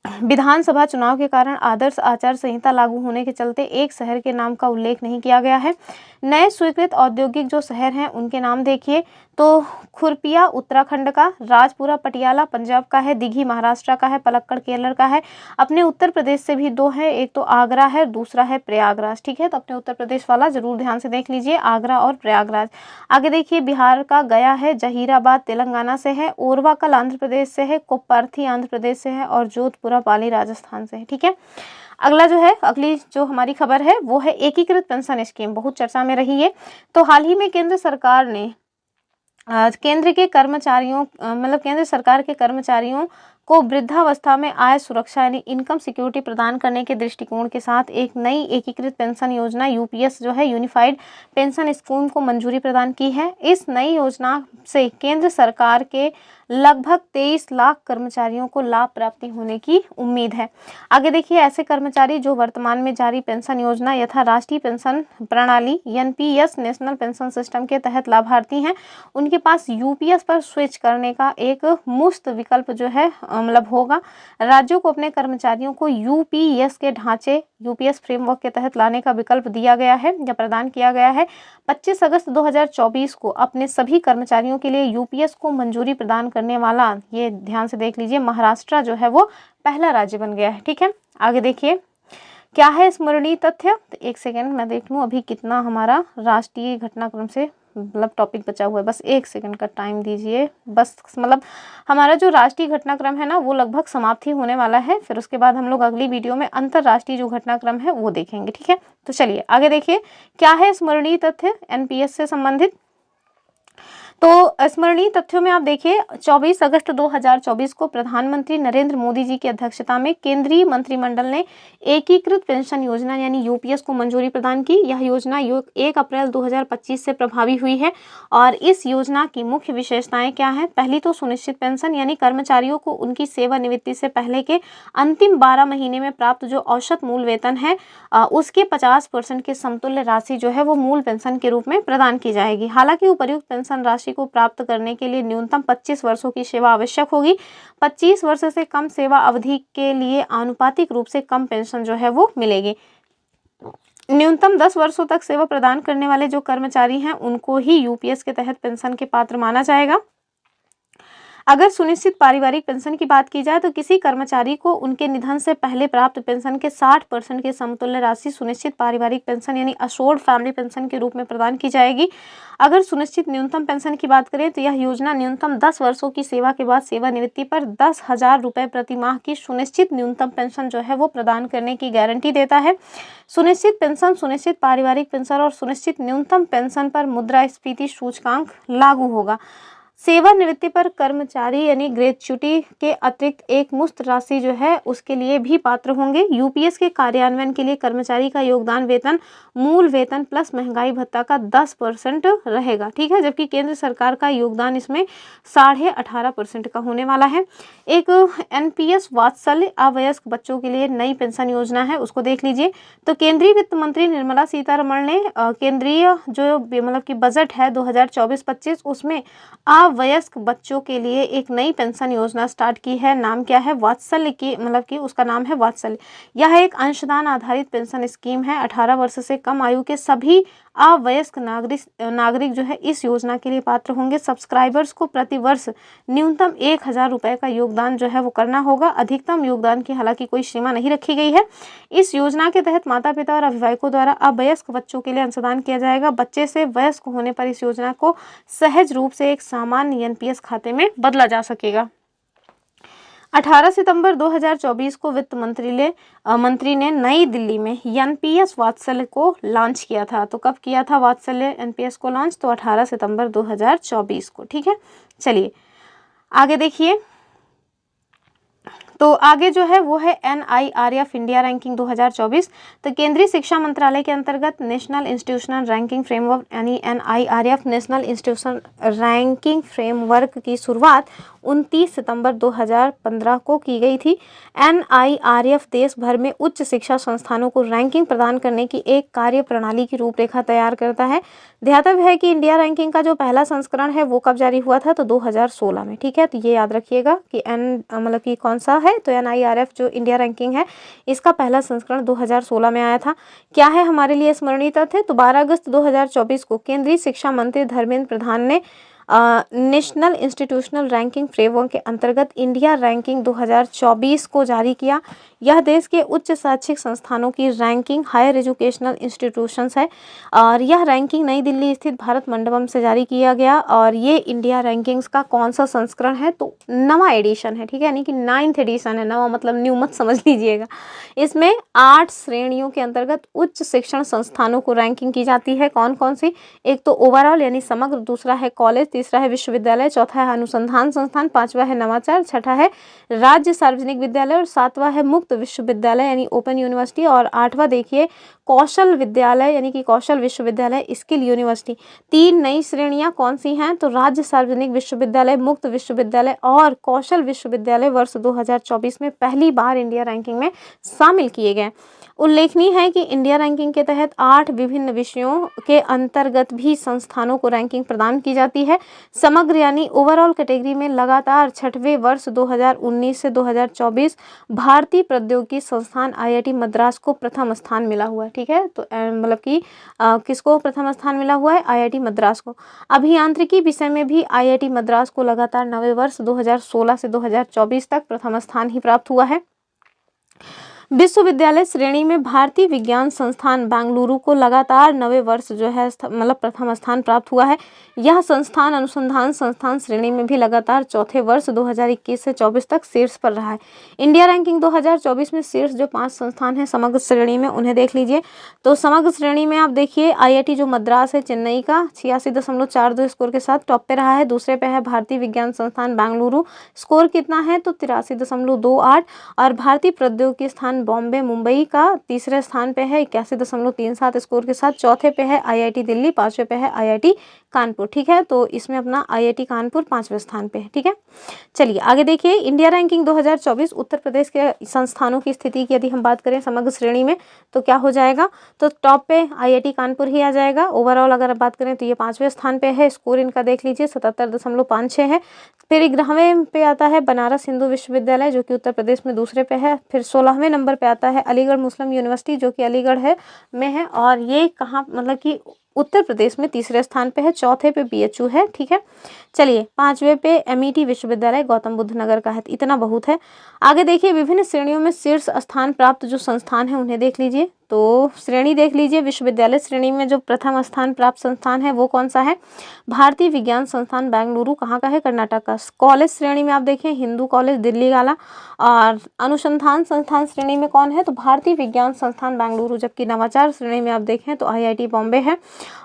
Speaker 1: विधानसभा चुनाव के कारण आदर्श आचार संहिता लागू होने के चलते एक शहर के नाम का उल्लेख नहीं किया गया है। नए स्वीकृत औद्योगिक जो शहर हैं उनके नाम देखिए तो खुरपिया उत्तराखंड का, राजपुरा पटियाला पंजाब का है, दिघी महाराष्ट्र का है, पलक्कड़ केरल का है। अपने उत्तर प्रदेश से भी 2 है, एक तो आगरा है, दूसरा है प्रयागराज। ठीक है, तो अपने उत्तर प्रदेश वाला जरूर ध्यान से देख लीजिए, आगरा और प्रयागराज। आगे देखिए, बिहार का गया है, जहीराबाद तेलंगाना से है, ओरवाकल आंध्र प्रदेश से है, कोप्पर्थी आंध्र प्रदेश से है और जोधपुरा पाली राजस्थान से है। ठीक है, अगला जो है, अगली जो हमारी खबर है वो है एकीकृत पेंशन स्कीम, बहुत चर्चा में रही है। तो हाल ही में केंद्र सरकार ने केंद्र सरकार के कर्मचारियों को वृद्धावस्था में आय सुरक्षा यानी इनकम सिक्योरिटी प्रदान करने के दृष्टिकोण के साथ एक नई एकीकृत पेंशन योजना UPS जो है यूनिफाइड पेंशन स्कीम को मंजूरी प्रदान की है। इस नई योजना से केंद्र सरकार के लगभग 23 लाख कर्मचारियों को लाभ प्राप्ति होने की उम्मीद है। आगे देखिए, ऐसे कर्मचारी जो वर्तमान में जारी पेंशन योजना यथा राष्ट्रीय पेंशन प्रणाली NPS नेशनल पेंशन सिस्टम के तहत लाभार्थी हैं, उनके पास UPS पर स्विच करने का एक मुफ्त विकल्प जो है मतलब होगा। राज्यों को अपने कर्मचारियों को UPS के ढांचे UPS फ्रेमवर्क के तहत लाने का विकल्प दिया गया है या प्रदान किया गया है। 25 अगस्त 2024 को अपने सभी कर्मचारियों के लिए UPS को मंजूरी प्रदान करने वाला, ये ध्यान से देख लीजिए, महाराष्ट्र जो है वो पहला राज्य बन गया है। ठीक है, आगे देखिए क्या है स्मरणीय तथ्य। तो एक सेकेंड मैं देख लूँ अभी कितना हमारा राष्ट्रीय घटनाक्रम से मतलब टॉपिक बचा हुआ है, बस 1 सेकंड का टाइम दीजिए। बस मतलब हमारा जो राष्ट्रीय घटनाक्रम है ना वो लगभग समाप्त ही होने वाला है, फिर उसके बाद हम लोग अगली वीडियो में अंतरराष्ट्रीय जो घटनाक्रम है वो देखेंगे। ठीक है, तो चलिए आगे देखिए क्या है स्मरणीय तथ्य NPS से संबंधित। तो स्मरणीय तथ्यों में आप देखिए 24 अगस्त 2024 को प्रधानमंत्री नरेंद्र मोदी जी की अध्यक्षता में केंद्रीय मंत्रिमंडल ने एकीकृत पेंशन योजना यानी UPS को मंजूरी प्रदान की। यह योजना 1 अप्रैल 2025 से प्रभावी हुई है और इस योजना की मुख्य विशेषताएं क्या हैं। पहली तो सुनिश्चित पेंशन यानी कर्मचारियों को उनकी सेवानिवृत्ति से पहले के अंतिम 12 महीने में प्राप्त जो औसत मूल वेतन है उसके 50% के समतुल्य राशि जो है वो मूल पेंशन के रूप में प्रदान की जाएगी। हालांकि उपर्युक्त पेंशन राशि को प्राप्त करने के लिए न्यूनतम 25 वर्षों की सेवा आवश्यक होगी। 25 वर्ष से कम सेवा अवधि के लिए आनुपातिक रूप से कम पेंशन जो है वो मिलेगी। न्यूनतम 10 वर्षों तक सेवा प्रदान करने वाले जो कर्मचारी हैं उनको ही UPS के तहत पेंशन के पात्र माना जाएगा। अगर सुनिश्चित पारिवारिक पेंशन की बात की जाए तो किसी कर्मचारी को उनके निधन से पहले प्राप्त पेंशन के 60% के समतुल्य राशि सुनिश्चित पारिवारिक पेंशन यानी अशोर्ड फैमिली पेंशन के रूप में प्रदान की जाएगी। अगर सुनिश्चित न्यूनतम पेंशन की बात करें तो यह योजना न्यूनतम 10 वर्षों की सेवा के बाद सेवानिवृत्ति पर 10,000 रुपये प्रति माह की सुनिश्चित न्यूनतम पेंशन जो है वो प्रदान करने की गारंटी देता है। सुनिश्चित पेंशन, सुनिश्चित पारिवारिक पेंशन और सुनिश्चित न्यूनतम पेंशन पर मुद्रास्फीति सूचकांक लागू होगा। सेवानिवृत्ति पर कर्मचारी यानी ग्रेच्युटी के अतिरिक्त एक मुश्त राशि जो है उसके लिए भी पात्र होंगे। यूपीएस के कार्यान्वयन के लिए कर्मचारी का योगदान वेतन मूल वेतन प्लस महंगाई भत्ता का 10% रहेगा, ठीक है, जबकि केंद्र सरकार का योगदान इसमें 18.5% का होने वाला है। एक एनपीएस वात्सल्य अवयस्क बच्चों के लिए नई पेंशन योजना है, उसको देख लीजिए। तो केंद्रीय वित्त मंत्री निर्मला सीतारमण ने केंद्रीय जो मतलब कि बजट है 2024-25 उसमें वयस्क बच्चों के लिए एक नई पेंशन योजना स्टार्ट की है। नाम क्या है? वात्सल्य की, मतलब कि उसका नाम है वात्सल्य। यह एक अंशदान आधारित पेंशन स्कीम है। 18 वर्ष से कम आयु के सभी अवयस्क नागरिक जो है इस योजना के लिए पात्र होंगे। सब्सक्राइबर्स को प्रति वर्ष न्यूनतम 1,000 रुपये का योगदान जो है वो करना होगा। अधिकतम योगदान की हालांकि कोई सीमा नहीं रखी गई है। इस योजना के तहत माता पिता और अभिभावकों द्वारा अवयस्क बच्चों के लिए अंशदान किया जाएगा। बच्चे से वयस्क होने पर इस योजना को सहज रूप से एक सामान्य एनपीएस खाते में बदला जा सकेगा। 18 सितंबर 2024 को वित्त मंत्री ने नई दिल्ली में एनपीएस वात्सल्य को लॉन्च किया था। तो कब किया था वात्सल्य एनपीएस को लॉन्च? तो 18 सितंबर 2024 को, ठीक है। चलिए आगे देखिए, तो आगे जो है वो है NIRF इंडिया रैंकिंग 2024। तो केंद्रीय शिक्षा मंत्रालय के अंतर्गत नेशनल इंस्टीट्यूशनल रैंकिंग फ्रेमवर्क यानी NIRF national institutional ranking framework की शुरुआत 29 सितंबर 2015 को की गई थी। NIRF देश भर में उच्च शिक्षा संस्थानों को रैंकिंग प्रदान करने की एक कार्य प्रणाली की रूपरेखा तैयार करता है। ध्यातव्य है कि इंडिया रैंकिंग का जो पहला संस्करण है वो कब जारी हुआ था? तो 2016 में, ठीक है। तो ये याद रखिएगा कि मतलब कि कौन सा है? तो NIRF जो इंडिया रैंकिंग है इसका पहला संस्करण 2016 में आया था। क्या है हमारे लिए स्मरणीय तथ्य? तो 12 अगस्त 2024 को केंद्रीय शिक्षा मंत्री धर्मेंद्र प्रधान ने नेशनल इंस्टीट्यूशनल रैंकिंग फ्रेमवर्क के अंतर्गत इंडिया रैंकिंग 2024 को जारी किया। यह देश के उच्च शैक्षिक संस्थानों की रैंकिंग हायर एजुकेशनल इंस्टीट्यूशंस है और यह रैंकिंग नई दिल्ली स्थित भारत मंडपम से जारी किया गया। और ये इंडिया रैंकिंग्स का कौन सा संस्करण है? तो नवा एडिशन है, ठीक है, यानी कि 9th एडिशन है। नवा मतलब न्यू मत समझ लीजिएगा। इसमें 8 श्रेणियों के अंतर्गत उच्च शिक्षण संस्थानों को रैंकिंग की जाती है। कौन कौन सी? एक तो ओवरऑल यानी समग्र, दूसरा है कॉलेज, तीसरा है विश्वविद्यालय, चौथा है अनुसंधान संस्थान, पांचवा है नवाचार, छठा है राज्य सार्वजनिक विद्यालय और सातवां है मुक्त विश्वविद्यालय यानी ओपन यूनिवर्सिटी और आठवां देखिए कौशल विद्यालय यानी कि कौशल विश्वविद्यालय स्किल यूनिवर्सिटी। 3 नई श्रेणियां कौन सी हैं? तो राज्य सार्वजनिक विश्वविद्यालय, मुक्त विश्वविद्यालय और कौशल विश्वविद्यालय वर्ष 2024 में पहली बार इंडिया रैंकिंग में शामिल किए गए। उल्लेखनीय है कि इंडिया रैंकिंग के तहत 8 विभिन्न विषयों के अंतर्गत भी संस्थानों को रैंकिंग प्रदान की जाती है। समग्र यानी ओवरऑल कैटेगरी में लगातार 6वें वर्ष 2019 से 2024 भारतीय प्रौद्योगिकी संस्थान IIT मद्रास को प्रथम स्थान मिला हुआ है, ठीक है। तो मतलब कि किसको प्रथम स्थान मिला हुआ है? IIT मद्रास को। अभियांत्रिकी विषय में भी IIT मद्रास को लगातार 9वें वर्ष 2016 से 2024 तक प्रथम स्थान ही प्राप्त हुआ है। विश्वविद्यालय श्रेणी में भारतीय विज्ञान संस्थान बेंगलुरु को लगातार 9वें वर्ष जो है मतलब प्रथम स्थान प्राप्त हुआ है। यह संस्थान अनुसंधान संस्थान श्रेणी में भी लगातार चौथे वर्ष 2021 से 24 तक शीर्ष पर रहा है। इंडिया रैंकिंग 2024 में शीर्ष जो 5 संस्थान हैं समग्र श्रेणी में उन्हें देख लीजिए। तो समग्र श्रेणी में आप देखिए IIT जो मद्रास है चेन्नई का 86.42 स्कोर के साथ टॉप पे रहा है। दूसरे पे है भारतीय विज्ञान संस्थान बेंगलुरु, स्कोर कितना है? तो 83.28 और भारतीय प्रौद्योगिकी स्थान बॉम्बे मुंबई का तीसरे स्थान पे है 81.37 स्कोर के साथ। चौथे पे है IIT दिल्ली, पांचवे पे है IIT कानपुर, ठीक है। तो इसमें अपना IIT कानपुर 5वें स्थान पे है, ठीक है। चलिए आगे देखिए, इंडिया रैंकिंग 2024 उत्तर प्रदेश के संस्थानों की स्थिति की यदि हम बात करें समग्र श्रेणी में तो क्या हो जाएगा? तो टॉप पे IIT कानपुर ही आ जाएगा। ओवरऑल अगर आप बात करें तो ये 5वें स्थान पे है। स्कोर इनका देख लीजिए 77.56 है। फिर 11वें पे आता है बनारस हिंदू विश्वविद्यालय जो कि उत्तर प्रदेश में दूसरे पे है। फिर 16वें नंबर पे आता है अलीगढ़ मुस्लिम यूनिवर्सिटी जो कि अलीगढ़ है में है। और ये कहाँ मतलब कि उत्तर प्रदेश में तीसरे स्थान पे है, चौथे पे BHU है, ठीक है। चलिए, पांचवे पे MET विश्वविद्यालय गौतम बुद्ध नगर का है। इतना बहुत है। आगे देखिए, विभिन्न श्रेणियों में शीर्ष स्थान प्राप्त जो संस्थान है उन्हें देख लीजिए। तो श्रेणी देख लीजिए, विश्वविद्यालय श्रेणी में जो प्रथम स्थान प्राप्त संस्थान है वो कौन सा है? भारतीय विज्ञान संस्थान बेंगलुरु, कहाँ का है? कर्नाटक का। कॉलेज श्रेणी में आप देखें, हिंदू कॉलेज दिल्ली वाला। और अनुसंधान संस्थान श्रेणी में कौन है? तो भारतीय विज्ञान संस्थान बेंगलुरु। जबकि नवाचार श्रेणी में आप देखें तो IIT बॉम्बे है।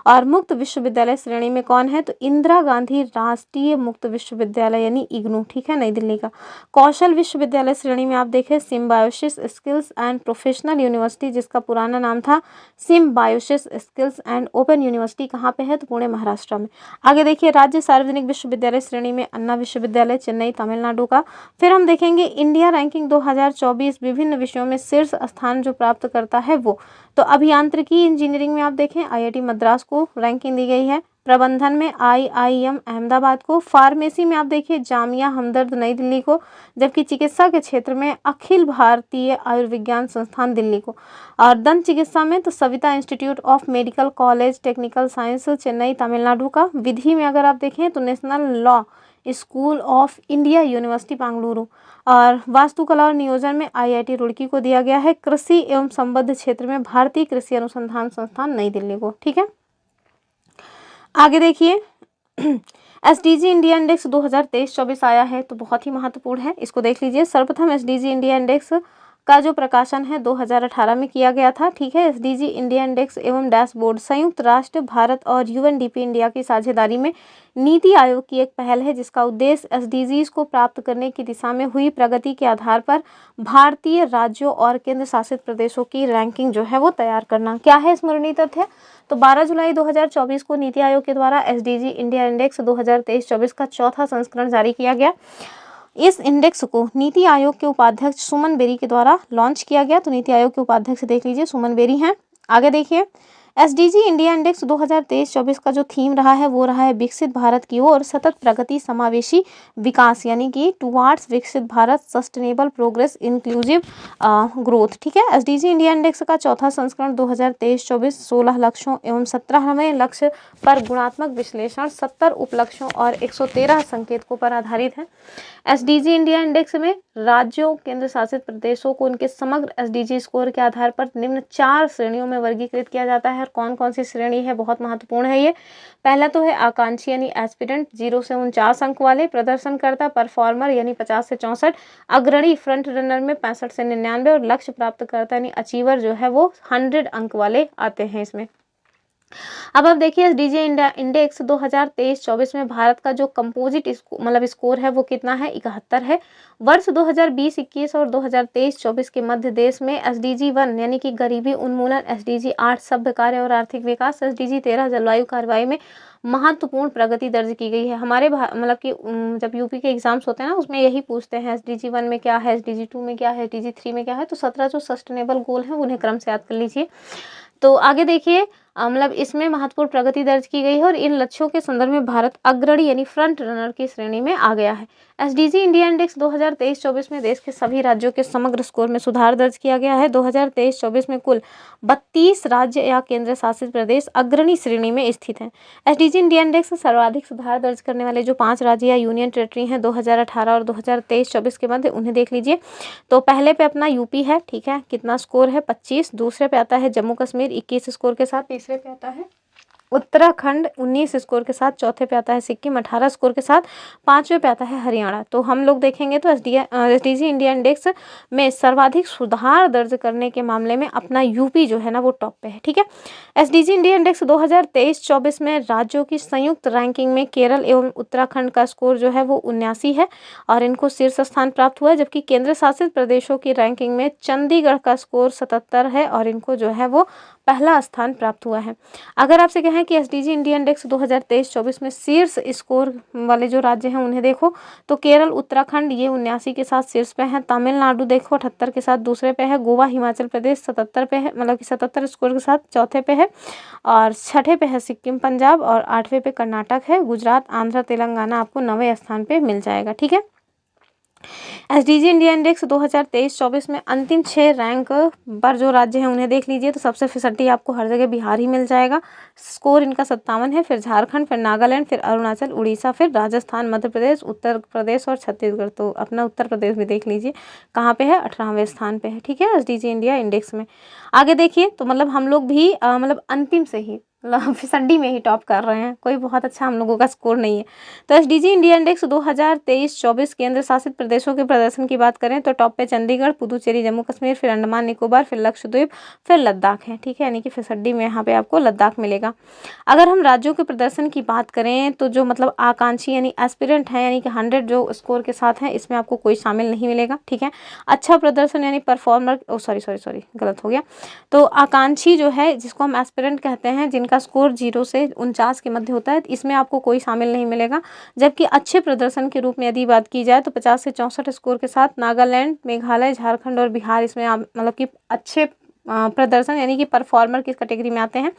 Speaker 1: और मुक्त विश्वविद्यालय श्रेणी में कौन है? तो इंदिरा गांधी राष्ट्रीय मुक्त विश्वविद्यालय यानी IGNOU, ठीक है, नई दिल्ली का। कौशल विश्वविद्यालय श्रेणी में आप देखें symbiosis skills and professional university, जिसका पुराना नाम था symbiosis skills and open university, कहाँ पे है? तो पुणे महाराष्ट्र में। आगे देखिए, राज्य सार्वजनिक विश्वविद्यालय श्रेणी में अन्ना विश्वविद्यालय चेन्नई तमिलनाडु का। फिर हम देखेंगे इंडिया रैंकिंग 2024 विभिन्न विषयों में शीर्ष स्थान जो प्राप्त करता है वो, तो अभियांत्रिकी इंजीनियरिंग में आप देखें IIT मद्रास को रैंकिंग दी गई है। प्रबंधन में IIM अहमदाबाद को। फार्मेसी में आप देखिए जामिया हमदर्द नई दिल्ली को। जबकि चिकित्सा के क्षेत्र में अखिल भारतीय आयुर्विज्ञान संस्थान दिल्ली को। और दंत चिकित्सा में तो Savita institute of medical college technical science Chennai Tamil Nadu का। विधि में अगर आप देखें तो national law school of India university Bengaluru. और वास्तुकला और नियोजन में IIT रुड़की को दिया गया है। कृषि एवं संबद्ध क्षेत्र में भारतीय कृषि अनुसंधान संस्थान नई दिल्ली को, ठीक है। आगे देखिए SDG इंडिया इंडेक्स 2023-24 आया है, तो बहुत ही महत्वपूर्ण है, इसको देख लीजिए। सर्वप्रथम SDG इंडिया इंडेक्स का जो प्रकाशन है 2018 में किया गया था, ठीक है। SDG इंडिया इंडेक्स एवं डैशबोर्ड संयुक्त राष्ट्र भारत और UNDP इंडिया की साझेदारी में नीति आयोग की एक पहल है, जिसका उद्देश्य SDGs को प्राप्त करने की दिशा में हुई प्रगति के आधार पर भारतीय राज्यों और केंद्र शासित प्रदेशों की रैंकिंग जो है वो तैयार करना। क्या है स्मरणीय तथ्य? तो 12 जुलाई 2024 को नीति आयोग के द्वारा SDG इंडिया इंडेक्स 2023-24 का चौथा संस्करण जारी किया गया। इस इंडेक्स को नीति आयोग के उपाध्यक्ष सुमन बेरी के द्वारा लॉन्च किया गया। तो नीति आयोग के उपाध्यक्ष देख लीजिए सुमन बेरी हैं। आगे देखिए, SDG इंडिया इंडेक्स 2023-24 का जो थीम रहा है वो रहा है विकसित भारत की ओर सतत प्रगति समावेशी विकास, यानी कि टुवार्ड्स विकसित Bharat sustainable progress inclusive growth, ठीक है। SDG इंडिया इंडेक्स का चौथा संस्करण 2023-24 16 लक्ष्यों एवं 17वें लक्ष्य पर गुणात्मक विश्लेषण, 70 उपलक्ष्यों और 113 संकेतकों पर आधारित है। SDG इंडिया इंडेक्स में राज्यों केंद्र शासित प्रदेशों को उनके समग्र SDG स्कोर के आधार पर निम्न 4 श्रेणियों में वर्गीकृत किया जाता है। और कौन कौन सी श्रेणी है, बहुत महत्वपूर्ण है ये। पहला तो है आकांक्षी यानी एस्पिरेंट 0 से 49 अंक वाले, प्रदर्शनकर्ता परफॉर्मर यानी 50 से 64, अग्रणी फ्रंट रनर में 65 से 99 और लक्ष्य प्राप्तकर्ता यानी अचीवर जो है वो 100 अंक वाले आते हैं इसमें। अब आप देखिए SDG इंडेक्स 2023-24 में भारत का जो कंपोजिट मतलब स्कोर है वो कितना है? 71 है। वर्ष 2020-21 और 2023-24 के मध्य देश में SDG 1 यानी कि गरीबी उन्मूलन, SDG 8 सभ्य कार्य और आर्थिक विकास, SDG 13 जलवायु कार्रवाई में महत्वपूर्ण प्रगति दर्ज की गई है। हमारे मतलब कि जब यूपी के एग्जाम्स होते हैं ना उसमें यही पूछते हैं SDG 1 में क्या है, SDG 2 में क्या है, SDG 3 में क्या है। तो 17 जो सस्टेनेबल गोल हैं उन्हें क्रम से याद कर लीजिए। तो आगे देखिए, मतलब इसमें महत्वपूर्ण प्रगति दर्ज की गई है और इन लक्ष्यों के संदर्भ में भारत अग्रणी यानी फ्रंट रनर की श्रेणी में आ गया है। SDG इंडिया इंडेक्स 2023-24 में देश के सभी राज्यों के समग्र स्कोर में सुधार दर्ज किया गया है। 2023-24 में कुल 32 राज्य या केंद्र शासित प्रदेश अग्रणी श्रेणी में स्थित हैं। SDG इंडिया इंडेक्स में सर्वाधिक सुधार दर्ज करने वाले जो 5 राज्य या यूनियन टेरिटरी हैं 2018 और 2023-24 के मध्य, उन्हें देख लीजिए। तो पहले पे अपना यूपी है, ठीक है, कितना स्कोर है? 25। दूसरे पे आता है जम्मू कश्मीर 21 स्कोर के साथ। तीसरे पे आता है उत्तराखंड 19 स्कोर के साथ। चौथे पे आता है सिक्किम 18 स्कोर के साथ। 5वें पे आता है हरियाणा। तो हम लोग देखेंगे तो SDG इंडिया इंडेक्स में सर्वाधिक सुधार दर्ज करने के मामले में अपना यूपी जो है ना वो टॉप पे है, ठीक है। SDG इंडिया इंडेक्स 2023-24 में राज्यों की संयुक्त रैंकिंग में केरल एवं उत्तराखंड का स्कोर जो है वो 79 है और इनको शीर्ष स्थान प्राप्त हुआ है। जबकि केंद्र शासित प्रदेशों की रैंकिंग में चंडीगढ़ का स्कोर 77 है और इनको जो है वो पहला स्थान प्राप्त हुआ है। अगर आपसे कहें कि SDG इंडिया इंडेक्स 2023-24 में शीर्ष स्कोर वाले जो राज्य हैं उन्हें देखो, तो केरल उत्तराखंड ये 79 के साथ शीर्ष पे है। तमिलनाडु देखो 78 के साथ दूसरे पे है। गोवा हिमाचल प्रदेश 77 पे है, मतलब कि 77 स्कोर के साथ चौथे पे है। और छठे पे है सिक्किम पंजाब और 8वें पे कर्नाटक है। गुजरात आंध्र तेलंगाना आपको 9वें स्थान पे मिल जाएगा, ठीक है। एसडीजी इंडिया इंडेक्स 2023-24 में अंतिम 6 रैंक पर जो राज्य हैं उन्हें देख लीजिए। तो सबसे फिसड्डी आपको हर जगह बिहार ही मिल जाएगा, स्कोर इनका 57 है, फिर झारखंड, फिर नागालैंड, फिर अरुणाचल, उड़ीसा, फिर राजस्थान, मध्य प्रदेश, उत्तर प्रदेश और छत्तीसगढ़। तो अपना उत्तर प्रदेश भी देख लीजिए कहाँ पे है, 18वें स्थान पे है, ठीक है, एसडीजी इंडिया इंडेक्स में। आगे देखिए, तो मतलब हम लोग भी मतलब अंतिम से ही फिसड्डी में ही टॉप कर रहे हैं, कोई बहुत अच्छा हम लोगों का स्कोर नहीं है। तो एसडीजी इंडिया इंडेक्स 2023-24 केंद्र शासित प्रदेशों के प्रदर्शन की बात करें तो टॉप पे चंडीगढ़, पुदुचेरी, जम्मू कश्मीर, फिर अंडमान निकोबार, फिर लक्षद्वीप, फिर लद्दाख है, ठीक है, यानी कि फिसड्डी में यहाँ पे आपको लद्दाख मिलेगा। अगर हम राज्यों के प्रदर्शन की बात करें तो जो मतलब आकांक्षी यानी एस्पिरेंट है, यानी कि 100 जो स्कोर के साथ हैं, इसमें आपको कोई शामिल नहीं मिलेगा, ठीक है। अच्छा प्रदर्शन यानी परफॉर्मर, सॉरी गलत हो गया। तो आकांक्षी जो है, जिसको हम एस्पिरेंट कहते हैं, जिनका स्कोर 0 से 49 के मध्य होता है, इसमें आपको कोई शामिल नहीं मिलेगा। जबकि अच्छे प्रदर्शन के रूप में यदि बात की जाए तो 50 से 64 स्कोर के साथ नागालैंड, मेघालय, झारखंड और बिहार इसमें आप मतलब कि अच्छे प्रदर्शन यानी कि परफॉर्मर किस कैटेगरी में आते हैं,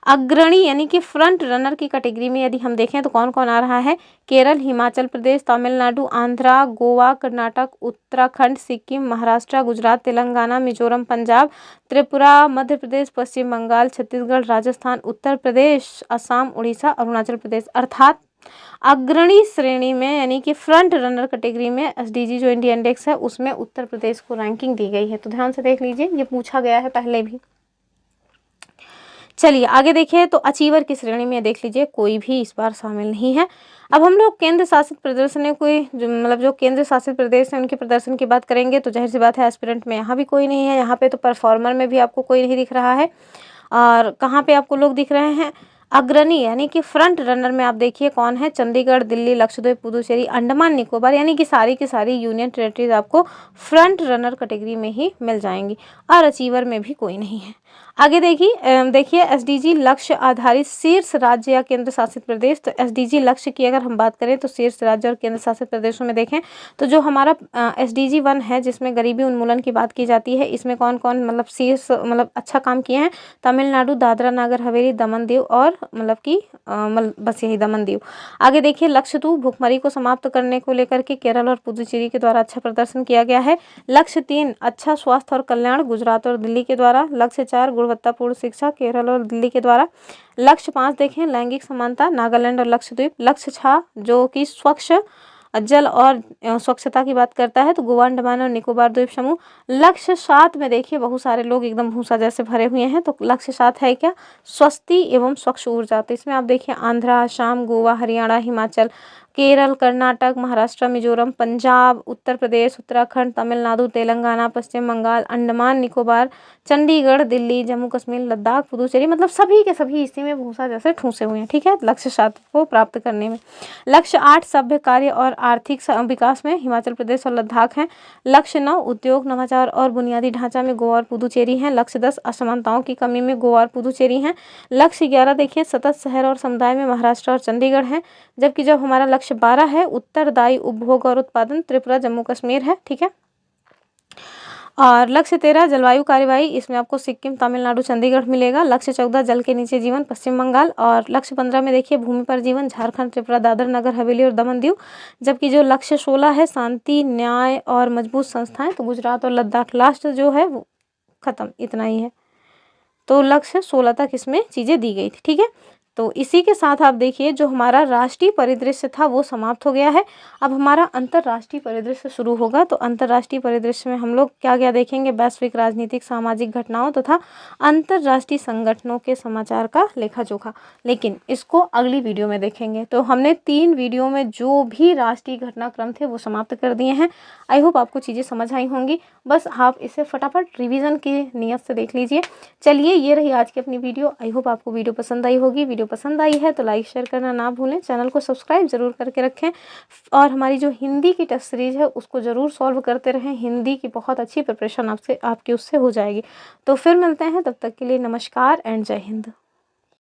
Speaker 1: अग्रणी यानी कि फ्रंट रनर की कैटेगरी में यदि हम देखें तो कौन कौन आ रहा है, केरल, हिमाचल प्रदेश, तमिलनाडु, आंध्रा, गोवा, कर्नाटक, उत्तराखंड, सिक्किम, महाराष्ट्र, गुजरात, तेलंगाना, मिजोरम, पंजाब, त्रिपुरा, मध्य प्रदेश, पश्चिम बंगाल, छत्तीसगढ़, राजस्थान, उत्तर प्रदेश, असम, उड़ीसा, अरुणाचल प्रदेश। अर्थात अग्रणी श्रेणी में यानी कि फ्रंट रनर कैटेगरी में एसडीजी जो इंडिया इंडेक्स है उसमें उत्तर प्रदेश को रैंकिंग दी गई है। तो ध्यान से देख लीजिए, ये पूछा गया है पहले भी। चलिए आगे देखिए, तो अचीवर की श्रेणी में देख लीजिए कोई भी इस बार शामिल नहीं है। अब हम लोग केंद्र शासित प्रदर्शन कोई मतलब जो केंद्र शासित प्रदेश है उनके प्रदर्शन की बात करेंगे तो जाहिर सी बात है एस्पिरेंट में यहाँ भी कोई नहीं है, यहाँ पे तो परफॉर्मर में भी आपको कोई नहीं दिख रहा है। और कहाँ पे आपको लोग दिख रहे हैं, अग्रणी यानी कि फ्रंट रनर में आप देखिए कौन है, चंडीगढ़, दिल्ली, लक्षद्वीप, पुदुचेरी, अंडमान निकोबार, यानी कि सारी की सारी यूनियन टेरिटरीज आपको फ्रंट रनर कैटेगरी में ही मिल जाएंगी, और अचीवर में भी कोई नहीं है। आगे देखिए एसडीजी लक्ष्य आधारित शीर्ष राज्य या केंद्र शासित प्रदेश। तो एसडीजी लक्ष्य की अगर हम बात करें तो शीर्ष राज्य और केंद्र शासित प्रदेशों में देखें तो जो हमारा एसडीजी 1 है जिसमें गरीबी उन्मूलन की बात की जाती है, इसमें कौन कौन मतलब शीर्ष मतलब अच्छा काम किए हैं, तमिलनाडु, दादरा नागर हवेली, दमन दीव और मतलब कि बस यही दमन दीव। आगे देखिए लक्ष्य 2 भुखमरी को समाप्त करने को लेकर के केरल और पुदुचेरी के द्वारा अच्छा प्रदर्शन किया गया है। लक्ष्य 3 अच्छा स्वास्थ्य और कल्याण गुजरात और दिल्ली के द्वारा। लक्ष्य 4 गुणवत्तापूर्ण शिक्षा केरल और दिल्ली के द्वारा। लक्ष्य 5 देखें लैंगिक समानता नागालैंड और लक्षद्वीप। लक्ष्य 6 जो कि स्वच्छ जल और स्वच्छता की बात करता है तो गोवा, अंडमान और निकोबार द्वीप समूह। लक्ष्य 7 में देखिए बहुत सारे लोग एकदम भूसा जैसे भरे हुए हैं, तो लक्ष्य 7 है क्या, स्वस्ति एवं स्वच्छ ऊर्जा। तो इसमें आप देखिए आंध्रा, असम, गोवा, हरियाणा, हिमाचल, केरल, कर्नाटक, महाराष्ट्र, मिजोरम, पंजाब, उत्तर प्रदेश, उत्तराखंड, तमिलनाडु, तेलंगाना, पश्चिम बंगाल, अंडमान निकोबार, चंडीगढ़, दिल्ली, जम्मू कश्मीर, लद्दाख, पुदुचेरी, मतलब सभी के सभी इसी में भूसा जैसे ठूसे हुए हैं, ठीक है, लक्ष्य 7 को प्राप्त करने में। लक्ष्य 8 सभ्य कार्य और आर्थिक विकास में हिमाचल प्रदेश और लद्दाख हैं। लक्ष्य 9 उद्योग, नवाचार और बुनियादी ढांचा में गोवा और पुदुचेरी हैं। लक्ष्य 10 असमानताओं की कमी में गोवा और पुदुचेरी हैं। लक्ष्य 11 देखिए सतत शहर और समुदाय में महाराष्ट्र और चंडीगढ़ हैं। जबकि जब हमारा लक्ष्य 12 है उत्तरदायी उपभोग और उत्पादन, त्रिपुरा, जम्मू कश्मीर है, ठीक है। और लक्ष्य 13 जलवायु कार्यवाही, इसमें आपको सिक्किम, तमिलनाडु, चंडीगढ़ मिलेगा। लक्ष्य 14 जल के नीचे जीवन, पश्चिम बंगाल। और लक्ष्य 15 में देखिए भूमि पर जीवन, झारखंड, त्रिपुरा, दादर नगर हवेली और दमन दीव। जबकि जो लक्ष्य 16 है शांति, न्याय और मजबूत संस्थाएं, तो गुजरात और लद्दाख। लास्ट जो है वो खत्म, इतना ही है। तो लक्ष्य 16 तक इसमें चीज़ें दी गई थी, ठीक है। तो इसी के साथ आप देखिए जो हमारा राष्ट्रीय परिदृश्य था वो समाप्त हो गया है। अब हमारा अंतर्राष्ट्रीय परिदृश्य शुरू होगा। तो अंतर्राष्ट्रीय परिदृश्य में हम लोग क्या क्या देखेंगे, वैश्विक राजनीतिक सामाजिक घटनाओं तथा अंतर्राष्ट्रीय संगठनों के समाचार का लेखा जोखा, लेकिन इसको अगली वीडियो में देखेंगे। तो हमने 3 वीडियो में जो भी राष्ट्रीय घटनाक्रम थे वो समाप्त कर दिए हैं। आई होप आपको चीज़ें समझ आई होंगी, बस आप इसे फटाफट रिविज़न की नियत से देख लीजिए। चलिए ये रही आज की अपनी वीडियो। आई होप आपको वीडियो पसंद आई होगी। वीडियो पसंद आई है तो लाइक शेयर करना ना भूलें, चैनल को सब्सक्राइब जरूर करके रखें और हमारी जो हिंदी की टेस्ट सीरीज है उसको ज़रूर सॉल्व करते रहें। हिंदी की बहुत अच्छी प्रिपरेशन आपकी उससे हो जाएगी। तो फिर मिलते हैं, तब तक के लिए नमस्कार एंड जय हिंद।